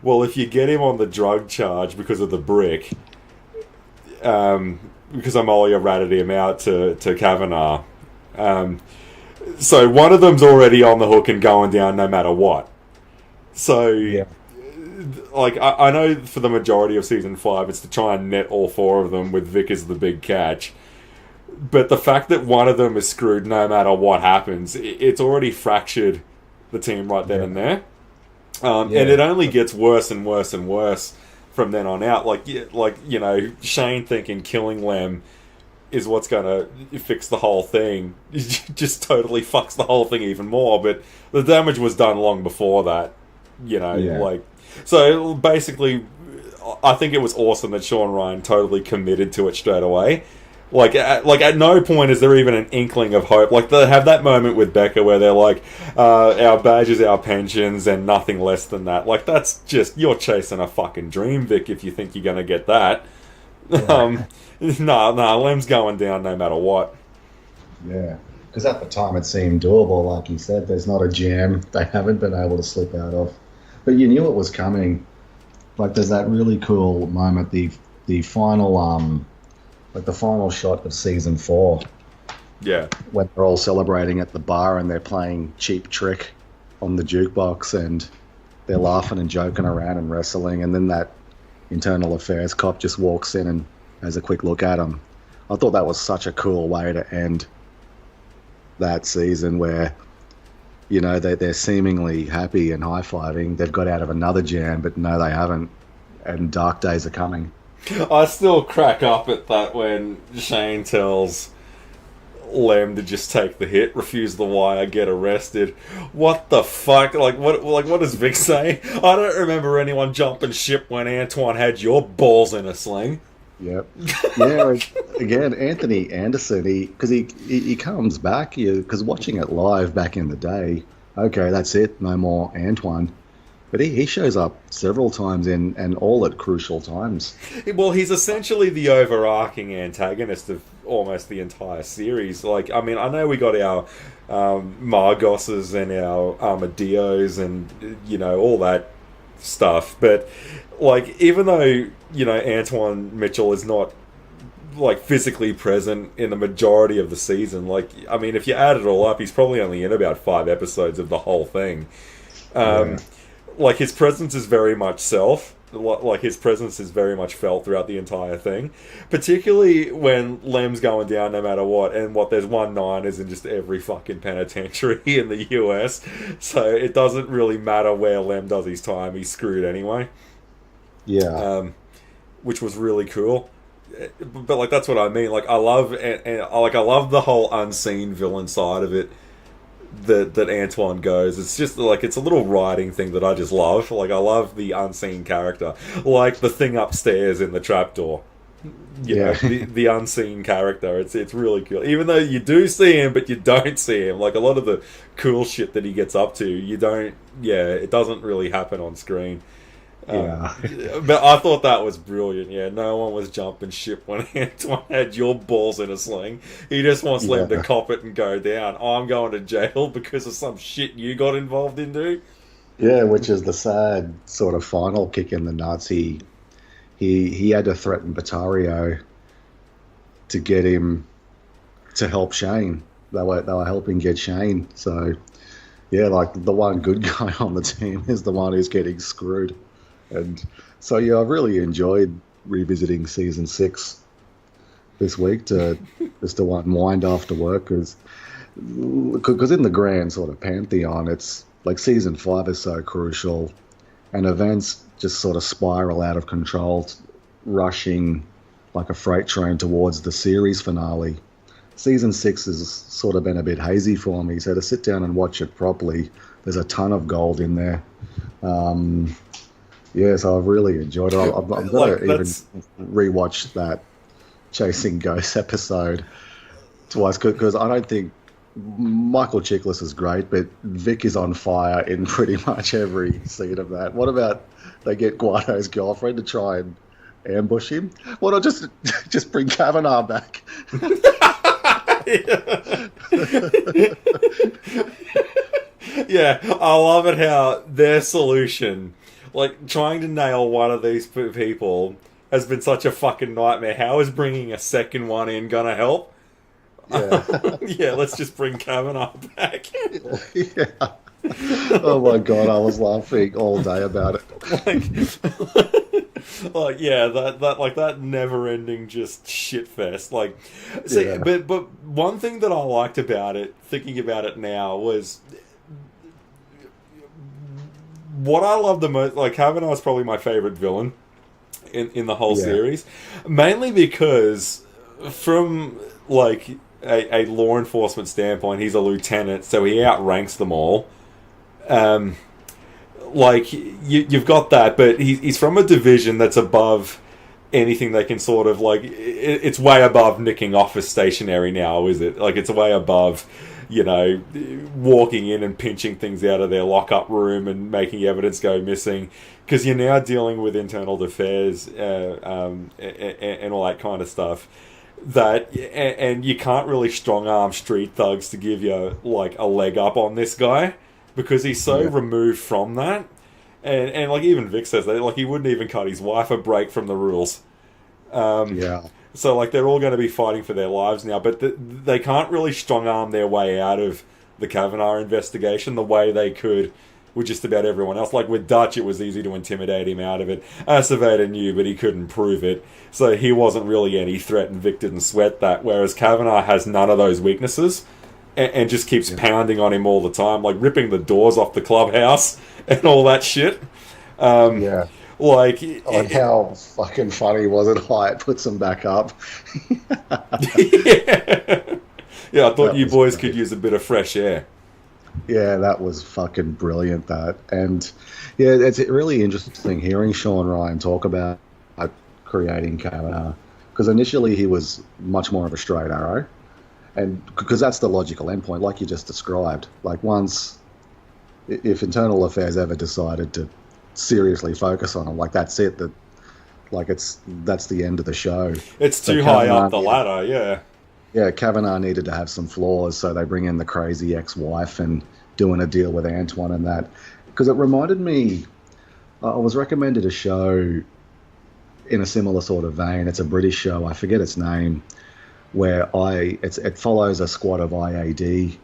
well, if you get him on the drug charge because of the brick, because Amelia ratted him out to Kavanaugh, so one of them's already on the hook and going down no matter what. So, like, I know for the majority of Season 5, it's to try and net all four of them with Vic as the big catch. But the fact that one of them is screwed no matter what happens, it's already fractured the team right then and there. And it only gets worse and worse and worse from then on out. Like, you know, Shane thinking killing Lem is what's going to fix the whole thing just totally fucks the whole thing even more. But the damage was done long before that, you know, like... So, basically, I think it was awesome that Sean Ryan totally committed to it straight away. Like at no point is there even an inkling of hope. Like, they have that moment with Becca where they're like, our badges, our pensions, and nothing less than that. Like, that's just, you're chasing a fucking dream, Vic, if you think you're going to get that. Yeah. No, Lem's going down no matter what. Yeah, because at the time it seemed doable. Like you said, there's not a jam they haven't been able to slip out of. But you knew it was coming. Like, there's that really cool moment, the final like the final shot of season 4. Yeah. When they're all celebrating at the bar and they're playing Cheap Trick on the jukebox and they're laughing and joking around and wrestling, and then that internal affairs cop just walks in and has a quick look at them. I thought that was such a cool way to end that season where, you know, they're seemingly happy and high-fiving. They've got out of another jam, but no, they haven't. And dark days are coming. I still crack up at that when Shane tells Lem to just take the hit, refuse the wire, get arrested. What the fuck? Like what does Vic say? I don't remember anyone jumping ship when Antoine had your balls in a sling. Yep. Yeah, again, Anthony Anderson, because he comes back, because watching it live back in the day, okay, that's it, no more Antoine. But he shows up several times and all at crucial times. Well, he's essentially the overarching antagonist of almost the entire series. Like, I mean, I know we got our Margoses and our Armadillos and, you know, all that stuff. But, like, even though, you know, Antoine Mitchell is not, like, physically present in the majority of the season, like, I mean, if you add it all up, he's probably only in about 5 episodes of the whole thing. Like, his presence is very much like, his presence is very much felt throughout the entire thing. Particularly when Lem's going down no matter what, and there's 1-9ers in just every fucking penitentiary in the US. So it doesn't really matter where Lem does his time, he's screwed anyway. Yeah. Which was really cool. But, like, that's what I mean. Like, I love I love the whole unseen villain side of it. That Antoine goes. It's just like, it's a little writing thing that I just love. Like, I love the unseen character, like the thing upstairs in the trapdoor. You know, the unseen character. It's really cool. Even though you do see him, but you don't see him. Like, a lot of the cool shit that he gets up to, you don't. Yeah, it doesn't really happen on screen. Yeah. But I thought that was brilliant. Yeah, no one was jumping ship when Antoine had your balls in a sling. He just wants them to cop it and go down. I'm going to jail because of some shit you got involved in, dude. Yeah, which is the sad sort of final kick in the nuts. He had to threaten Batario to get him to help Shane. They were helping get Shane. So yeah, like the one good guy on the team is the one who's getting screwed. And so yeah, I've really enjoyed revisiting season 6 this week to just to unwind after work because in the grand sort of pantheon, it's like season 5 is so crucial, and events just sort of spiral out of control, rushing like a freight train towards the series finale. Season 6 has sort of been a bit hazy for me, so to sit down and watch it properly, there's a ton of gold in there. Yeah, so I've really enjoyed it. I'm going to even rewatch that Chasing Ghosts episode twice because I don't think Michael Chiklis is great, but Vic is on fire in pretty much every scene of that. What about they get Guido's girlfriend to try and ambush him? Why not just bring Kavanaugh back? Yeah, I love it how their solution, like trying to nail one of these people, has been such a fucking nightmare. How is bringing a second one in gonna help? Yeah. Yeah, let's just bring Kavanaugh back. Yeah. Oh my god, I was laughing all day about it. Like yeah, that never-ending just shit fest. Like, see, Yeah. but one thing that I liked about it, thinking about it now, was what I love the most. Like, Kavanaugh is probably my favorite villain in the whole series, mainly because from like a law enforcement standpoint, he's a lieutenant, so he outranks them all. Like you've got that, but he's from a division that's above anything they can sort of like. It's way above nicking office stationery now, is it? Like it's way above, you know, walking in and pinching things out of their lockup room and making evidence go missing, because you're now dealing with internal affairs and all that kind of stuff. That and you can't really strong arm street thugs to give you like a leg up on this guy, because he's so removed from that, and like even Vic says that like he wouldn't even cut his wife a break from the rules. So like they're all going to be fighting for their lives now, but they can't really strong arm their way out of the Kavanaugh investigation the way they could with just about everyone else. Like with Dutch, it was easy to intimidate him out of it. Acevedo knew, but he couldn't prove it, so he wasn't really any threat, and Vic didn't sweat that. Whereas Kavanaugh has none of those weaknesses, and just keeps pounding on him all the time, like ripping the doors off the clubhouse and all that shit. Like how fucking funny was it? Hyatt puts them back up. Yeah, I thought you boys great. could use a bit of fresh air. Yeah, that was fucking brilliant, that. And yeah, it's really interesting hearing Sean Ryan talk about creating Kavanaugh, because initially he was much more of a straight arrow, and because that's the logical endpoint, like you just described. Like once, if internal affairs ever decided to seriously focus on him, like that's it. That's the end of the show. It's too high up the ladder, yeah. Yeah, Kavanaugh needed to have some flaws, so they bring in the crazy ex-wife and doing a deal with Antoine and that. Because it reminded me, I was recommended a show in a similar sort of vein. It's a British show, I forget its name, where it follows a squad of IAD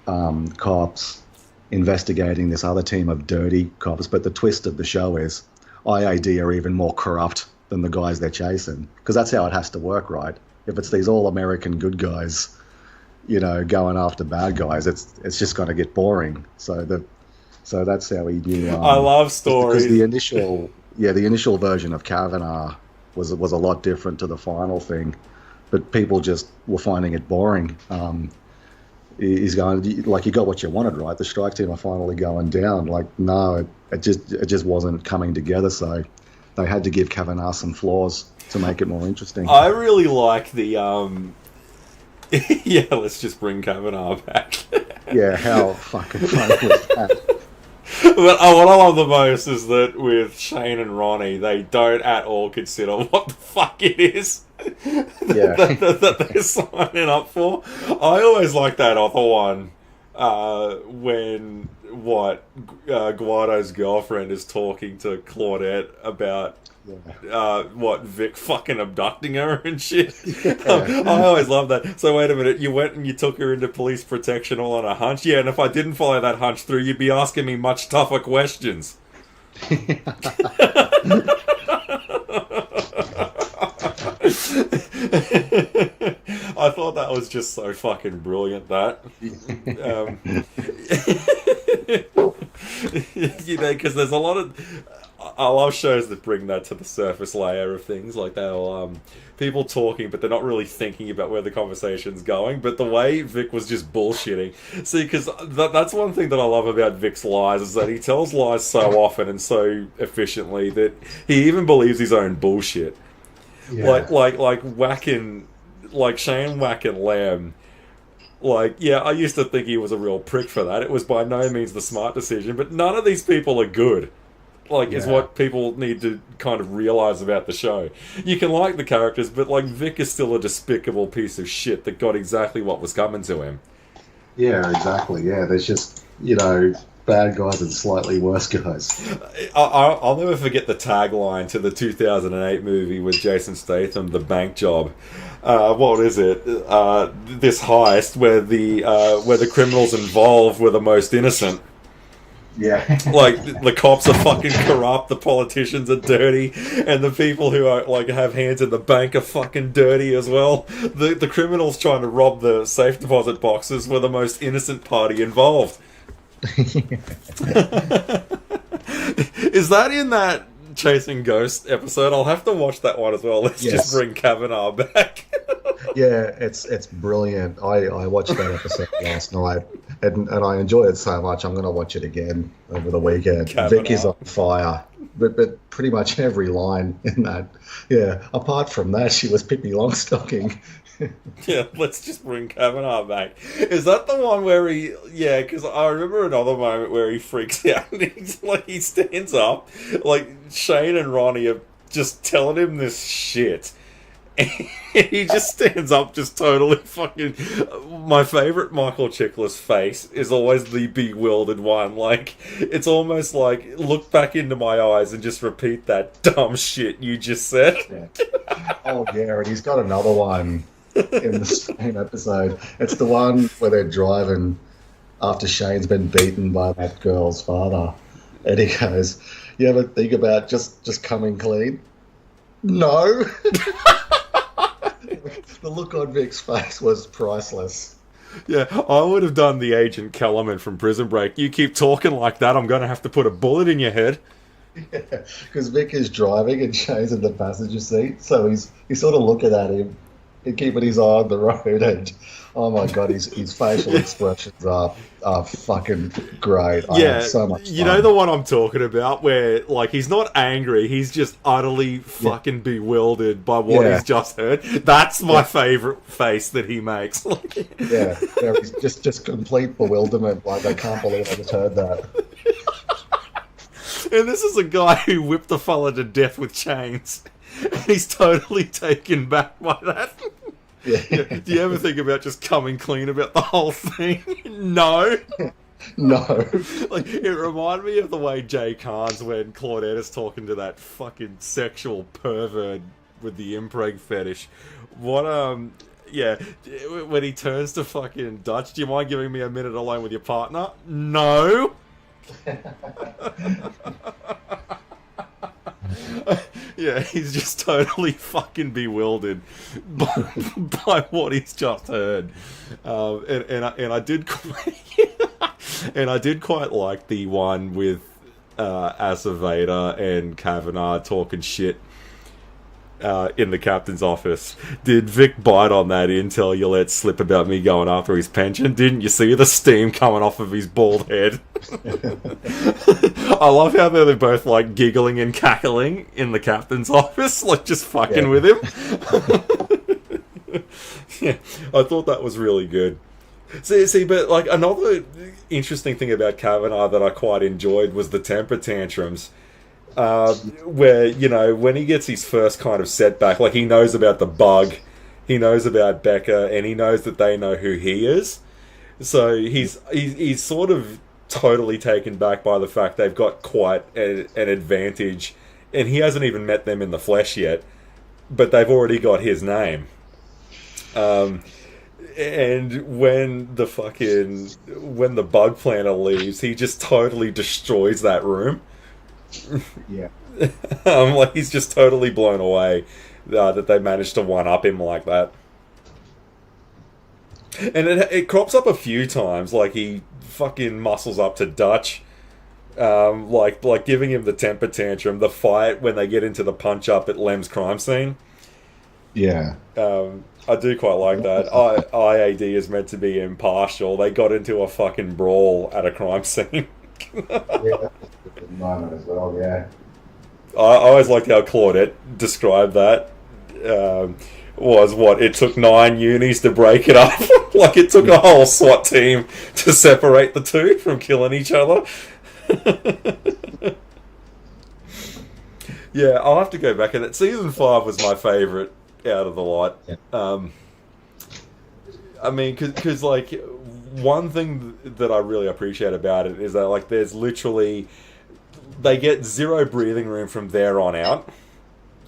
cops investigating this other team of dirty cops. But the twist of the show is IAD are even more corrupt than the guys they're chasing, because that's how it has to work, right? If it's these all-American good guys, you know, going after bad guys, it's just going to get boring. So that's how he knew. I love stories. Because the initial version of Kavanaugh was a lot different to the final thing, but people just were finding it boring. He's going like, you got what you wanted, right? The strike team are finally going down. Like, no, it just wasn't coming together. So they had to give Kavanaugh some flaws to make it more interesting. I really like the yeah, let's just bring Kavanaugh back. Yeah, how fucking funny was that? But what I love the most is that with Shane and Ronnie, they don't at all consider what the fuck it is that they're signing up for. I always like that other one when Guido's girlfriend is talking to Claudette about Vic fucking abducting her and shit. I always love that. So wait a minute, you went and you took her into police protection all on a hunch? Yeah, and if I didn't follow that hunch through, you'd be asking me much tougher questions. I thought that was just so fucking brilliant, that. Because there's a lot of... I love shows that bring that to the surface layer of things. Like, they'll... people talking, but they're not really thinking about where the conversation's going. But the way Vic was just bullshitting... See, because that's one thing that I love about Vic's lies, is that he tells lies so often and so efficiently that he even believes his own bullshit. Yeah. Like whacking... Like, Shane whacking Lamb... Like, yeah, I used to think he was a real prick for that. It was by no means the smart decision, but none of these people are good. Is what people need to kind of realise about the show. You can like the characters, but, like, Vic is still a despicable piece of shit that got exactly what was coming to him. Yeah, exactly. Yeah, there's just, bad guys and slightly worse guys. I'll never forget the tagline to the 2008 movie with Jason Statham, The Bank Job. What is it? This heist where the criminals involved were the most innocent. Yeah. Like, the cops are fucking corrupt, the politicians are dirty, and the people who are, like, have hands in the bank are fucking dirty as well. The criminals trying to rob the safe deposit boxes were the most innocent party involved. Is that in that Chasing Ghost episode? I'll have to watch that one as well. Let's just bring Kavanaugh back. Yeah, it's brilliant. I watched that episode last night, and I enjoyed it so much. I'm going to watch it again over the weekend. Kavanaugh. Vic is on fire, but pretty much every line in that. Yeah, apart from that, she was Pippi Longstocking. Yeah, let's just bring Kavanaugh back. Is that the one where he... Yeah, because I remember another moment where he freaks out and he stands up. Like, Shane and Ronnie are just telling him this shit. And he just stands up, just totally fucking... My favourite Michael Chiklis face is always the bewildered one. Like, it's almost like, look back into my eyes and just repeat that dumb shit you just said. Yeah. Oh, yeah, and he's got another one in the same episode. It's the one where they're driving after Shane's been beaten by that girl's father. And he goes, you ever think about just coming clean? No. The look on Vic's face was priceless. Yeah, I would have done the Agent Kellerman from Prison Break. You keep talking like that, I'm going to have to put a bullet in your head. Yeah, because Vic is driving and Shane's in the passenger seat, so he's sort of looking at him and keeping his eye on the road, and oh my god, his facial expressions are fucking great. I have so much fun. You know the one I'm talking about, where like he's not angry, he's just utterly fucking bewildered by what he's just heard. That's my favourite face that he makes. Yeah, he's just complete bewilderment. Like, I can't believe I just heard that. And this is a guy who whipped a fella to death with chains. And he's totally taken back by that. Yeah. Do you ever think about just coming clean about the whole thing? No. No. Like, it reminded me of the way Jay Carnes, when Claudette is talking to that fucking sexual pervert with the impreg fetish. What, when he turns to fucking Dutch, do you mind giving me a minute alone with your partner? No. Yeah, he's just totally fucking bewildered by what he's just heard, and I did quite like the one with Acevedo and Kavanaugh talking shit in the captain's office. Did Vic bite on that intel you let slip about me going after his pension? Didn't you see the steam coming off of his bald head? I love how they're both like giggling and cackling in the captain's office, like just fucking with him. Yeah, I thought that was really good. See, but like another interesting thing about Kavanaugh that I quite enjoyed was the temper tantrums. Where, you know, when he gets his first kind of setback, like he knows about the bug, he knows about Becca, and he knows that they know who he is. So he's sort of totally taken back by the fact they've got quite an advantage, and he hasn't even met them in the flesh yet, but they've already got his name. And when the bug planner leaves, he just totally destroys that room. Yeah. Like he's just totally blown away that they managed to one up him like that. And it crops up a few times, like he fucking muscles up to Dutch, like giving him the temper tantrum. The fight when they get into the punch up at Lem's crime scene. Yeah. I do quite like that. IAD is meant to be impartial. They got into a fucking brawl at a crime scene. Yeah, that's a good moment as well, yeah. I always liked how Claudette described that. Was what it took 9 unis to break it up. Like it took a whole SWAT team to separate the two from killing each other. Yeah, I'll have to go back at it. Season 5 was my favourite out of the lot. Yeah. I mean, because like one thing that I really appreciate about it is that like there's literally they get zero breathing room from there on out.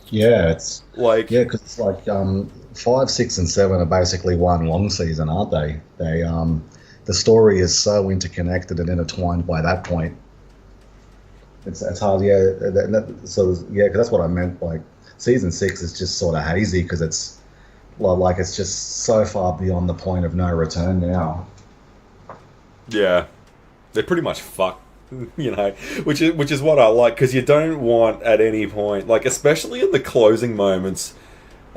Yeah, it's Like because it's like 5, 6, and 7 are basically one long season, aren't they? They the story is so interconnected and intertwined by that point. It's hard, yeah. Because that's what I meant. Like season 6 is just sort of hazy because it's like it's just so far beyond the point of no return now. Yeah, they're pretty much fucked, you know, which is what I like because you don't want at any point, like especially in the closing moments,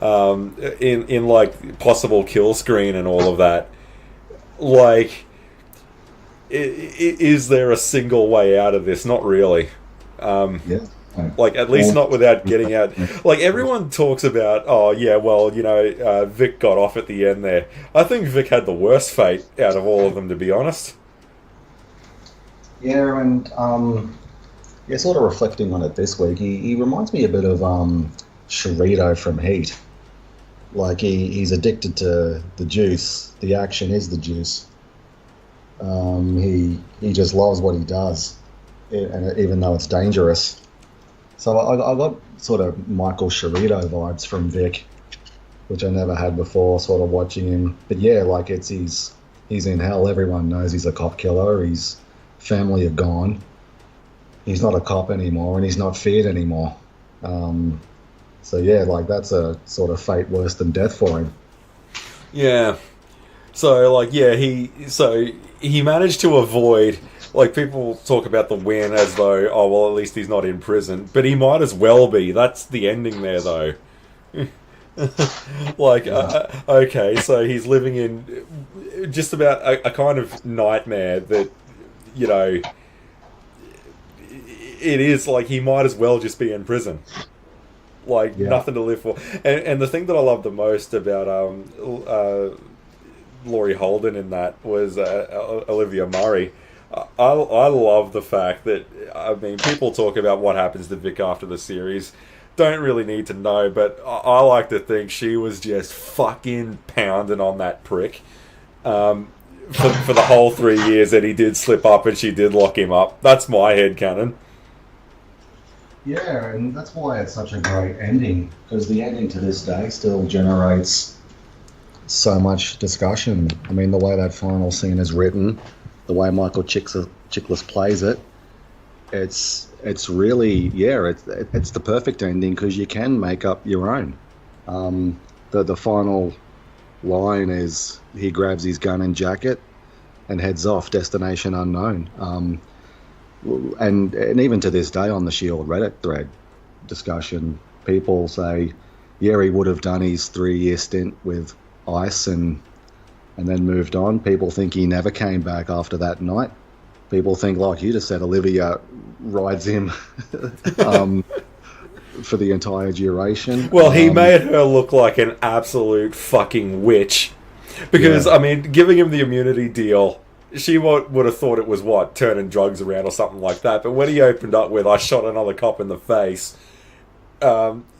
in like possible kill screen and all of that, like, is there a single way out of this? Not really. Yeah. Like, at least not without getting out. Like, everyone talks about, oh, yeah, well, you know, Vic got off at the end there. I think Vic had the worst fate out of all of them, to be honest. Yeah, and sort of reflecting on it this week, he reminds me a bit of Sharito from Heat. Like, he's addicted to the juice. The action is the juice. He just loves what he does, and even though it's dangerous. So I got sort of Michael Sharito vibes from Vic, which I never had before, sort of watching him. But yeah, like he's in hell. Everyone knows he's a cop killer. His family are gone. He's not a cop anymore, and he's not feared anymore. So yeah, like that's a sort of fate worse than death for him. Yeah. So, like, yeah, he managed to avoid... Like, people talk about the win as though, oh, well, at least he's not in prison. But he might as well be. That's the ending there, though. Like, okay, so he's living in just about a kind of nightmare that, you know, it is like he might as well just be in prison. Like, nothing to live for. And the thing that I love the most about Laurie Holden in that was Olivia Murray. I love the fact that, I mean, people talk about what happens to Vic after the series. Don't really need to know, but I like to think she was just fucking pounding on that prick for the whole 3 years that he did slip up and she did lock him up. That's my headcanon. Yeah, and that's why it's such a great ending, because the ending to this day still generates so much discussion. I mean, the way that final scene is written, the way Michael Chiklis plays it, it's really, yeah, it's the perfect ending because you can make up your own. The final line is he grabs his gun and jacket and heads off, destination unknown. And even to this day on the Shield Reddit thread discussion, people say, yeah, he would have done his 3-year stint with ICE and then moved on. People think he never came back after that night. People think, like you just said, Olivia rides him for the entire duration. Well, he made her look like an absolute fucking witch. Because, Yeah. I mean, giving him the immunity deal, she would have thought it was, what, turning drugs around or something like that. But when he opened up with, I shot another cop in the face,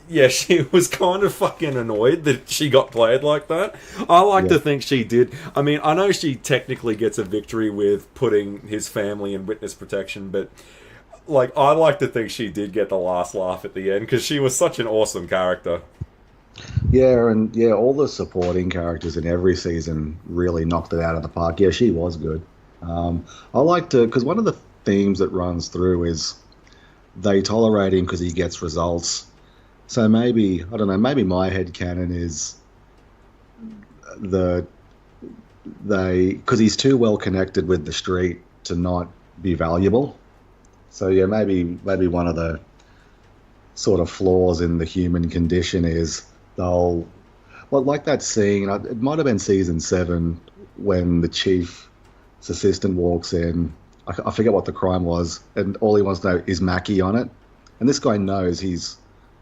yeah, she was kind of fucking annoyed that she got played like that. I like to think she did. I mean, I know she technically gets a victory with putting his family in witness protection, but like, I like to think she did get the last laugh at the end because she was such an awesome character. Yeah, and yeah, all the supporting characters in every season really knocked it out of the park. Yeah, she was good. I like to, because one of the themes that runs through is they tolerate him because he gets results. So maybe, I don't know, maybe my headcanon is the because he's too well connected with the street to not be valuable. So yeah, maybe one of the sort of flaws in the human condition is they'll, well, like that scene, it might have been season 7 when the chief's assistant walks in. I forget what the crime was, and all he wants to know is Mackie on it. And this guy knows he's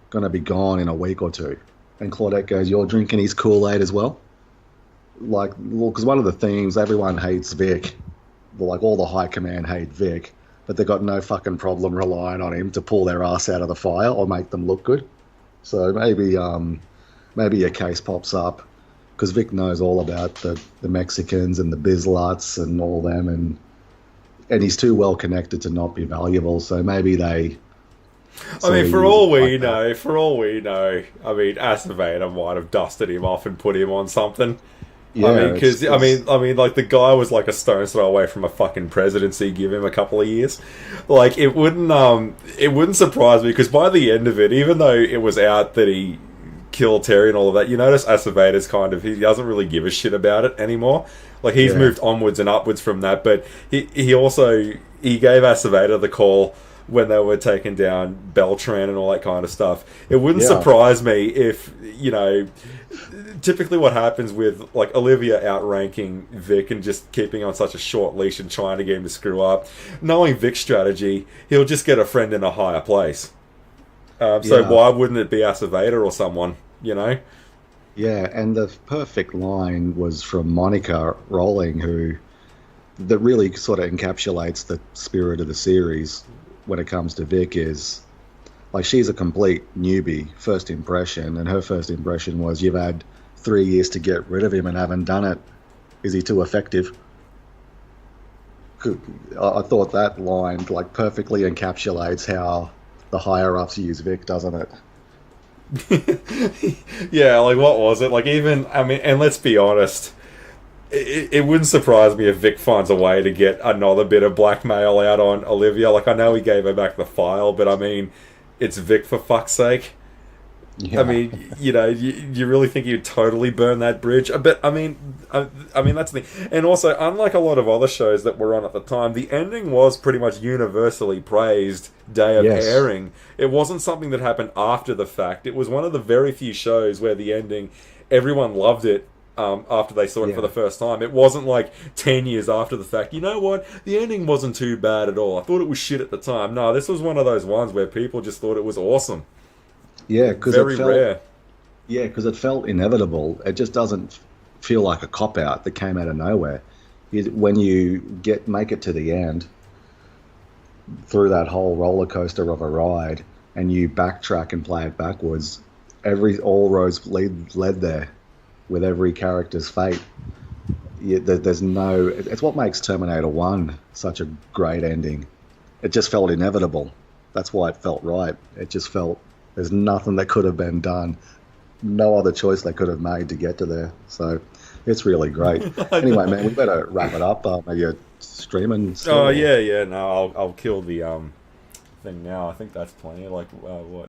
going to be gone in a week or two. And Claudette goes, "You're drinking his Kool-Aid as well?" Like, well, because one of the themes, everyone hates Vic. Like, all the high command hate Vic, but they've got no fucking problem relying on him to pull their ass out of the fire or make them look good. So maybe a case pops up because Vic knows all about the Mexicans and the Bizluts and all them, and he's too well connected to not be valuable. So maybe they. I mean, for all we know, I mean, Acevedo might have dusted him off and put him on something. Yeah, I mean, because I mean, like the guy was like a stone's throw away from a fucking presidency. Give him a couple of years, like it wouldn't surprise me because by the end of it, even though it was out that he killed Terry and all of that, you notice Acevedo's kind of, he doesn't really give a shit about it anymore. Like he's moved onwards and upwards from that, but he gave Acevedo the call when they were taking down Beltran and all that kind of stuff. It wouldn't surprise me if, you know, typically what happens with like Olivia outranking Vic and just keeping on such a short leash and trying to get him to screw up, knowing Vic's strategy, he'll just get a friend in a higher place. So why wouldn't it be Acevedo or someone, you know? Yeah, and the perfect line was from Monica Rowling, that really sort of encapsulates the spirit of the series when it comes to Vic. Is like, she's a complete newbie, first impression, and her first impression was, "You've had 3 years to get rid of him and haven't done it. Is he too effective?" I thought that line like perfectly encapsulates how the higher ups use Vic, doesn't it? Yeah, like what was it? Like, even, I mean, and let's be honest, it wouldn't surprise me if Vic finds a way to get another bit of blackmail out on Olivia. Like, I know he gave her back the file, but I mean, it's Vic, for fuck's sake. Yeah. I mean, you know, you really think you'd totally burn that bridge? But I mean, that's the thing. And also, unlike a lot of other shows that were on at the time, the ending was pretty much universally praised day of airing. It wasn't something that happened after the fact. It was one of the very few shows where the ending, everyone loved it after they saw it for the first time. It wasn't like 10 years after the fact, you know what, the ending wasn't too bad at all. I thought it was shit at the time. No, this was one of those ones where people just thought it was awesome. Yeah, because very rare. Yeah, because it felt inevitable. It just doesn't feel like a cop out that came out of nowhere. When you make it to the end through that whole roller coaster of a ride, and you backtrack and play it backwards, all roads led there with every character's fate. There's no. It's what makes Terminator 1 such a great ending. It just felt inevitable. That's why it felt right. It just felt. There's nothing that could have been done. No other choice they could have made to get to there. So it's really great. Anyway, man, we better wrap it up. Are you streaming still? Oh, yeah. No, I'll kill the thing now. I think that's plenty. Like, what?